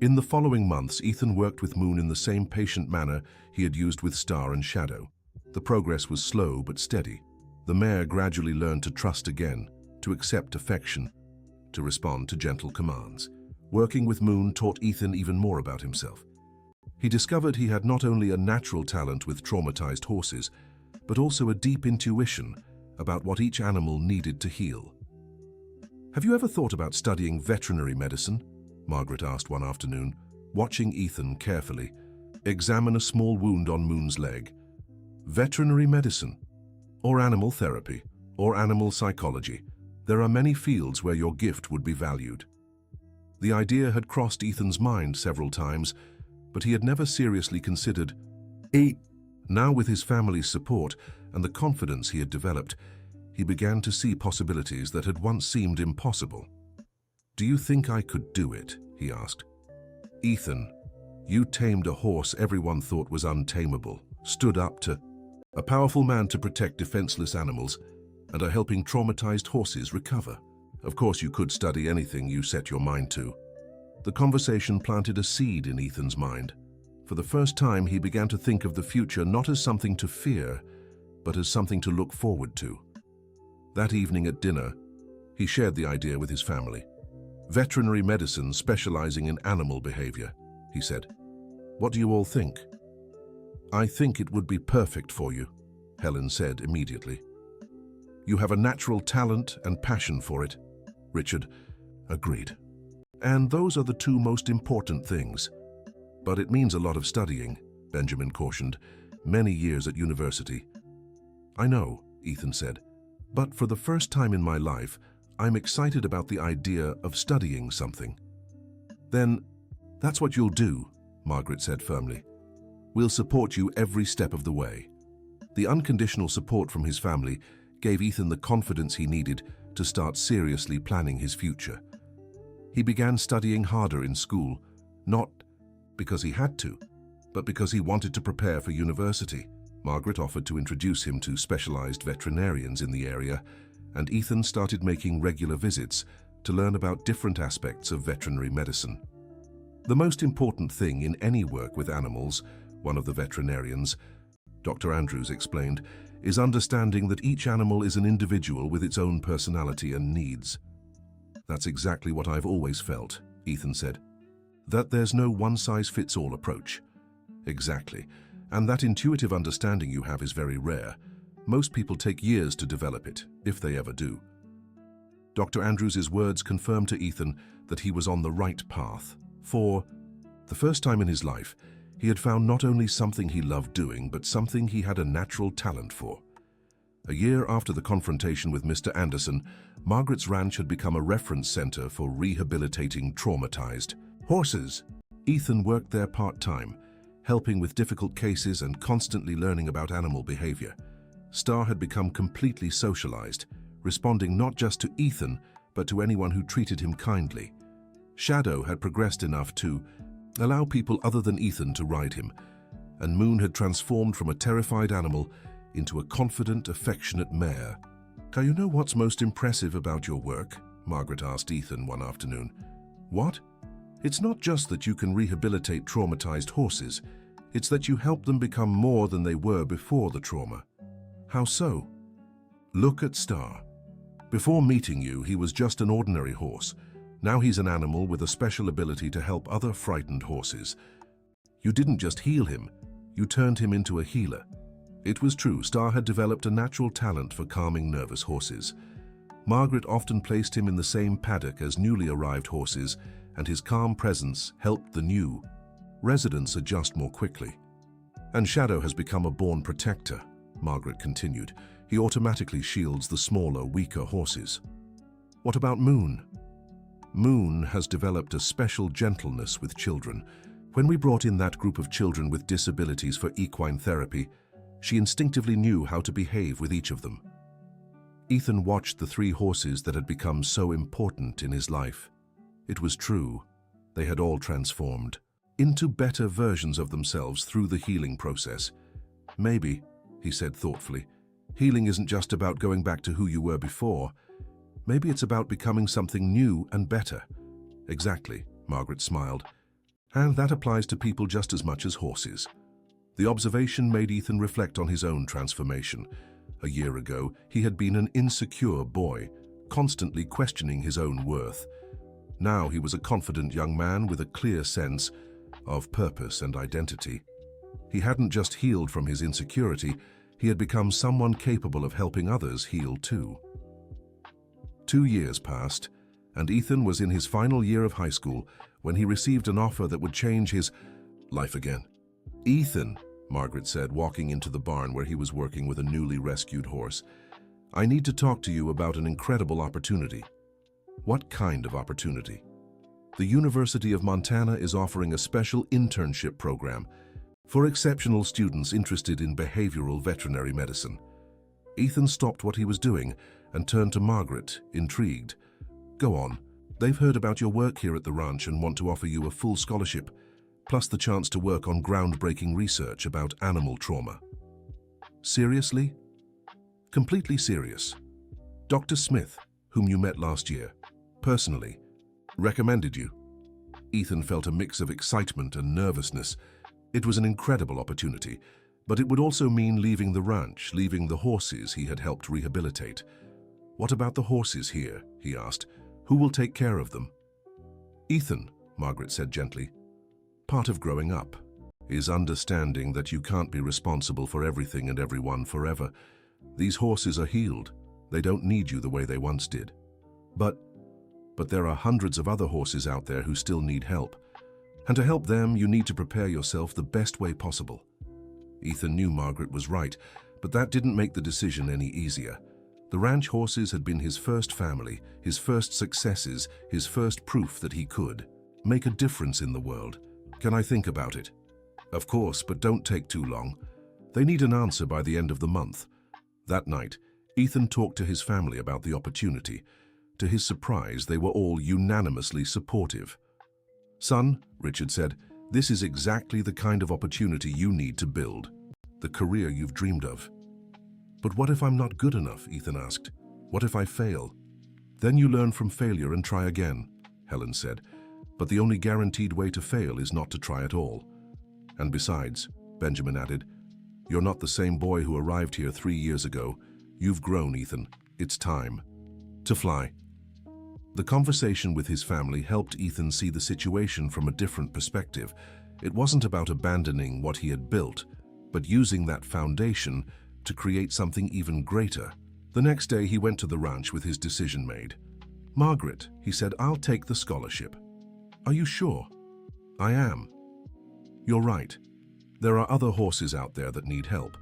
In the following months, Ethan worked with Moon in the same patient manner he had used with Star and Shadow. The progress was slow but steady. The mare gradually learned to trust again, to accept affection, to respond to gentle commands. Working with Moon taught Ethan even more about himself. He discovered he had not only a natural talent with traumatized horses, but also a deep intuition about what each animal needed to heal. "Have you ever thought about studying veterinary medicine?" Margaret asked one afternoon, watching Ethan carefully examine a small wound on Moon's leg. "Veterinary medicine, or animal therapy, or animal psychology. There are many fields where your gift would be valued." The idea had crossed Ethan's mind several times, but he had never seriously considered it. Now, with his family's support and the confidence he had developed, he began to see possibilities that had once seemed impossible. "Do you think I could do it?" he asked. "Ethan, you tamed a horse everyone thought was untamable, stood up to a powerful man to protect defenseless animals, and are helping traumatized horses recover. Of course you could study anything you set your mind to." The conversation planted a seed in Ethan's mind. For the first time, he began to think of the future not as something to fear, but as something to look forward to. That evening at dinner, he shared the idea with his family. "Veterinary medicine specializing in animal behavior," he said. "What do you all think?" "I think it would be perfect for you," Helen said immediately. "You have a natural talent and passion for it," Richard agreed. "And those are the two most important things. But it means a lot of studying," Benjamin cautioned. "Many years at university." "I know," Ethan said. "But for the first time in my life, I'm excited about the idea of studying something." "Then that's what you'll do," Margaret said firmly. "We'll support you every step of the way." The unconditional support from his family gave Ethan the confidence he needed to start seriously planning his future. He began studying harder in school, not because he had to, but because he wanted to prepare for university. Margaret offered to introduce him to specialized veterinarians in the area, and Ethan started making regular visits to learn about different aspects of veterinary medicine. "The most important thing in any work with animals," one of the veterinarians, Dr. Andrews, explained, "is understanding that each animal is an individual with its own personality and needs." "That's exactly what I've always felt," Ethan said. "That there's no one-size-fits-all approach." "Exactly. And that intuitive understanding you have is very rare. Most people take years to develop it, if they ever do." Dr. Andrews' words confirmed to Ethan that he was on the right path. For the first time in his life, he had found not only something he loved doing, but something he had a natural talent for. A year after the confrontation with Mr. Anderson, Margaret's ranch had become a reference center for rehabilitating traumatized horses. Ethan worked there part-time, helping with difficult cases and constantly learning about animal behavior. Star had become completely socialized, responding not just to Ethan, but to anyone who treated him kindly. Shadow had progressed enough to allow people other than Ethan to ride him, and Moon had transformed from a terrified animal into a confident, affectionate mare. "Do you know what's most impressive about your work?" Margaret asked Ethan one afternoon. "What?" "It's not just that you can rehabilitate traumatized horses, it's that you help them become more than they were before the trauma." "How so?" "Look at Star. Before meeting you, he was just an ordinary horse. Now he's an animal with a special ability to help other frightened horses. You didn't just heal him, you turned him into a healer." It was true, Star had developed a natural talent for calming nervous horses. Margaret often placed him in the same paddock as newly arrived horses, and his calm presence helped the new residents adjust more quickly. "And Shadow has become a born protector," Margaret continued. "He automatically shields the smaller, weaker horses." "What about Moon?" "Moon has developed a special gentleness with children. When we brought in that group of children with disabilities for equine therapy, she instinctively knew how to behave with each of them." Ethan watched the three horses that had become so important in his life. It was true, they had all transformed into better versions of themselves through the healing process. "Maybe," he said thoughtfully, "healing isn't just about going back to who you were before. Maybe it's about becoming something new and better." "Exactly," Margaret smiled. "And that applies to people just as much as horses." The observation made Ethan reflect on his own transformation. A year ago, he had been an insecure boy, constantly questioning his own worth. Now he was a confident young man with a clear sense of purpose and identity. He hadn't just healed from his insecurity, he had become someone capable of helping others heal too. 2 years passed, and Ethan was in his final year of high school when he received an offer that would change his life again. "Ethan," Margaret said, walking into the barn where he was working with a newly rescued horse, "I need to talk to you about an incredible opportunity." "What kind of opportunity?" "The University of Montana is offering a special internship program for exceptional students interested in behavioral veterinary medicine." Ethan stopped what he was doing and turned to Margaret, intrigued. "Go on, They've heard about your work here at the ranch and want to offer you a full scholarship, plus the chance to work on groundbreaking research about animal trauma. Seriously? Completely serious. Dr. Smith, whom you met last year, personally, recommended you. Ethan felt a mix of excitement and nervousness. It was an incredible opportunity, but it would also mean leaving the ranch, leaving the horses he had helped rehabilitate. What about the horses here? He asked. Who will take care of them? Ethan, Margaret said gently. Part of growing up is understanding that you can't be responsible for everything and everyone forever. These horses are healed. They don't need you the way they once did. But there are hundreds of other horses out there who still need help. And to help them, you need to prepare yourself the best way possible. Ethan knew Margaret was right, but that didn't make the decision any easier. The ranch horses had been his first family, his first successes, his first proof that he could make a difference in the world. Can I think about it? Of course, but don't take too long. They need an answer by the end of the month. That night, Ethan talked to his family about the opportunity. To his surprise, they were all unanimously supportive. Son, Richard said, this is exactly the kind of opportunity you need to build, the career you've dreamed of. But what if I'm not good enough? Ethan asked. What if I fail? Then you learn from failure and try again, Helen said. But the only guaranteed way to fail is not to try at all. And besides, Benjamin added, you're not the same boy who arrived here 3 years ago. You've grown, Ethan. It's time to fly. The conversation with his family helped Ethan see the situation from a different perspective. It wasn't about abandoning what he had built, but using that foundation to create something even greater. The next day, he went to the ranch with his decision made. Margaret, he said, I'll take the scholarship. Are you sure? I am. You're right. There are other horses out there that need help.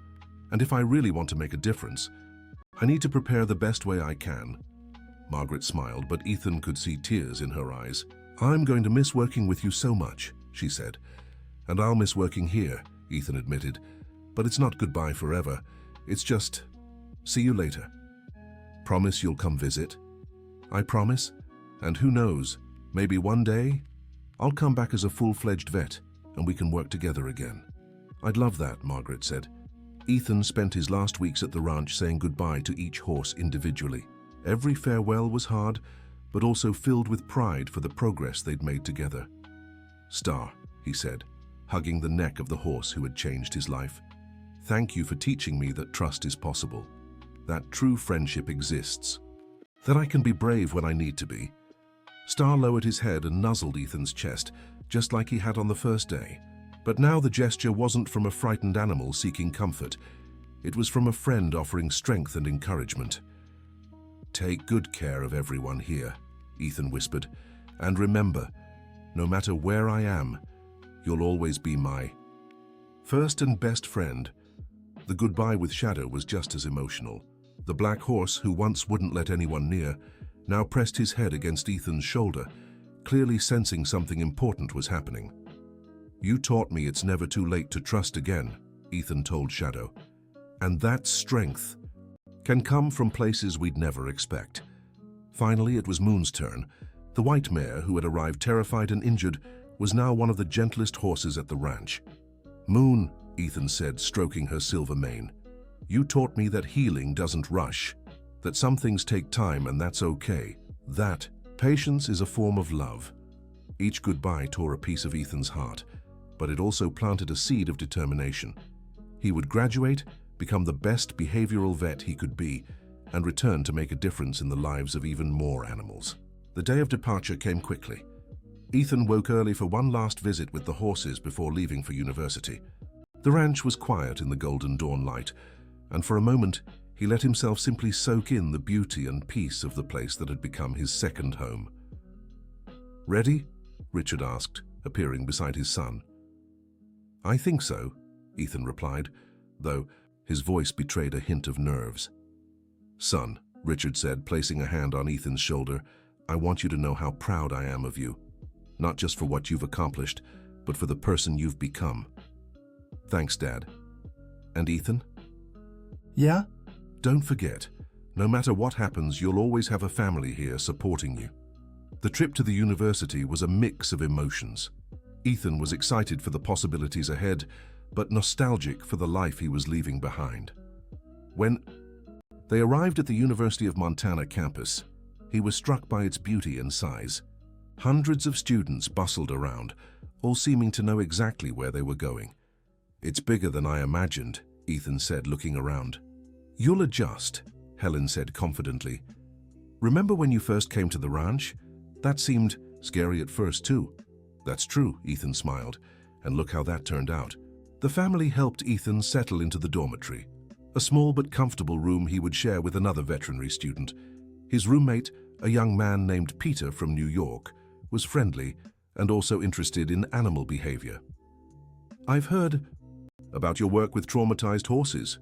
And if I really want to make a difference, I need to prepare the best way I can. Margaret smiled, but Ethan could see tears in her eyes. I'm going to miss working with you so much, she said. And I'll miss working here, Ethan admitted. But it's not goodbye forever. It's just, see you later. Promise you'll come visit? I promise. And who knows, maybe one day, I'll come back as a full-fledged vet and we can work together again. I'd love that, Margaret said. Ethan spent his last weeks at the ranch saying goodbye to each horse individually. Every farewell was hard, but also filled with pride for the progress they'd made together. Star, he said, hugging the neck of the horse who had changed his life. Thank you for teaching me that trust is possible, that true friendship exists, that I can be brave when I need to be. Star lowered his head and nuzzled Ethan's chest, just like he had on the first day. But now the gesture wasn't from a frightened animal seeking comfort. It was from a friend offering strength and encouragement. Take good care of everyone here, Ethan whispered. And remember, no matter where I am, you'll always be my first and best friend. The goodbye with Shadow was just as emotional. The black horse, who once wouldn't let anyone near, now pressed his head against Ethan's shoulder, clearly sensing something important was happening. You taught me it's never too late to trust again, Ethan told Shadow. And that strength can come from places we'd never expect. Finally, it was Moon's turn. The white mare, who had arrived terrified and injured, was now one of the gentlest horses at the ranch. Moon, Ethan said, stroking her silver mane, you taught me that healing doesn't rush, that some things take time and that's okay, that patience is a form of love. Each goodbye tore a piece of Ethan's heart, but it also planted a seed of determination. He would graduate, become the best behavioral vet he could be, and return to make a difference in the lives of even more animals. The day of departure came quickly. Ethan woke early for one last visit with the horses before leaving for university. The ranch was quiet in the golden dawn light, and for a moment he let himself simply soak in the beauty and peace of the place that had become his second home. Ready? Richard asked, appearing beside his son. I think so, Ethan replied, though his voice betrayed a hint of nerves. Son, Richard said, placing a hand on Ethan's shoulder, I want you to know how proud I am of you. Not just for what you've accomplished, but for the person you've become. Thanks, Dad. And Ethan? Yeah? Don't forget, no matter what happens, you'll always have a family here supporting you. The trip to the university was a mix of emotions. Ethan was excited for the possibilities ahead, but nostalgic for the life he was leaving behind. When they arrived at the University of Montana campus, he was struck by its beauty and size. Hundreds of students bustled around, all seeming to know exactly where they were going. "It's bigger than I imagined," Ethan said, looking around. "You'll adjust," Helen said confidently. "Remember when you first came to the ranch? That seemed scary at first too." "That's true," Ethan smiled, "and look how that turned out." The family helped Ethan settle into the dormitory, a small but comfortable room he would share with another veterinary student. His roommate, a young man named Peter from New York, was friendly and also interested in animal behavior. "I've heard about your work with traumatized horses,"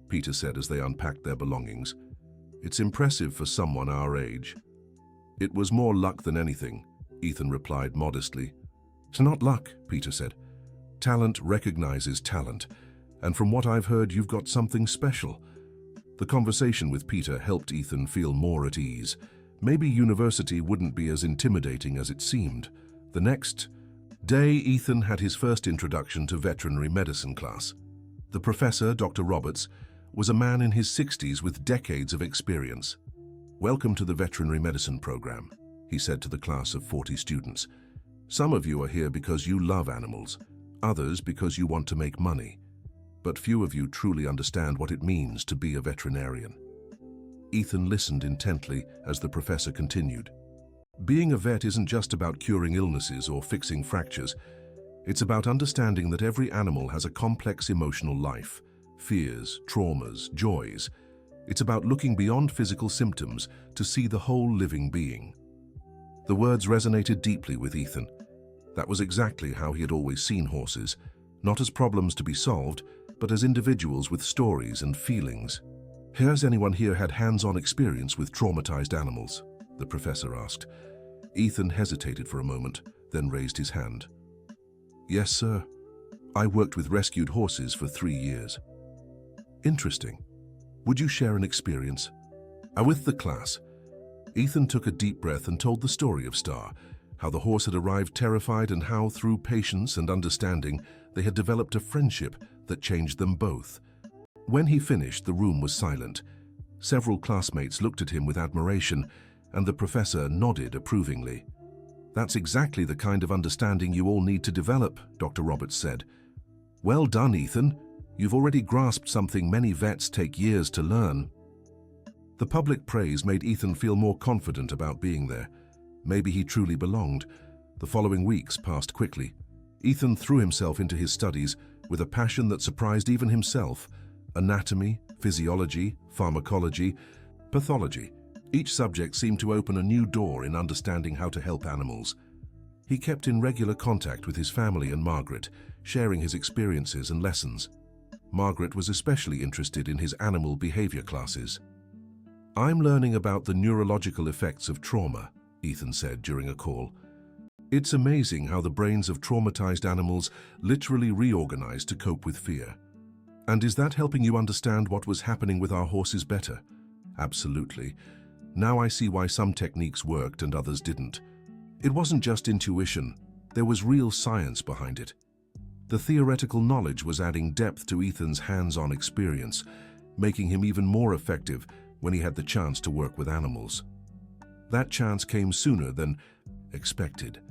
Peter said as they unpacked their belongings. "It's impressive for someone our age." "It was more luck than anything," Ethan replied modestly. "It's not luck," Peter said. "Talent recognizes talent, and from what I've heard, you've got something special." The conversation with Peter helped Ethan feel more at ease. Maybe university wouldn't be as intimidating as it seemed. The next day, Ethan had his first introduction to veterinary medicine class. The professor, Dr. Roberts, was a man in his 60s with decades of experience. "Welcome to the veterinary medicine program," he said to the class of 40 students. "Some of you are here because you love animals, others because you want to make money. But few of you truly understand what it means to be a veterinarian." Ethan listened intently as the professor continued. "Being a vet isn't just about curing illnesses or fixing fractures. It's about understanding that every animal has a complex emotional life, fears, traumas, joys. It's about looking beyond physical symptoms to see the whole living being." The words resonated deeply with Ethan. That was exactly how he had always seen horses, not as problems to be solved, but as individuals with stories and feelings. "Has anyone here had hands-on experience with traumatized animals?" the professor asked. Ethan hesitated for a moment, then raised his hand. "Yes, sir. I worked with rescued horses for 3 years." "Interesting. Would you share an experience?" With the class, Ethan took a deep breath and told the story of Star, how the horse had arrived terrified and how, through patience and understanding, they had developed a friendship that changed them both. When he finished, the room was silent. Several classmates looked at him with admiration, and the professor nodded approvingly. "That's exactly the kind of understanding you all need to develop," Dr. Roberts said. "Well done, Ethan. You've already grasped something many vets take years to learn." The public praise made Ethan feel more confident about being there. Maybe he truly belonged. The following weeks passed quickly. Ethan threw himself into his studies with a passion that surprised even himself. Anatomy, physiology, pharmacology, pathology. Each subject seemed to open a new door in understanding how to help animals. He kept in regular contact with his family and Margaret, sharing his experiences and lessons. Margaret was especially interested in his animal behavior classes. "I'm learning about the neurological effects of trauma," Ethan said during a call. "It's amazing how the brains of traumatized animals literally reorganize to cope with fear." "And is that helping you understand what was happening with our horses better?" "Absolutely. Now I see why some techniques worked and others didn't. It wasn't just intuition, there was real science behind it." The theoretical knowledge was adding depth to Ethan's hands-on experience, making him even more effective when he had the chance to work with animals. That chance came sooner than expected.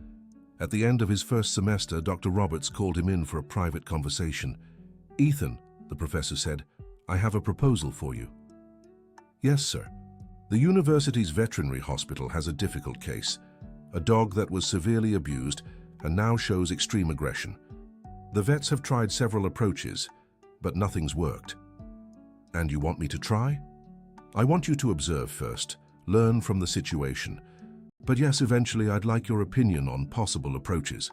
At the end of his first semester, Dr. Roberts called him in for a private conversation. "Ethan," the professor said, "I have a proposal for you." "Yes, sir." "The university's veterinary hospital has a difficult case, a dog that was severely abused and now shows extreme aggression. The vets have tried several approaches, but nothing's worked." "And you want me to try?" "I want you to observe first, learn from the situation. But yes, eventually I'd like your opinion on possible approaches."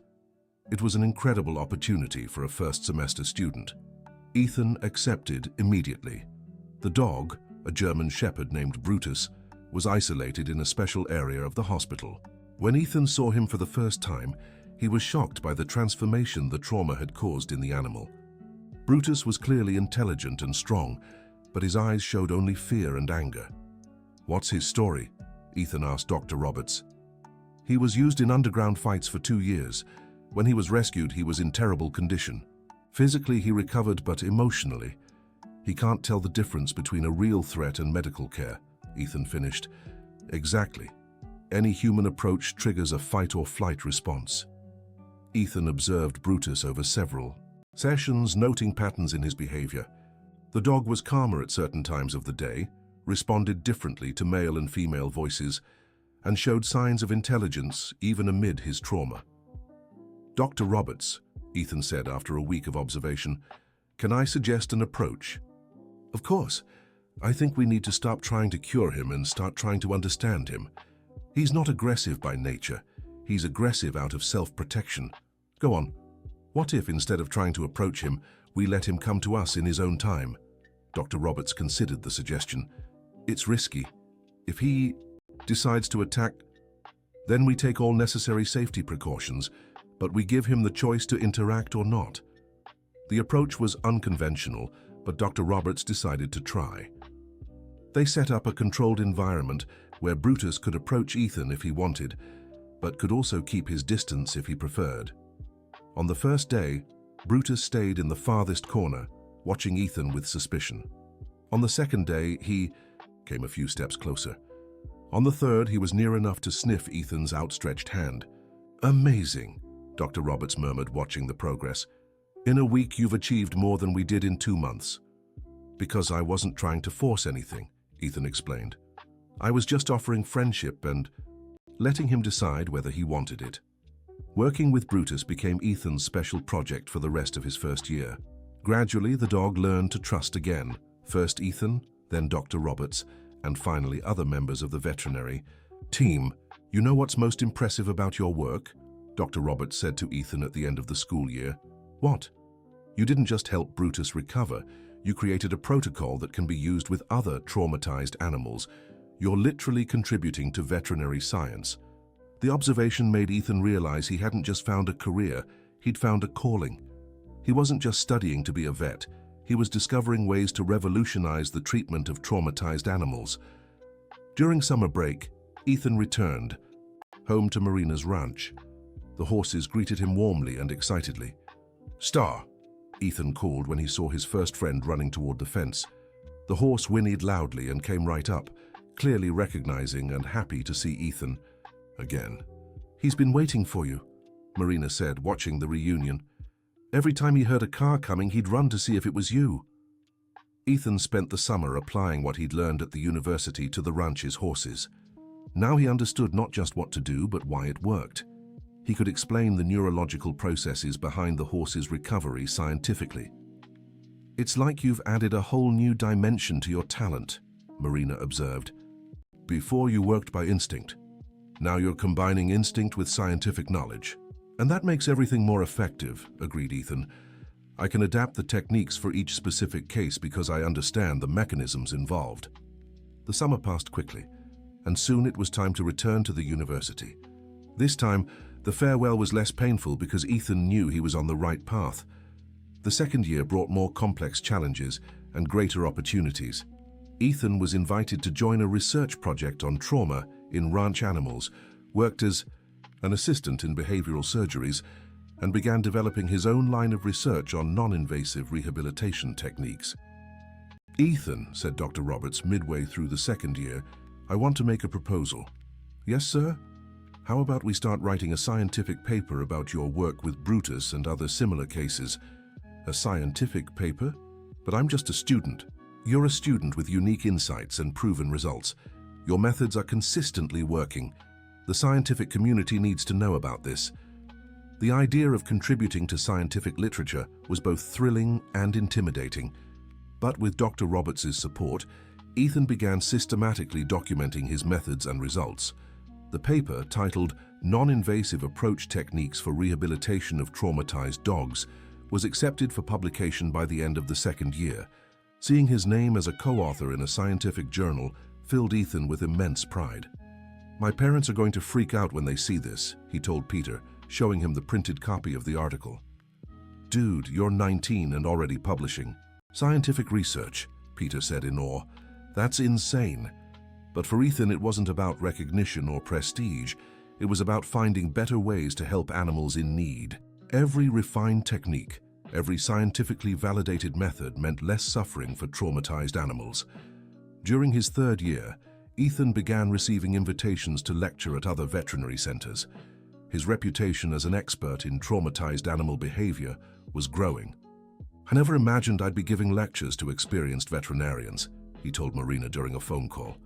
It was an incredible opportunity for a first-semester student. Ethan accepted immediately. The dog, a German shepherd named Brutus, was isolated in a special area of the hospital. When Ethan saw him for the first time, he was shocked by the transformation the trauma had caused in the animal. Brutus was clearly intelligent and strong, but his eyes showed only fear and anger. "What's his story?" Ethan asked Dr. Roberts. He was used in underground fights for 2 years. When he was rescued, he was in terrible condition. Physically, he recovered, but emotionally, he can't tell the difference between a real threat and medical care, Ethan finished. Exactly. Any human approach triggers a fight or flight response. Ethan observed Brutus over several sessions, noting patterns in his behavior. The dog was calmer at certain times of the day, responded differently to male and female voices, and showed signs of intelligence even amid his trauma. "Dr. Roberts," Ethan said after a week of observation, "can I suggest an approach?" "Of course. I think we need to stop trying to cure him and start trying to understand him. He's not aggressive by nature. He's aggressive out of self-protection. Go on. What if, instead of trying to approach him, we let him come to us in his own time?" Dr. Roberts considered the suggestion. "It's risky. If he decides to attack, then we take all necessary safety precautions, but we give him the choice to interact or not." The approach was unconventional, but Dr. Roberts decided to try. They set up a controlled environment where Brutus could approach Ethan if he wanted, but could also keep his distance if he preferred. On the first day, Brutus stayed in the farthest corner, watching Ethan with suspicion. On the second day, he came a few steps closer. On the third, he was near enough to sniff Ethan's outstretched hand. "Amazing," Dr. Roberts murmured, watching the progress. "In a week, you've achieved more than we did in 2 months." "Because I wasn't trying to force anything," Ethan explained. "I was just offering friendship and letting him decide whether he wanted it." Working with Brutus became Ethan's special project for the rest of his first year. Gradually, the dog learned to trust again. First Ethan, then Dr. Roberts, and finally other members of the veterinary team. "You know what's most impressive about your work?" Dr. Roberts said to Ethan at the end of the school year. "What?" "You didn't just help Brutus recover, you created a protocol that can be used with other traumatized animals. You're literally contributing to veterinary science." The observation made Ethan realize he hadn't just found a career, he'd found a calling. He wasn't just studying to be a vet, he was discovering ways to revolutionize the treatment of traumatized animals. During summer break, Ethan returned home to Marina's ranch. The horses greeted him warmly and excitedly. "Star," Ethan called when he saw his first friend running toward the fence. The horse whinnied loudly and came right up, clearly recognizing and happy to see Ethan again. "He's been waiting for you," Marina said, watching the reunion. "Every time he heard a car coming, he'd run to see if it was you." Ethan spent the summer applying what he'd learned at the university to the ranch's horses. Now he understood not just what to do, but why it worked. He could explain the neurological processes behind the horse's recovery scientifically. "It's like you've added a whole new dimension to your talent," Marina observed. "Before you worked by instinct. Now you're combining instinct with scientific knowledge. And that makes everything more effective," agreed Ethan. "I can adapt the techniques for each specific case because I understand the mechanisms involved." The summer passed quickly, and soon it was time to return to the university. This time, the farewell was less painful because Ethan knew he was on the right path. The second year brought more complex challenges and greater opportunities. Ethan was invited to join a research project on trauma in ranch animals, worked as an assistant in behavioral surgeries, and began developing his own line of research on non-invasive rehabilitation techniques. "Ethan," said Dr. Roberts midway through the second year, "I want to make a proposal." "Yes, sir?" "How about we start writing a scientific paper about your work with Brutus and other similar cases?" "A scientific paper? But I'm just a student." "You're a student with unique insights and proven results. Your methods are consistently working. The scientific community needs to know about this." The idea of contributing to scientific literature was both thrilling and intimidating. But with Dr. Roberts' support, Ethan began systematically documenting his methods and results. The paper, titled "Non-Invasive Approach Techniques for Rehabilitation of Traumatized Dogs," was accepted for publication by the end of the second year. Seeing his name as a co-author in a scientific journal filled Ethan with immense pride. "My parents are going to freak out when they see this," he told Peter, showing him the printed copy of the article. "Dude, you're 19 and already publishing. Scientific research," Peter said in awe. "That's insane." But for Ethan, it wasn't about recognition or prestige. It was about finding better ways to help animals in need. Every refined technique, every scientifically validated method meant less suffering for traumatized animals. During his third year, Ethan began receiving invitations to lecture at other veterinary centers. His reputation as an expert in traumatized animal behavior was growing. "I never imagined I'd be giving lectures to experienced veterinarians," he told Marina during a phone call.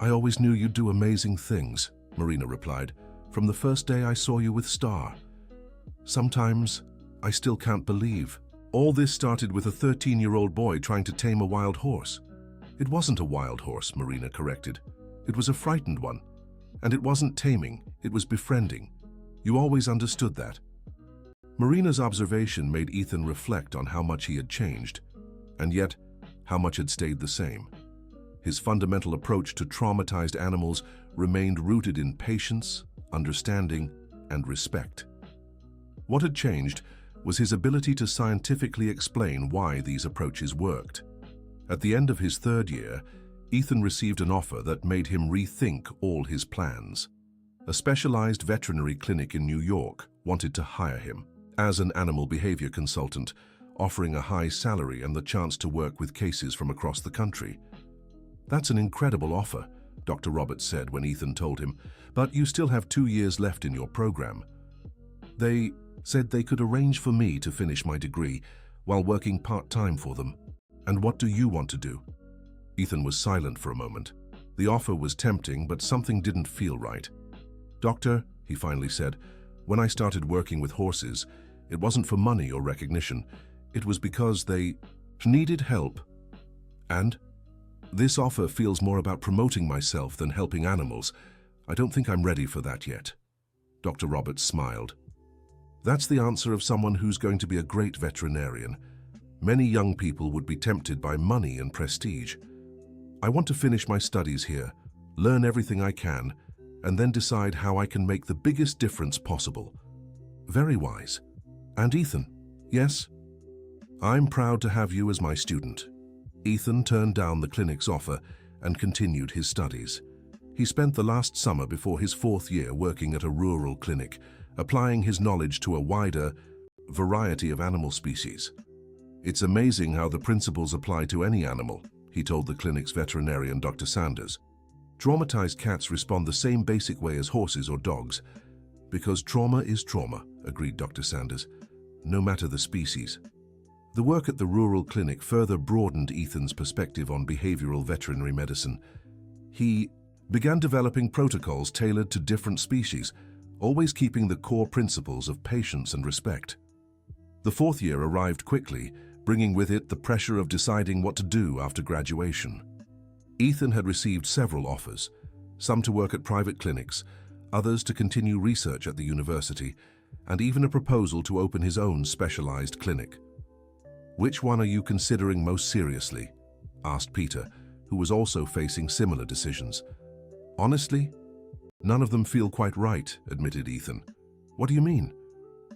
"I always knew you'd do amazing things," Marina replied, "from the first day I saw you with Star. Sometimes I still can't believe." All this started with a 13-year-old boy trying to tame a wild horse. "It wasn't a wild horse," Marina corrected. "It was a frightened one. And it wasn't taming, it was befriending. You always understood that." Marina's observation made Ethan reflect on how much he had changed, and yet how much had stayed the same. His fundamental approach to traumatized animals remained rooted in patience, understanding, and respect. What had changed was his ability to scientifically explain why these approaches worked. At the end of his third year, Ethan received an offer that made him rethink all his plans. A specialized veterinary clinic in New York wanted to hire him as an animal behavior consultant, offering a high salary and the chance to work with cases from across the country. "That's an incredible offer," Dr. Roberts said when Ethan told him, "but you still have 2 years left in your program." "They said they could arrange for me to finish my degree while working part-time for them. And what do you want to do?" Ethan was silent for a moment. The offer was tempting, but something didn't feel right. "Doctor," he finally said, "when I started working with horses, it wasn't for money or recognition. It was because they needed help. And this offer feels more about promoting myself than helping animals. I don't think I'm ready for that yet." Dr. Roberts smiled. "That's the answer of someone who's going to be a great veterinarian. Many young people would be tempted by money and prestige. I want to finish my studies here, learn everything I can, and then decide how I can make the biggest difference possible." Very wise. "And Ethan?" "Yes?" "I'm proud to have you as my student." Ethan turned down the clinic's offer and continued his studies. He spent the last summer before his 4th year working at a rural clinic, applying his knowledge to a wider variety of animal species. "It's amazing how the principles apply to any animal," he told the clinic's veterinarian, Dr. Sanders. "Traumatized cats respond the same basic way as horses or dogs. Because trauma is trauma," agreed Dr. Sanders, "no matter the species." The work at the rural clinic further broadened Ethan's perspective on behavioral veterinary medicine. He began developing protocols tailored to different species, always keeping the core principles of patience and respect. The 4th year arrived quickly, bringing with it the pressure of deciding what to do after graduation. Ethan had received several offers, some to work at private clinics, others to continue research at the university, and even a proposal to open his own specialized clinic. "Which one are you considering most seriously?" asked Peter, who was also facing similar decisions. "Honestly, none of them feel quite right," admitted Ethan. "What do you mean?"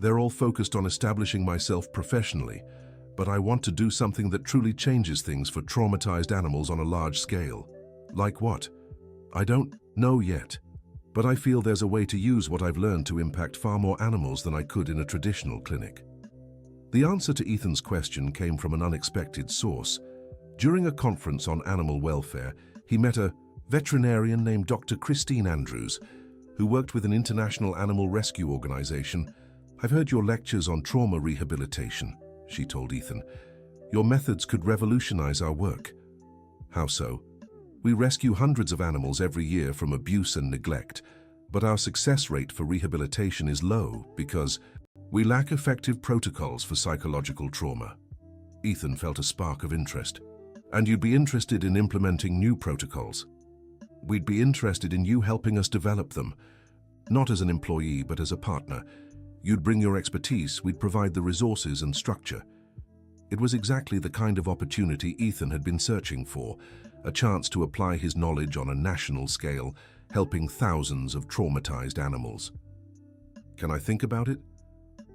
"They're all focused on establishing myself professionally, but I want to do something that truly changes things for traumatized animals on a large scale." "Like what?" "I don't know yet, but I feel there's a way to use what I've learned to impact far more animals than I could in a traditional clinic." The answer to Ethan's question came from an unexpected source. During a conference on animal welfare, he met a veterinarian named Dr. Christine Andrews, who worked with an international animal rescue organization. "I've heard your lectures on trauma rehabilitation," she told Ethan. "Your methods could revolutionize our work." "How so?" "We rescue hundreds of animals every year from abuse and neglect, but our success rate for rehabilitation is low because we lack effective protocols for psychological trauma." Ethan felt a spark of interest. "And you'd be interested in implementing new protocols?" "We'd be interested in you helping us develop them, not as an employee but as a partner. You'd bring your expertise, we'd provide the resources and structure." It was exactly the kind of opportunity Ethan had been searching for, a chance to apply his knowledge on a national scale, helping thousands of traumatized animals. "Can I think about it?"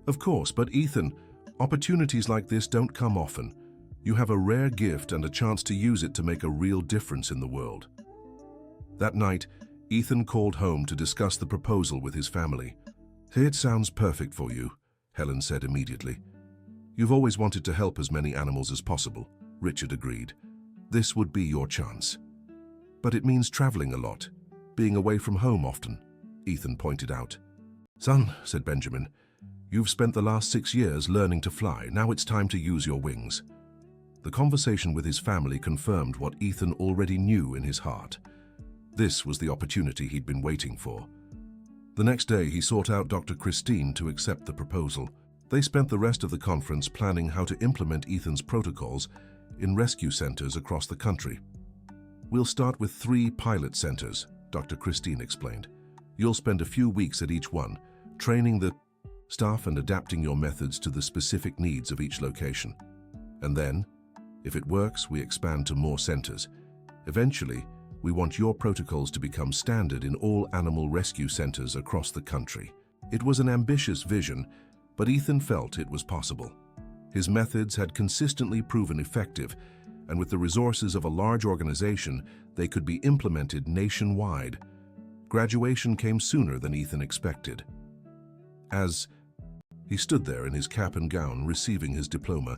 "Of course, but Ethan, opportunities like this don't come often. You have a rare gift and a chance to use it to make a real difference in the world." That night, Ethan called home to discuss the proposal with his family. "It sounds perfect for you," Helen said immediately. "You've always wanted to help as many animals as possible," Richard agreed. "This would be your chance." "But it means traveling a lot, being away from home often," Ethan pointed out. "Son," said Benjamin, "you've spent the last 6 years learning to fly. Now it's time to use your wings." The conversation with his family confirmed what Ethan already knew in his heart. This was the opportunity he'd been waiting for. The next day, he sought out Dr. Christine to accept the proposal. They spent the rest of the conference planning how to implement Ethan's protocols in rescue centers across the country. "We'll start with 3 pilot centers," Dr. Christine explained. "You'll spend a few weeks at each one, training the staff and adapting your methods to the specific needs of each location. And then, if it works, we expand to more centers. Eventually, we want your protocols to become standard in all animal rescue centers across the country." It was an ambitious vision, but Ethan felt it was possible. His methods had consistently proven effective, and with the resources of a large organization, they could be implemented nationwide. Graduation came sooner than Ethan expected. As he stood there in his cap and gown receiving his diploma,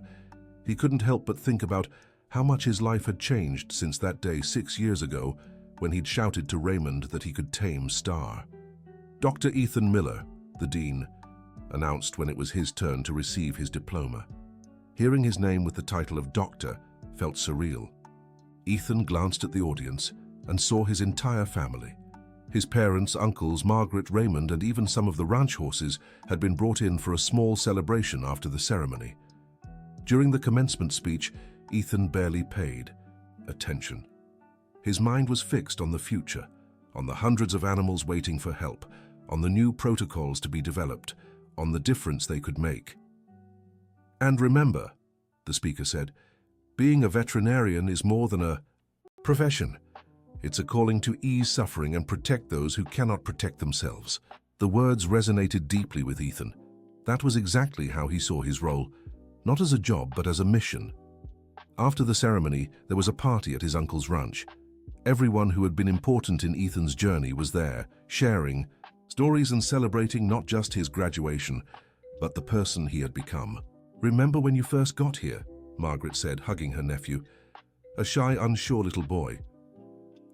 he couldn't help but think about how much his life had changed since that day 6 years ago when he'd shouted to Raymond that he could tame Star. Dr. Ethan Miller, the dean, announced when it was his turn to receive his diploma. Hearing his name with the title of doctor felt surreal. Ethan glanced at the audience and saw his entire family. His parents, uncles, Margaret, Raymond, and even some of the ranch horses had been brought in for a small celebration after the ceremony. During the commencement speech, Ethan barely paid attention. His mind was fixed on the future, on the hundreds of animals waiting for help, on the new protocols to be developed, on the difference they could make. "And remember," the speaker said, "being a veterinarian is more than a profession. It's a calling to ease suffering and protect those who cannot protect themselves." The words resonated deeply with Ethan. That was exactly how he saw his role, not as a job but as a mission. After the ceremony, there was a party at his uncle's ranch. Everyone who had been important in Ethan's journey was there, sharing stories and celebrating not just his graduation, but the person he had become. "Remember when you first got here?" Margaret said, hugging her nephew. "A shy, unsure little boy.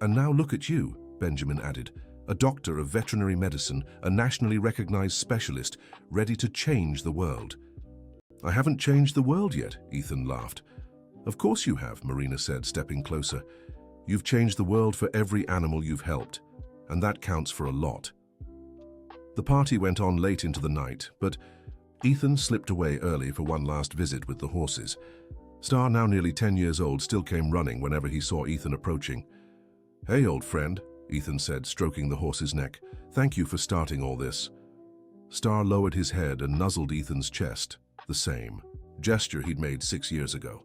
And now look at you," Benjamin added, "a doctor of veterinary medicine, a nationally recognized specialist, ready to change the world." "I haven't changed the world yet," Ethan laughed. "Of course you have," Marina said, stepping closer. "You've changed the world for every animal you've helped, and that counts for a lot." The party went on late into the night, but Ethan slipped away early for one last visit with the horses. Star, now nearly 10 years old, still came running whenever he saw Ethan approaching. "Hey, old friend," Ethan said, stroking the horse's neck. "Thank you for starting all this." Star lowered his head and nuzzled Ethan's chest, the same gesture he'd made 6 years ago.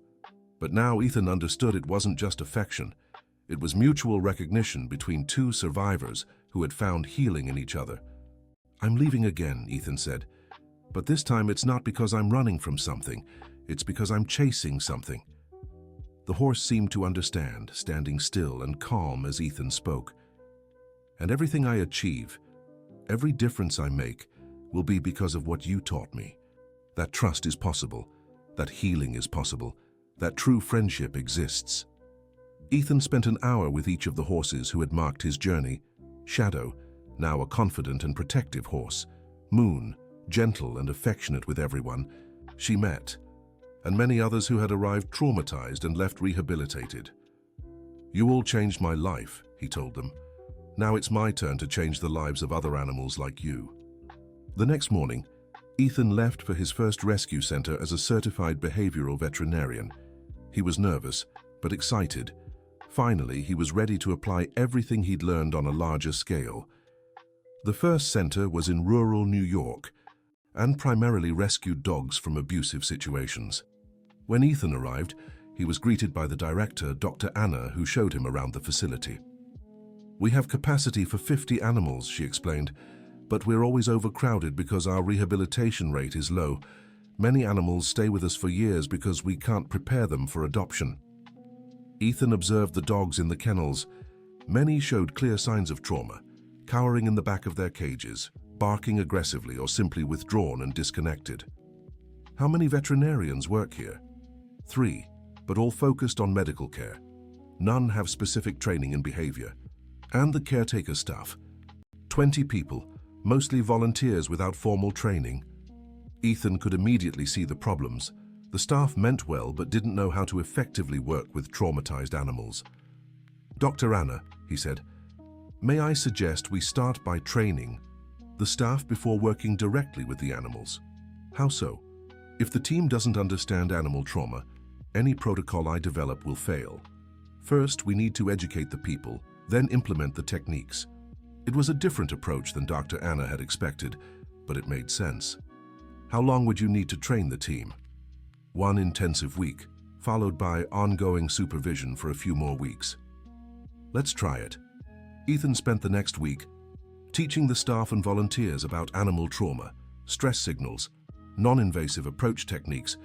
But now Ethan understood it wasn't just affection. It was mutual recognition between 2 survivors who had found healing in each other. "I'm leaving again," Ethan said. "But this time it's not because I'm running from something. It's because I'm chasing something." The horse seemed to understand, standing still and calm as Ethan spoke. "And everything I achieve, every difference I make, will be because of what you taught me. That trust is possible, that healing is possible, that true friendship exists." Ethan spent an hour with each of the horses who had marked his journey. Shadow, now a confident and protective horse. Moon, gentle and affectionate with everyone she met. And many others who had arrived traumatized and left rehabilitated. "You all changed my life," he told them. "Now it's my turn to change the lives of other animals like you." The next morning, Ethan left for his first rescue center as a certified behavioral veterinarian. He was nervous, but excited. Finally, he was ready to apply everything he'd learned on a larger scale. The first center was in rural New York, and primarily rescued dogs from abusive situations. When Ethan arrived, he was greeted by the director, Dr. Anna, who showed him around the facility. "We have capacity for 50 animals," she explained, "but we're always overcrowded because our rehabilitation rate is low. Many animals stay with us for years because we can't prepare them for adoption." Ethan observed the dogs in the kennels. Many showed clear signs of trauma, cowering in the back of their cages, barking aggressively or simply withdrawn and disconnected. How many veterinarians work here? 3, but all focused on medical care. None have specific training in behavior. And the caretaker staff. 20 people, mostly volunteers without formal training. Ethan could immediately see the problems. The staff meant well but didn't know how to effectively work with traumatized animals. "Dr. Anna," he said, "may I suggest we start by training the staff before working directly with the animals?" "How so?" "If the team doesn't understand animal trauma, any protocol I develop will fail. First, we need to educate the people, then implement the techniques." It was a different approach than Dr. Anna had expected, but it made sense. "How long would you need to train the team?" "1 intensive week, followed by ongoing supervision for a few more weeks." "Let's try it." Ethan spent the next week teaching the staff and volunteers about animal trauma, stress signals, non-invasive approach techniques,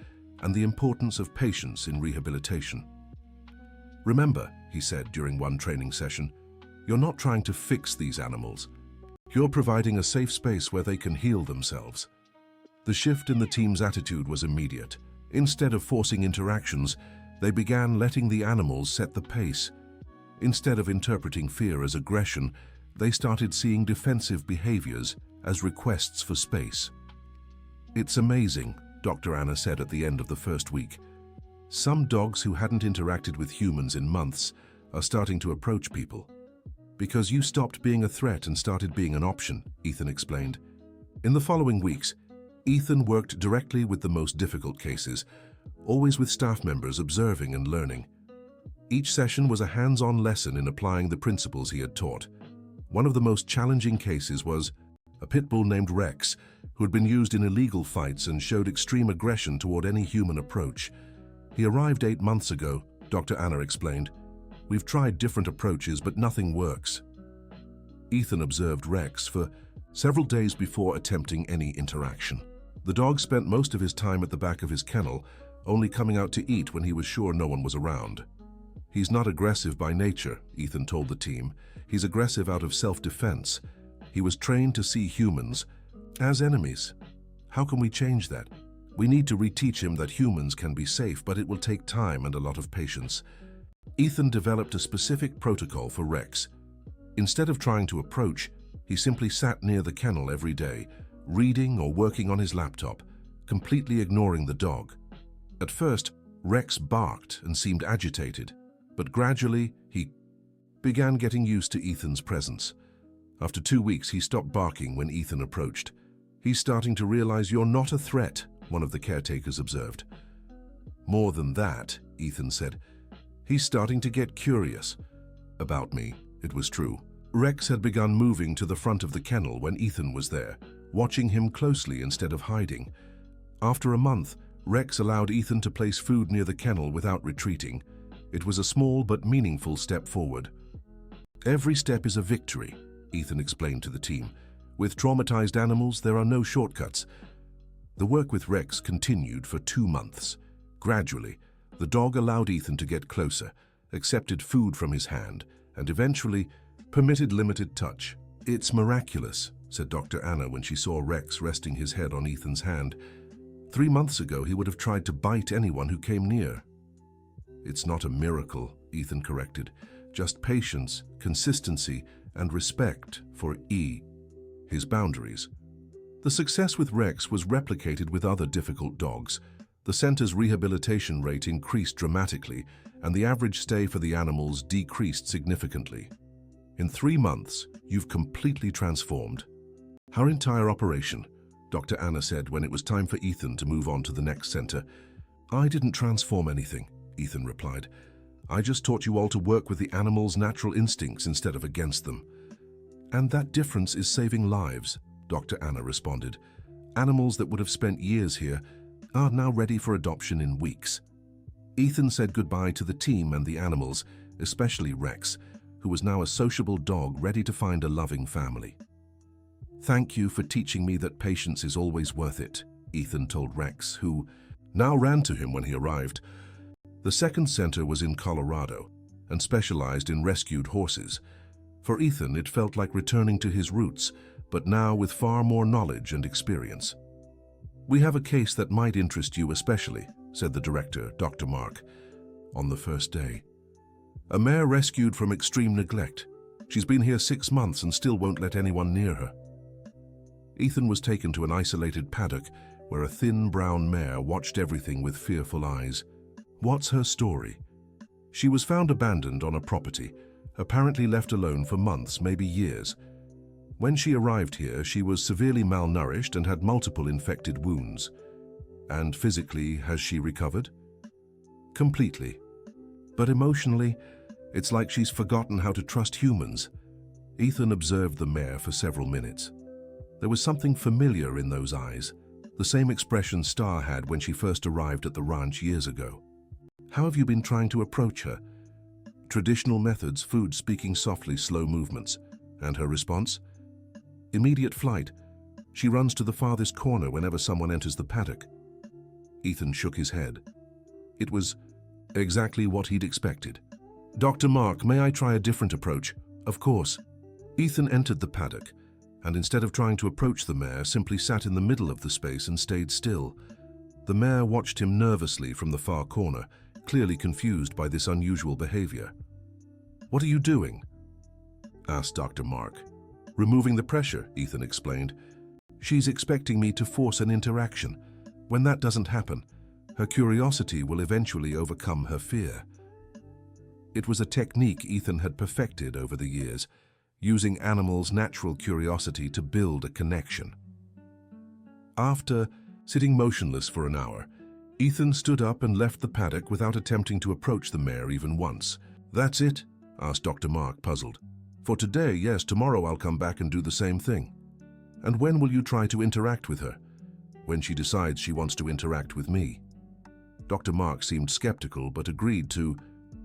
and the importance of patience in rehabilitation. "Remember," he said during one training session, "you're not trying to fix these animals. You're providing a safe space where they can heal themselves." The shift in the team's attitude was immediate. Instead of forcing interactions, they began letting the animals set the pace. Instead of interpreting fear as aggression, they started seeing defensive behaviors as requests for space. "It's amazing," Dr. Anna said at the end of the first week. "Some dogs who hadn't interacted with humans in months are starting to approach people." "Because you stopped being a threat and started being an option," Ethan explained. In the following weeks, Ethan worked directly with the most difficult cases, always with staff members observing and learning. Each session was a hands-on lesson in applying the principles he had taught. One of the most challenging cases was a pit bull named Rex, who had been used in illegal fights and showed extreme aggression toward any human approach. "He arrived 8 months ago," Dr. Anna explained. "We've tried different approaches, but nothing works." Ethan observed Rex for several days before attempting any interaction. The dog spent most of his time at the back of his kennel, only coming out to eat when he was sure no one was around. "He's not aggressive by nature," Ethan told the team. "He's aggressive out of self-defense. He was trained to see humans as enemies. How can we change that? We need to reteach him that humans can be safe, but it will take time and a lot of patience." Ethan developed a specific protocol for Rex. Instead of trying to approach, he simply sat near the kennel every day, reading or working on his laptop, completely ignoring the dog. At first, Rex barked and seemed agitated, but gradually he began getting used to Ethan's presence. After 2 weeks, he stopped barking when Ethan approached. "He's starting to realize you're not a threat," one of the caretakers observed. "More than that," Ethan said, "he's starting to get curious." About me, it was true. Rex had begun moving to the front of the kennel when Ethan was there, watching him closely instead of hiding. After a month, Rex allowed Ethan to place food near the kennel without retreating. It was a small but meaningful step forward. "Every step is a victory," Ethan explained to the team. "With traumatized animals, there are no shortcuts." The work with Rex continued for 2 months. Gradually, the dog allowed Ethan to get closer, accepted food from his hand, and eventually permitted limited touch. "It's miraculous," said Dr. Anna when she saw Rex resting his head on Ethan's hand. 3 months ago, he would have tried to bite anyone who came near. "It's not a miracle," Ethan corrected. "Just patience, consistency, and respect for his boundaries." The success with Rex was replicated with other difficult dogs. The center's rehabilitation rate increased dramatically, and the average stay for the animals decreased significantly. "In 3 months, you've completely transformed our entire operation," Dr. Anna said when it was time for Ethan to move on to the next center. "I didn't transform anything," Ethan replied. "I just taught you all to work with the animals' natural instincts instead of against them." "And that difference is saving lives," Dr. Anna responded. "Animals that would have spent years here are now ready for adoption in weeks." Ethan said goodbye to the team and the animals, especially Rex, who was now a sociable dog ready to find a loving family. "Thank you for teaching me that patience is always worth it," Ethan told Rex, who now ran to him when he arrived. The second center was in Colorado, and specialized in rescued horses. For Ethan, it felt like returning to his roots, but now with far more knowledge and experience. "We have a case that might interest you especially," said the director, Dr. Mark, on the first day. "A mare rescued from extreme neglect. She's been here 6 months and still won't let anyone near her." Ethan was taken to an isolated paddock where a thin brown mare watched everything with fearful eyes. What's her story? She was found abandoned on a property, apparently left alone for months, maybe years. When she arrived here, she was severely malnourished and had multiple infected wounds. And physically, has she recovered? Completely. But emotionally, it's like she's forgotten how to trust humans. Ethan observed the mare for several minutes. There was something familiar in those eyes, the same expression Star had when she first arrived at the ranch years ago. "How have you been trying to approach her?" "Traditional methods, food, speaking softly, slow movements." And her response? "Immediate flight. She runs to the farthest corner whenever someone enters the paddock." Ethan shook his head. It was exactly what he'd expected. "Dr. Mark, may I try a different approach?" "Of course." Ethan entered the paddock, and instead of trying to approach the mare, simply sat in the middle of the space and stayed still. The mare watched him nervously from the far corner, clearly confused by this unusual behavior. "What are you doing?" asked Dr. Mark. "Removing the pressure," Ethan explained. "She's expecting me to force an interaction. When that doesn't happen, her curiosity will eventually overcome her fear." It was a technique Ethan had perfected over the years, using animals' natural curiosity to build a connection. After sitting motionless for an hour, Ethan stood up and left the paddock without attempting to approach the mare even once. "That's it?" asked Dr. Mark, puzzled. "For today, yes. Tomorrow I'll come back and do the same thing." "And when will you try to interact with her?" "When she decides she wants to interact with me." Dr. Mark seemed skeptical but agreed to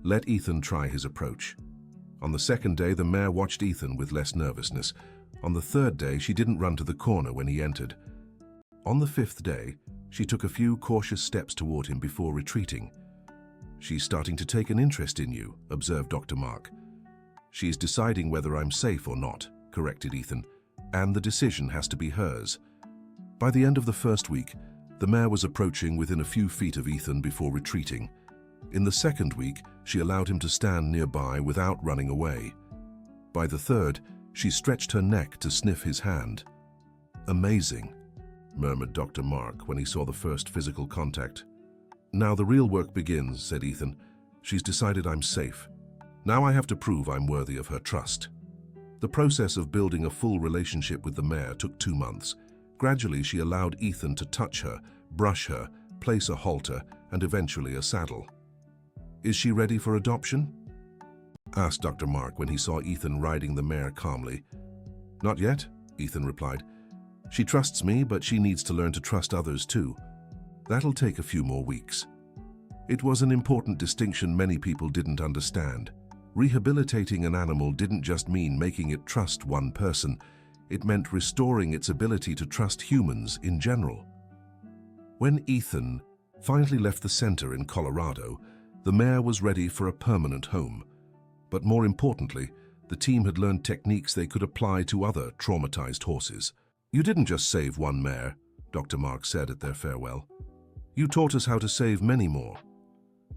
let Ethan try his approach. On the second day, the mare watched Ethan with less nervousness. On the third day, she didn't run to the corner when he entered. On the fifth day, she took a few cautious steps toward him before retreating. "She's starting to take an interest in you," observed Dr. Mark. "She's deciding whether I'm safe or not," corrected Ethan, "and the decision has to be hers." By the end of the first week, the mare was approaching within a few feet of Ethan before retreating. In the second week, she allowed him to stand nearby without running away. By the third, she stretched her neck to sniff his hand. "Amazing," murmured Dr. Mark when he saw the first physical contact. "Now the real work begins," said Ethan. "She's decided I'm safe. Now I have to prove I'm worthy of her trust." The process of building a full relationship with the mare took 2 months. Gradually, she allowed Ethan to touch her, brush her, place a halter, and eventually a saddle. "Is she ready for adoption?" asked Dr. Mark when he saw Ethan riding the mare calmly. "Not yet," Ethan replied. "She trusts me, but she needs to learn to trust others too. That'll take a few more weeks." It was an important distinction many people didn't understand. Rehabilitating an animal didn't just mean making it trust one person. It meant restoring its ability to trust humans in general. When Ethan finally left the center in Colorado, the mare was ready for a permanent home. But more importantly, the team had learned techniques they could apply to other traumatized horses. "You didn't just save one mare," Dr. Mark said at their farewell. "You taught us how to save many more."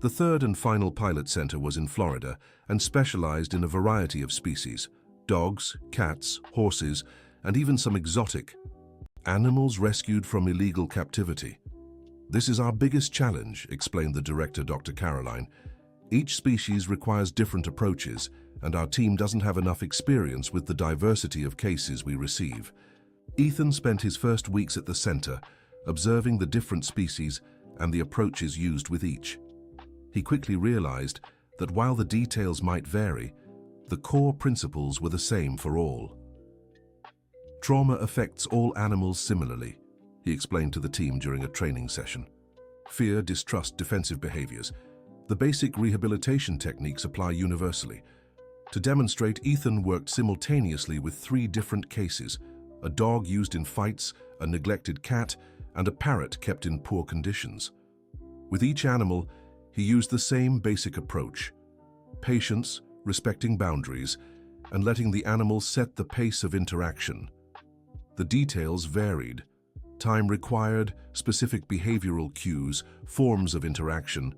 The third and final pilot center was in Florida and specialized in a variety of species: dogs, cats, horses, and even some exotic animals rescued from illegal captivity. "This is our biggest challenge," explained the director, Dr. Caroline. "Each species requires different approaches, and our team doesn't have enough experience with the diversity of cases we receive." Ethan spent his first weeks at the center, observing the different species and the approaches used with each. He quickly realized that while the details might vary, the core principles were the same for all. "Trauma affects all animals similarly," he explained to the team during a training session. "Fear, distrust, defensive behaviors. The basic rehabilitation techniques apply universally." To demonstrate, Ethan worked simultaneously with 3 different cases: a dog used in fights, a neglected cat, and a parrot kept in poor conditions. With each animal, he used the same basic approach: patience, respecting boundaries, and letting the animal set the pace of interaction. The details varied. Time required, specific behavioral cues, forms of interaction,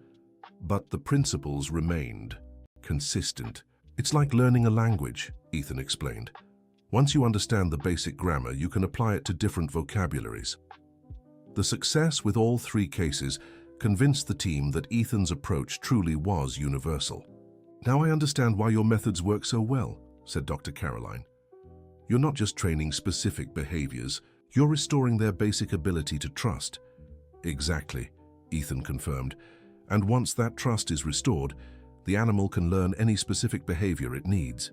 but the principles remained consistent. It's like learning a language, Ethan explained. Once you understand the basic grammar, you can apply it to different vocabularies. The success with all three cases convinced the team that Ethan's approach truly was universal. "Now I understand why your methods work so well," said Dr. Caroline. "You're not just training specific behaviors, you're restoring their basic ability to trust." "Exactly," Ethan confirmed. "And once that trust is restored, the animal can learn any specific behavior it needs."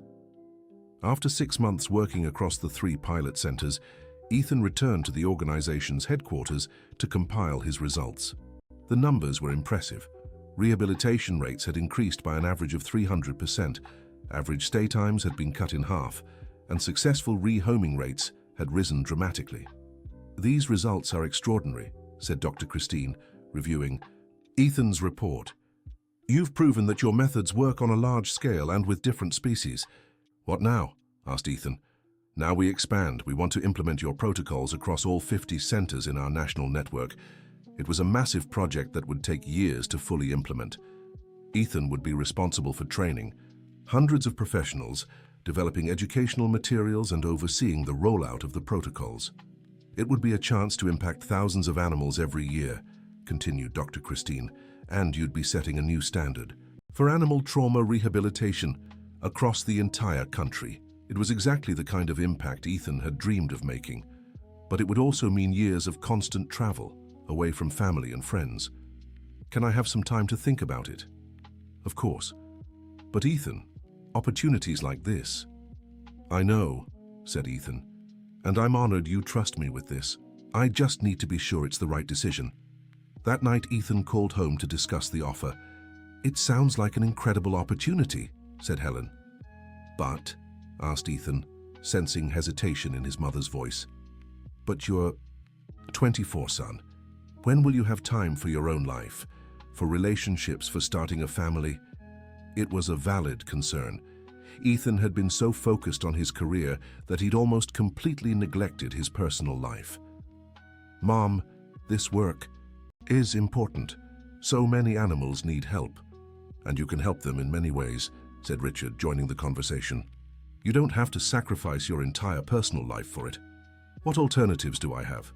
After 6 months working across the 3 pilot centers, Ethan returned to the organization's headquarters to compile his results. The numbers were impressive. Rehabilitation rates had increased by an average of 300%, average stay times had been cut in half, and successful rehoming rates had risen dramatically. "These results are extraordinary," said Dr. Christine, reviewing Ethan's report. "You've proven that your methods work on a large scale and with different species." "What now?" asked Ethan. "Now we expand. We want to implement your protocols across all 50 centers in our national network." It was a massive project that would take years to fully implement. Ethan would be responsible for training hundreds of professionals, developing educational materials and overseeing the rollout of the protocols. "It would be a chance to impact thousands of animals every year," continued Dr. Christine, "and you'd be setting a new standard for animal trauma rehabilitation across the entire country." It was exactly the kind of impact Ethan had dreamed of making, but it would also mean years of constant travel, away from family and friends. "Can I have some time to think about it?" "Of course. But Ethan, opportunities like this—" "I know," said Ethan, "and I'm honored you trust me with this. I just need to be sure it's the right decision." That night, Ethan called home to discuss the offer. "It sounds like an incredible opportunity," said Helen. "But," asked Ethan, sensing hesitation in his mother's voice, "but you're 24, son. When will you have time for your own life, for relationships, for starting a family?" It was a valid concern. Ethan had been so focused on his career that he'd almost completely neglected his personal life. "Mom, this work is important. So many animals need help. And you can help them in many ways," said Richard, joining the conversation. "You don't have to sacrifice your entire personal life for it." "What alternatives do I have?"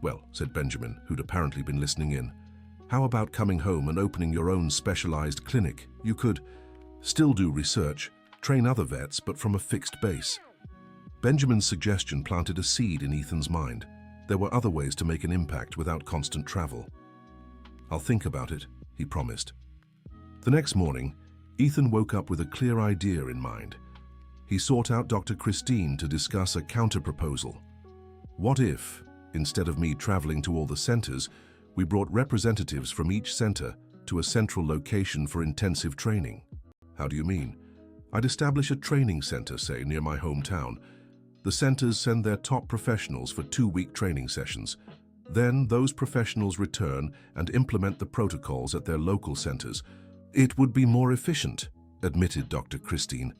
"Well," said Benjamin, who'd apparently been listening in, "how about coming home and opening your own specialized clinic? You could still do research, train other vets, but from a fixed base." Benjamin's suggestion planted a seed in Ethan's mind. There were other ways to make an impact without constant travel. "I'll think about it," he promised. The next morning, Ethan woke up with a clear idea in mind. He sought out Dr. Christine to discuss a counter-proposal. "What if, instead of me traveling to all the centers, we brought representatives from each center to a central location for intensive training?" "How do you mean?" "I'd establish a training center, say, near my hometown. The centers send their top professionals for 2-week training sessions. Then those professionals return and implement the protocols at their local centers." "It would be more efficient," admitted Dr. Christine,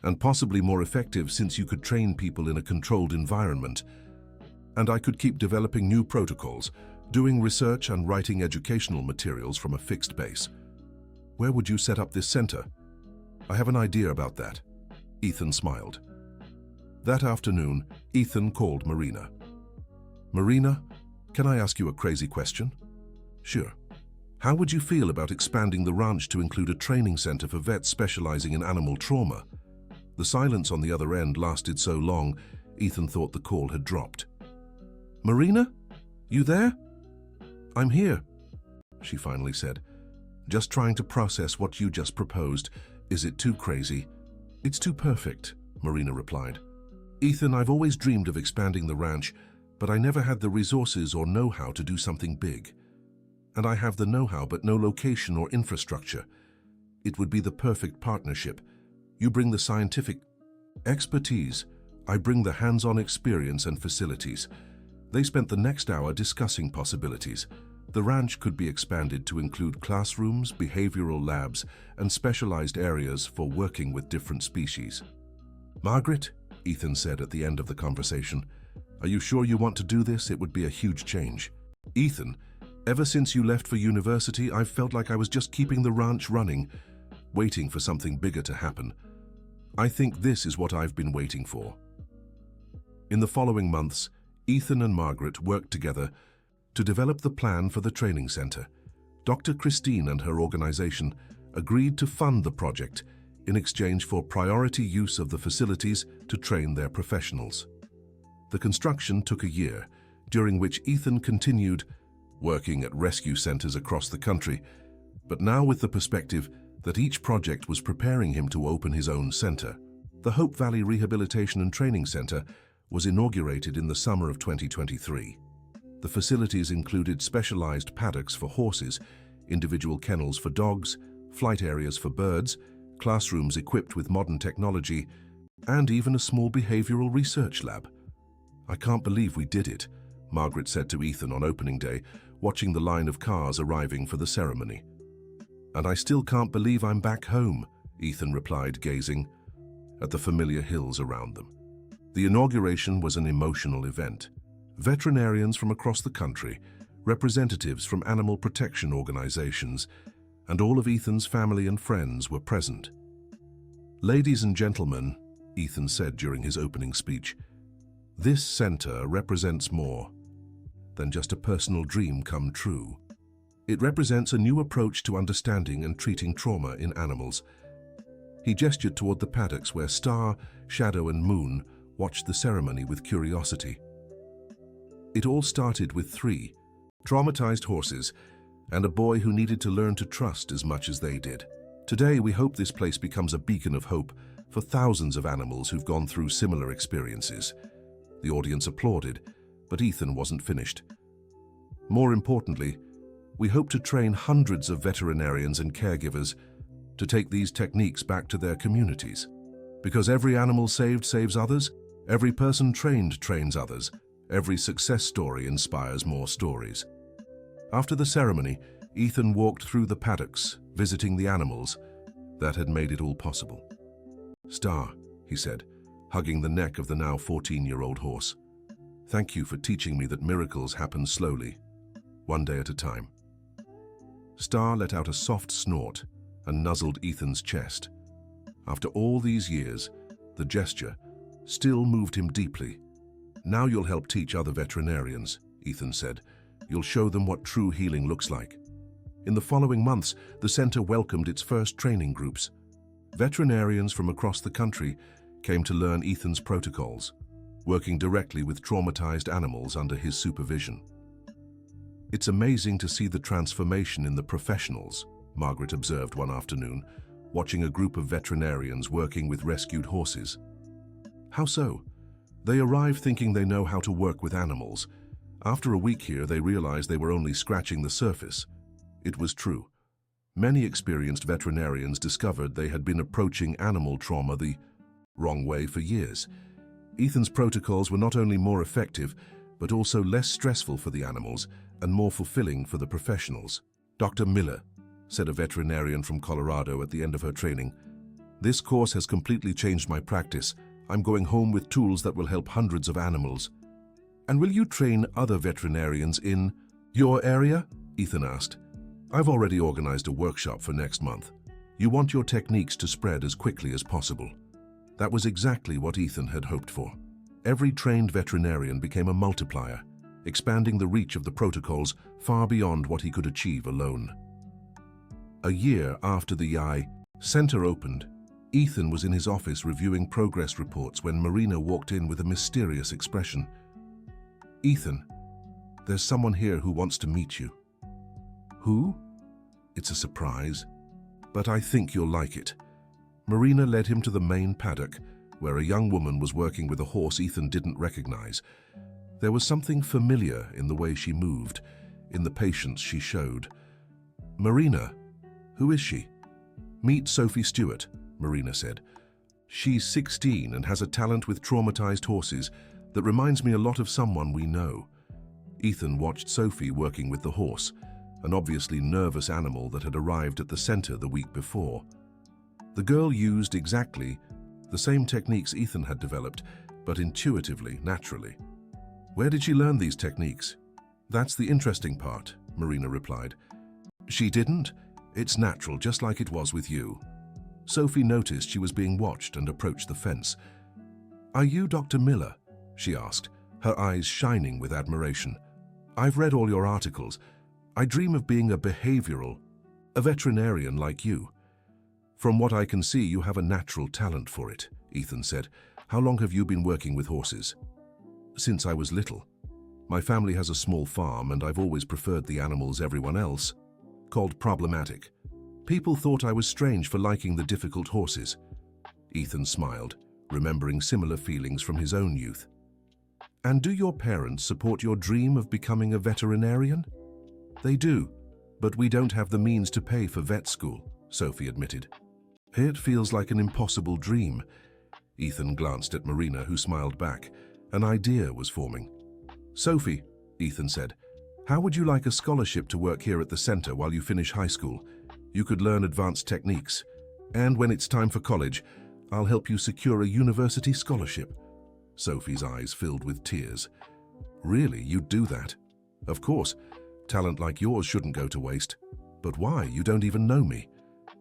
"and possibly more effective since you could train people in a controlled environment. And I could keep developing new protocols, doing research and writing educational materials from a fixed base." "Where would you set up this center?" "I have an idea about that." Ethan smiled. That afternoon, Ethan called Marina. "Marina, can I ask you a crazy question?" "Sure." "How would you feel about expanding the ranch to include a training center for vets specializing in animal trauma?" The silence on the other end lasted so long, Ethan thought the call had dropped. "Marina? You there?" "I'm here," she finally said. "Just trying to process what you just proposed. Is it too crazy?" "It's too perfect," Marina replied. "Ethan, I've always dreamed of expanding the ranch, but I never had the resources or know-how to do something big. And I have the know-how but no location or infrastructure. It would be the perfect partnership. You bring the scientific expertise. I bring the hands-on experience and facilities." They spent the next hour discussing possibilities. The ranch could be expanded to include classrooms, behavioral labs, and specialized areas for working with different species. "Margaret," Ethan said at the end of the conversation, "are you sure you want to do this? It would be a huge change." "Ethan, ever since you left for university, I've felt like I was just keeping the ranch running, waiting for something bigger to happen. I think this is what I've been waiting for." In the following months, Ethan and Margaret worked together to develop the plan for the training center. Dr. Christine and her organization agreed to fund the project in exchange for priority use of the facilities to train their professionals. The construction took a year, during which Ethan continued working at rescue centers across the country, but now with the perspective that each project was preparing him to open his own center. The Hope Valley Rehabilitation and Training Center was inaugurated in the summer of 2023. The facilities included specialized paddocks for horses, individual kennels for dogs, flight areas for birds, classrooms equipped with modern technology, and even a small behavioral research lab. "I can't believe we did it," Margaret said to Ethan on opening day, watching the line of cars arriving for the ceremony. "And I still can't believe I'm back home," Ethan replied, gazing at the familiar hills around them. The inauguration was an emotional event. Veterinarians from across the country, representatives from animal protection organizations, and all of Ethan's family and friends were present. "Ladies and gentlemen," Ethan said during his opening speech, "this center represents more than just a personal dream come true. It represents a new approach to understanding and treating trauma in animals." He gestured toward the paddocks where Star, Shadow, and Moon watched the ceremony with curiosity. It all started with 3 traumatized horses and a boy who needed to learn to trust as much as they did. Today, we hope this place becomes a beacon of hope for thousands of animals who've gone through similar experiences. The audience applauded, but Ethan wasn't finished. "More importantly, we hope to train hundreds of veterinarians and caregivers to take these techniques back to their communities. Because every animal saved saves others, every person trained trains others, every success story inspires more stories." After the ceremony, Ethan walked through the paddocks, visiting the animals that had made it all possible. "Star," he said, hugging the neck of the now 14-year-old horse, "thank you for teaching me that miracles happen slowly, one day at a time." Star let out a soft snort and nuzzled Ethan's chest. After all these years, the gesture still moved him deeply. "Now you'll help teach other veterinarians," Ethan said. "You'll show them what true healing looks like." In the following months, the center welcomed its first training groups. Veterinarians from across the country came to learn Ethan's protocols, working directly with traumatized animals under his supervision. "It's amazing to see the transformation in the professionals," Margaret observed one afternoon, watching a group of veterinarians working with rescued horses. "How so?" "They arrive thinking they know how to work with animals. After a week here, they realized they were only scratching the surface." It was true. Many experienced veterinarians discovered they had been approaching animal trauma the wrong way for years. Ethan's protocols were not only more effective, but also less stressful for the animals and more fulfilling for the professionals. "Dr. Miller," said a veterinarian from Colorado at the end of her training, "this course has completely changed my practice. I'm going home with tools that will help hundreds of animals." "And will you train other veterinarians in your area?" Ethan asked. "I've already organized a workshop for next month. You want your techniques to spread as quickly as possible." That was exactly what Ethan had hoped for. Every trained veterinarian became a multiplier, expanding the reach of the protocols far beyond what he could achieve alone. A year after the YI Center opened, Ethan was in his office reviewing progress reports when Marina walked in with a mysterious expression. "Ethan, there's someone here who wants to meet you." "Who?" "It's a surprise, but I think you'll like it." Marina led him to the main paddock, where a young woman was working with a horse Ethan didn't recognize. There was something familiar in the way she moved, in the patience she showed. "Marina, who is she?" "Meet Sophie Stewart," Marina said. "She's 16 and has a talent with traumatized horses that reminds me a lot of someone we know." Ethan watched Sophie working with the horse, an obviously nervous animal that had arrived at the center the week before. The girl used exactly the same techniques Ethan had developed, but intuitively, naturally. Where did she learn these techniques? That's the interesting part, Marina replied. She didn't. It's natural, just like it was with you. Sophie noticed she was being watched and approached the fence. Are you Dr. Miller? She asked, her eyes shining with admiration. I've read all your articles. I dream of being a veterinarian like you. From what I can see, you have a natural talent for it, Ethan said. How long have you been working with horses? Since I was little. My family has a small farm and I've always preferred the animals everyone else called problematic. People thought I was strange for liking the difficult horses. Ethan smiled, remembering similar feelings from his own youth. And do your parents support your dream of becoming a veterinarian? They do, but we don't have the means to pay for vet school, Sophie admitted. It feels like an impossible dream. Ethan glanced at Marina, who smiled back. An idea was forming. Sophie, Ethan said, how would you like a scholarship to work here at the center while you finish high school? You could learn advanced techniques. And when it's time for college, I'll help you secure a university scholarship. Sophie's eyes filled with tears. Really, you'd do that? Of course. Talent like yours shouldn't go to waste. But why? You don't even know me.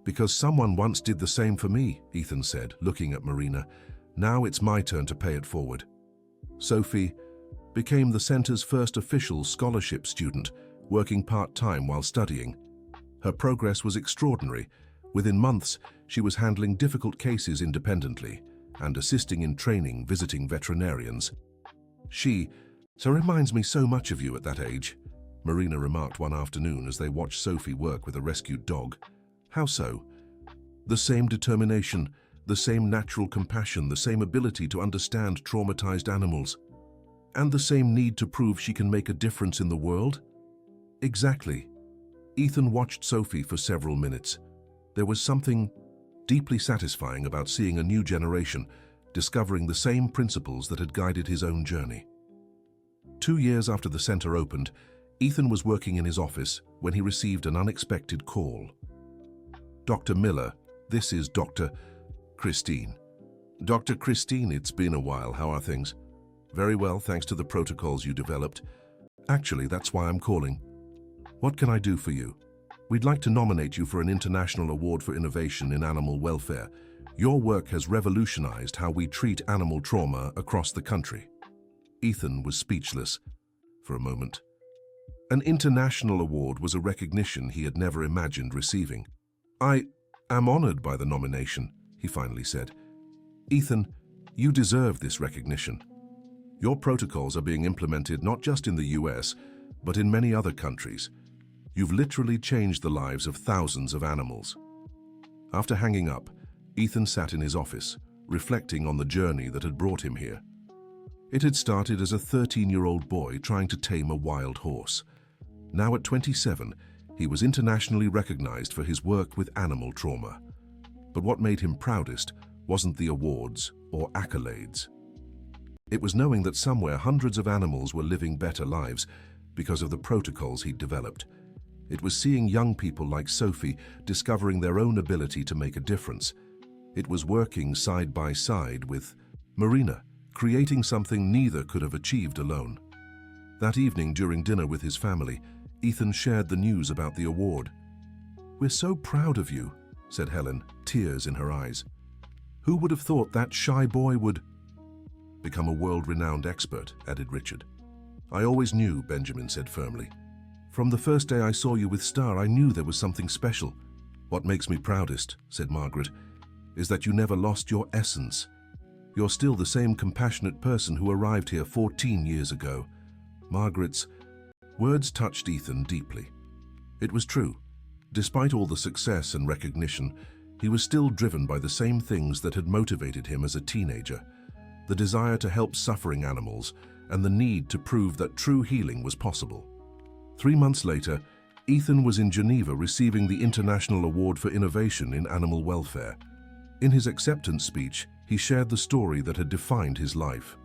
Because someone once did the same for me, Ethan said, looking at Marina. Now it's my turn to pay it forward. Sophie became the center's first official scholarship student, working part-time while studying. Her progress was extraordinary. Within months, she was handling difficult cases independently and assisting in training visiting veterinarians. She reminds me so much of you at that age, Marina remarked one afternoon as they watched Sophie work with a rescued dog. How so? The same determination, the same natural compassion, the same ability to understand traumatized animals, and the same need to prove she can make a difference in the world? Exactly. Ethan watched Sophie for several minutes. There was something deeply satisfying about seeing a new generation discovering the same principles that had guided his own journey. 2 years after the center opened, Ethan was working in his office when he received an unexpected call. Dr. Miller, this is Dr. Christine. Dr. Christine, it's been a while. How are things? Very well, thanks to the protocols you developed. Actually, that's why I'm calling. What can I do for you? We'd like to nominate you for an international award for innovation in animal welfare. Your work has revolutionized how we treat animal trauma across the country. Ethan was speechless for a moment. An international award was a recognition he had never imagined receiving. I am honored by the nomination, he finally said. Ethan, you deserve this recognition. Your protocols are being implemented not just in the US, but in many other countries. You've literally changed the lives of thousands of animals. After hanging up, Ethan sat in his office, reflecting on the journey that had brought him here. It had started as a 13-year-old boy trying to tame a wild horse. Now at 27, he was internationally recognized for his work with animal trauma. But what made him proudest wasn't the awards or accolades. It was knowing that somewhere hundreds of animals were living better lives because of the protocols he'd developed. It was seeing young people like Sophie discovering their own ability to make a difference. It was working side by side with Marina, creating something neither could have achieved alone. That evening during dinner with his family, Ethan shared the news about the award. "We're so proud of you," said Helen, tears in her eyes. "Who would have thought that shy boy would become a world-renowned expert," added Richard. "I always knew," Benjamin said firmly. "From the first day I saw you with Star, I knew there was something special." "What makes me proudest," said Margaret, "is that you never lost your essence. You're still the same compassionate person who arrived here 14 years ago." Margaret's words touched Ethan deeply. It was true. Despite all the success and recognition, he was still driven by the same things that had motivated him as a teenager: the desire to help suffering animals and the need to prove that true healing was possible. 3 months later, Ethan was in Geneva receiving the International Award for Innovation in Animal Welfare. In his acceptance speech, he shared the story that had defined his life.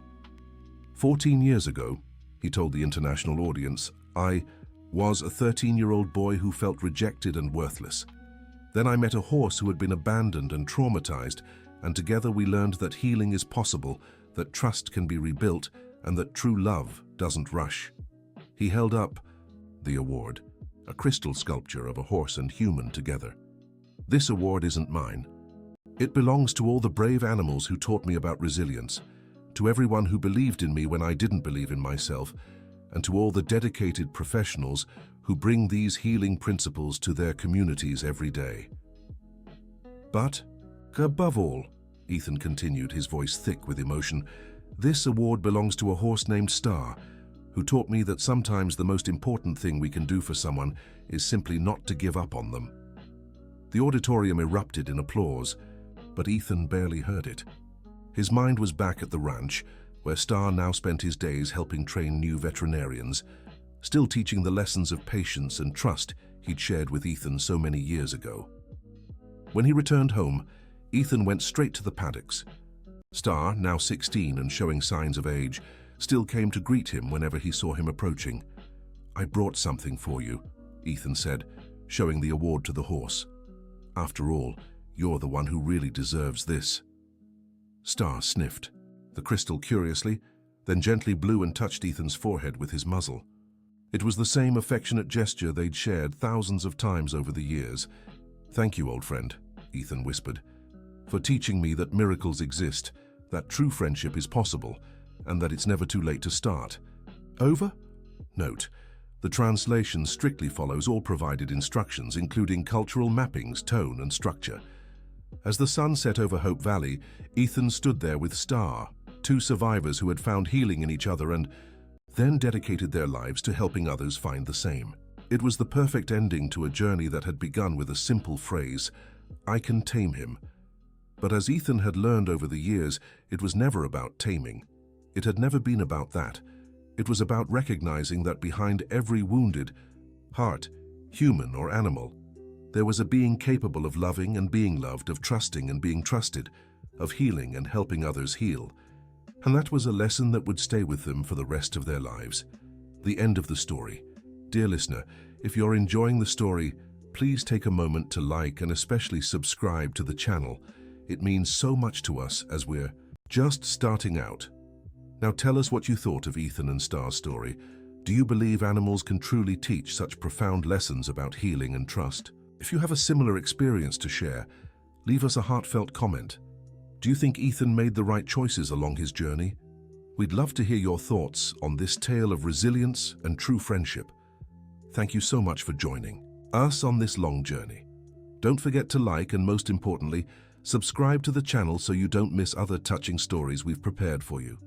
14 years ago, he told the international audience. I was a 13-year-old boy who felt rejected and worthless. Then I met a horse who had been abandoned and traumatized, and together we learned that healing is possible, that trust can be rebuilt, and that true love doesn't rush. He held up the award, a crystal sculpture of a horse and human together. This award isn't mine. It belongs to all the brave animals who taught me about resilience, to everyone who believed in me when I didn't believe in myself, and to all the dedicated professionals who bring these healing principles to their communities every day. But, above all, Ethan continued, his voice thick with emotion, this award belongs to a horse named Star, who taught me that sometimes the most important thing we can do for someone is simply not to give up on them. The auditorium erupted in applause, but Ethan barely heard it. His mind was back at the ranch, where Star now spent his days helping train new veterinarians, still teaching the lessons of patience and trust he'd shared with Ethan so many years ago. When he returned home, Ethan went straight to the paddocks. Star, now 16 and showing signs of age, still came to greet him whenever he saw him approaching. I brought something for you, Ethan said, showing the award to the horse. After all, you're the one who really deserves this. Star sniffed the crystal curiously, then gently blew and touched Ethan's forehead with his muzzle. It was the same affectionate gesture they'd shared thousands of times over the years. Thank you, old friend, Ethan whispered, for teaching me that miracles exist, that true friendship is possible, and that it's never too late to start. Over? Note: the translation strictly follows all provided instructions, including cultural mappings, tone, and structure. As the sun set over Hope Valley, Ethan stood there with Star, two survivors who had found healing in each other and then dedicated their lives to helping others find the same. It was the perfect ending to a journey that had begun with a simple phrase, I can tame him. But as Ethan had learned over the years, it was never about taming. It had never been about that. It was about recognizing that behind every wounded heart, human or animal, there was a being capable of loving and being loved, of trusting and being trusted, of healing and helping others heal. And that was a lesson that would stay with them for the rest of their lives. The end of the story. Dear listener, if you're enjoying the story, please take a moment to like and especially subscribe to the channel. It means so much to us as we're just starting out. Now tell us what you thought of Ethan and Star's story. Do you believe animals can truly teach such profound lessons about healing and trust? If you have a similar experience to share, leave us a heartfelt comment. Do you think Ethan made the right choices along his journey? We'd love to hear your thoughts on this tale of resilience and true friendship. Thank you so much for joining us on this long journey. Don't forget to like and, most importantly, subscribe to the channel so you don't miss other touching stories we've prepared for you.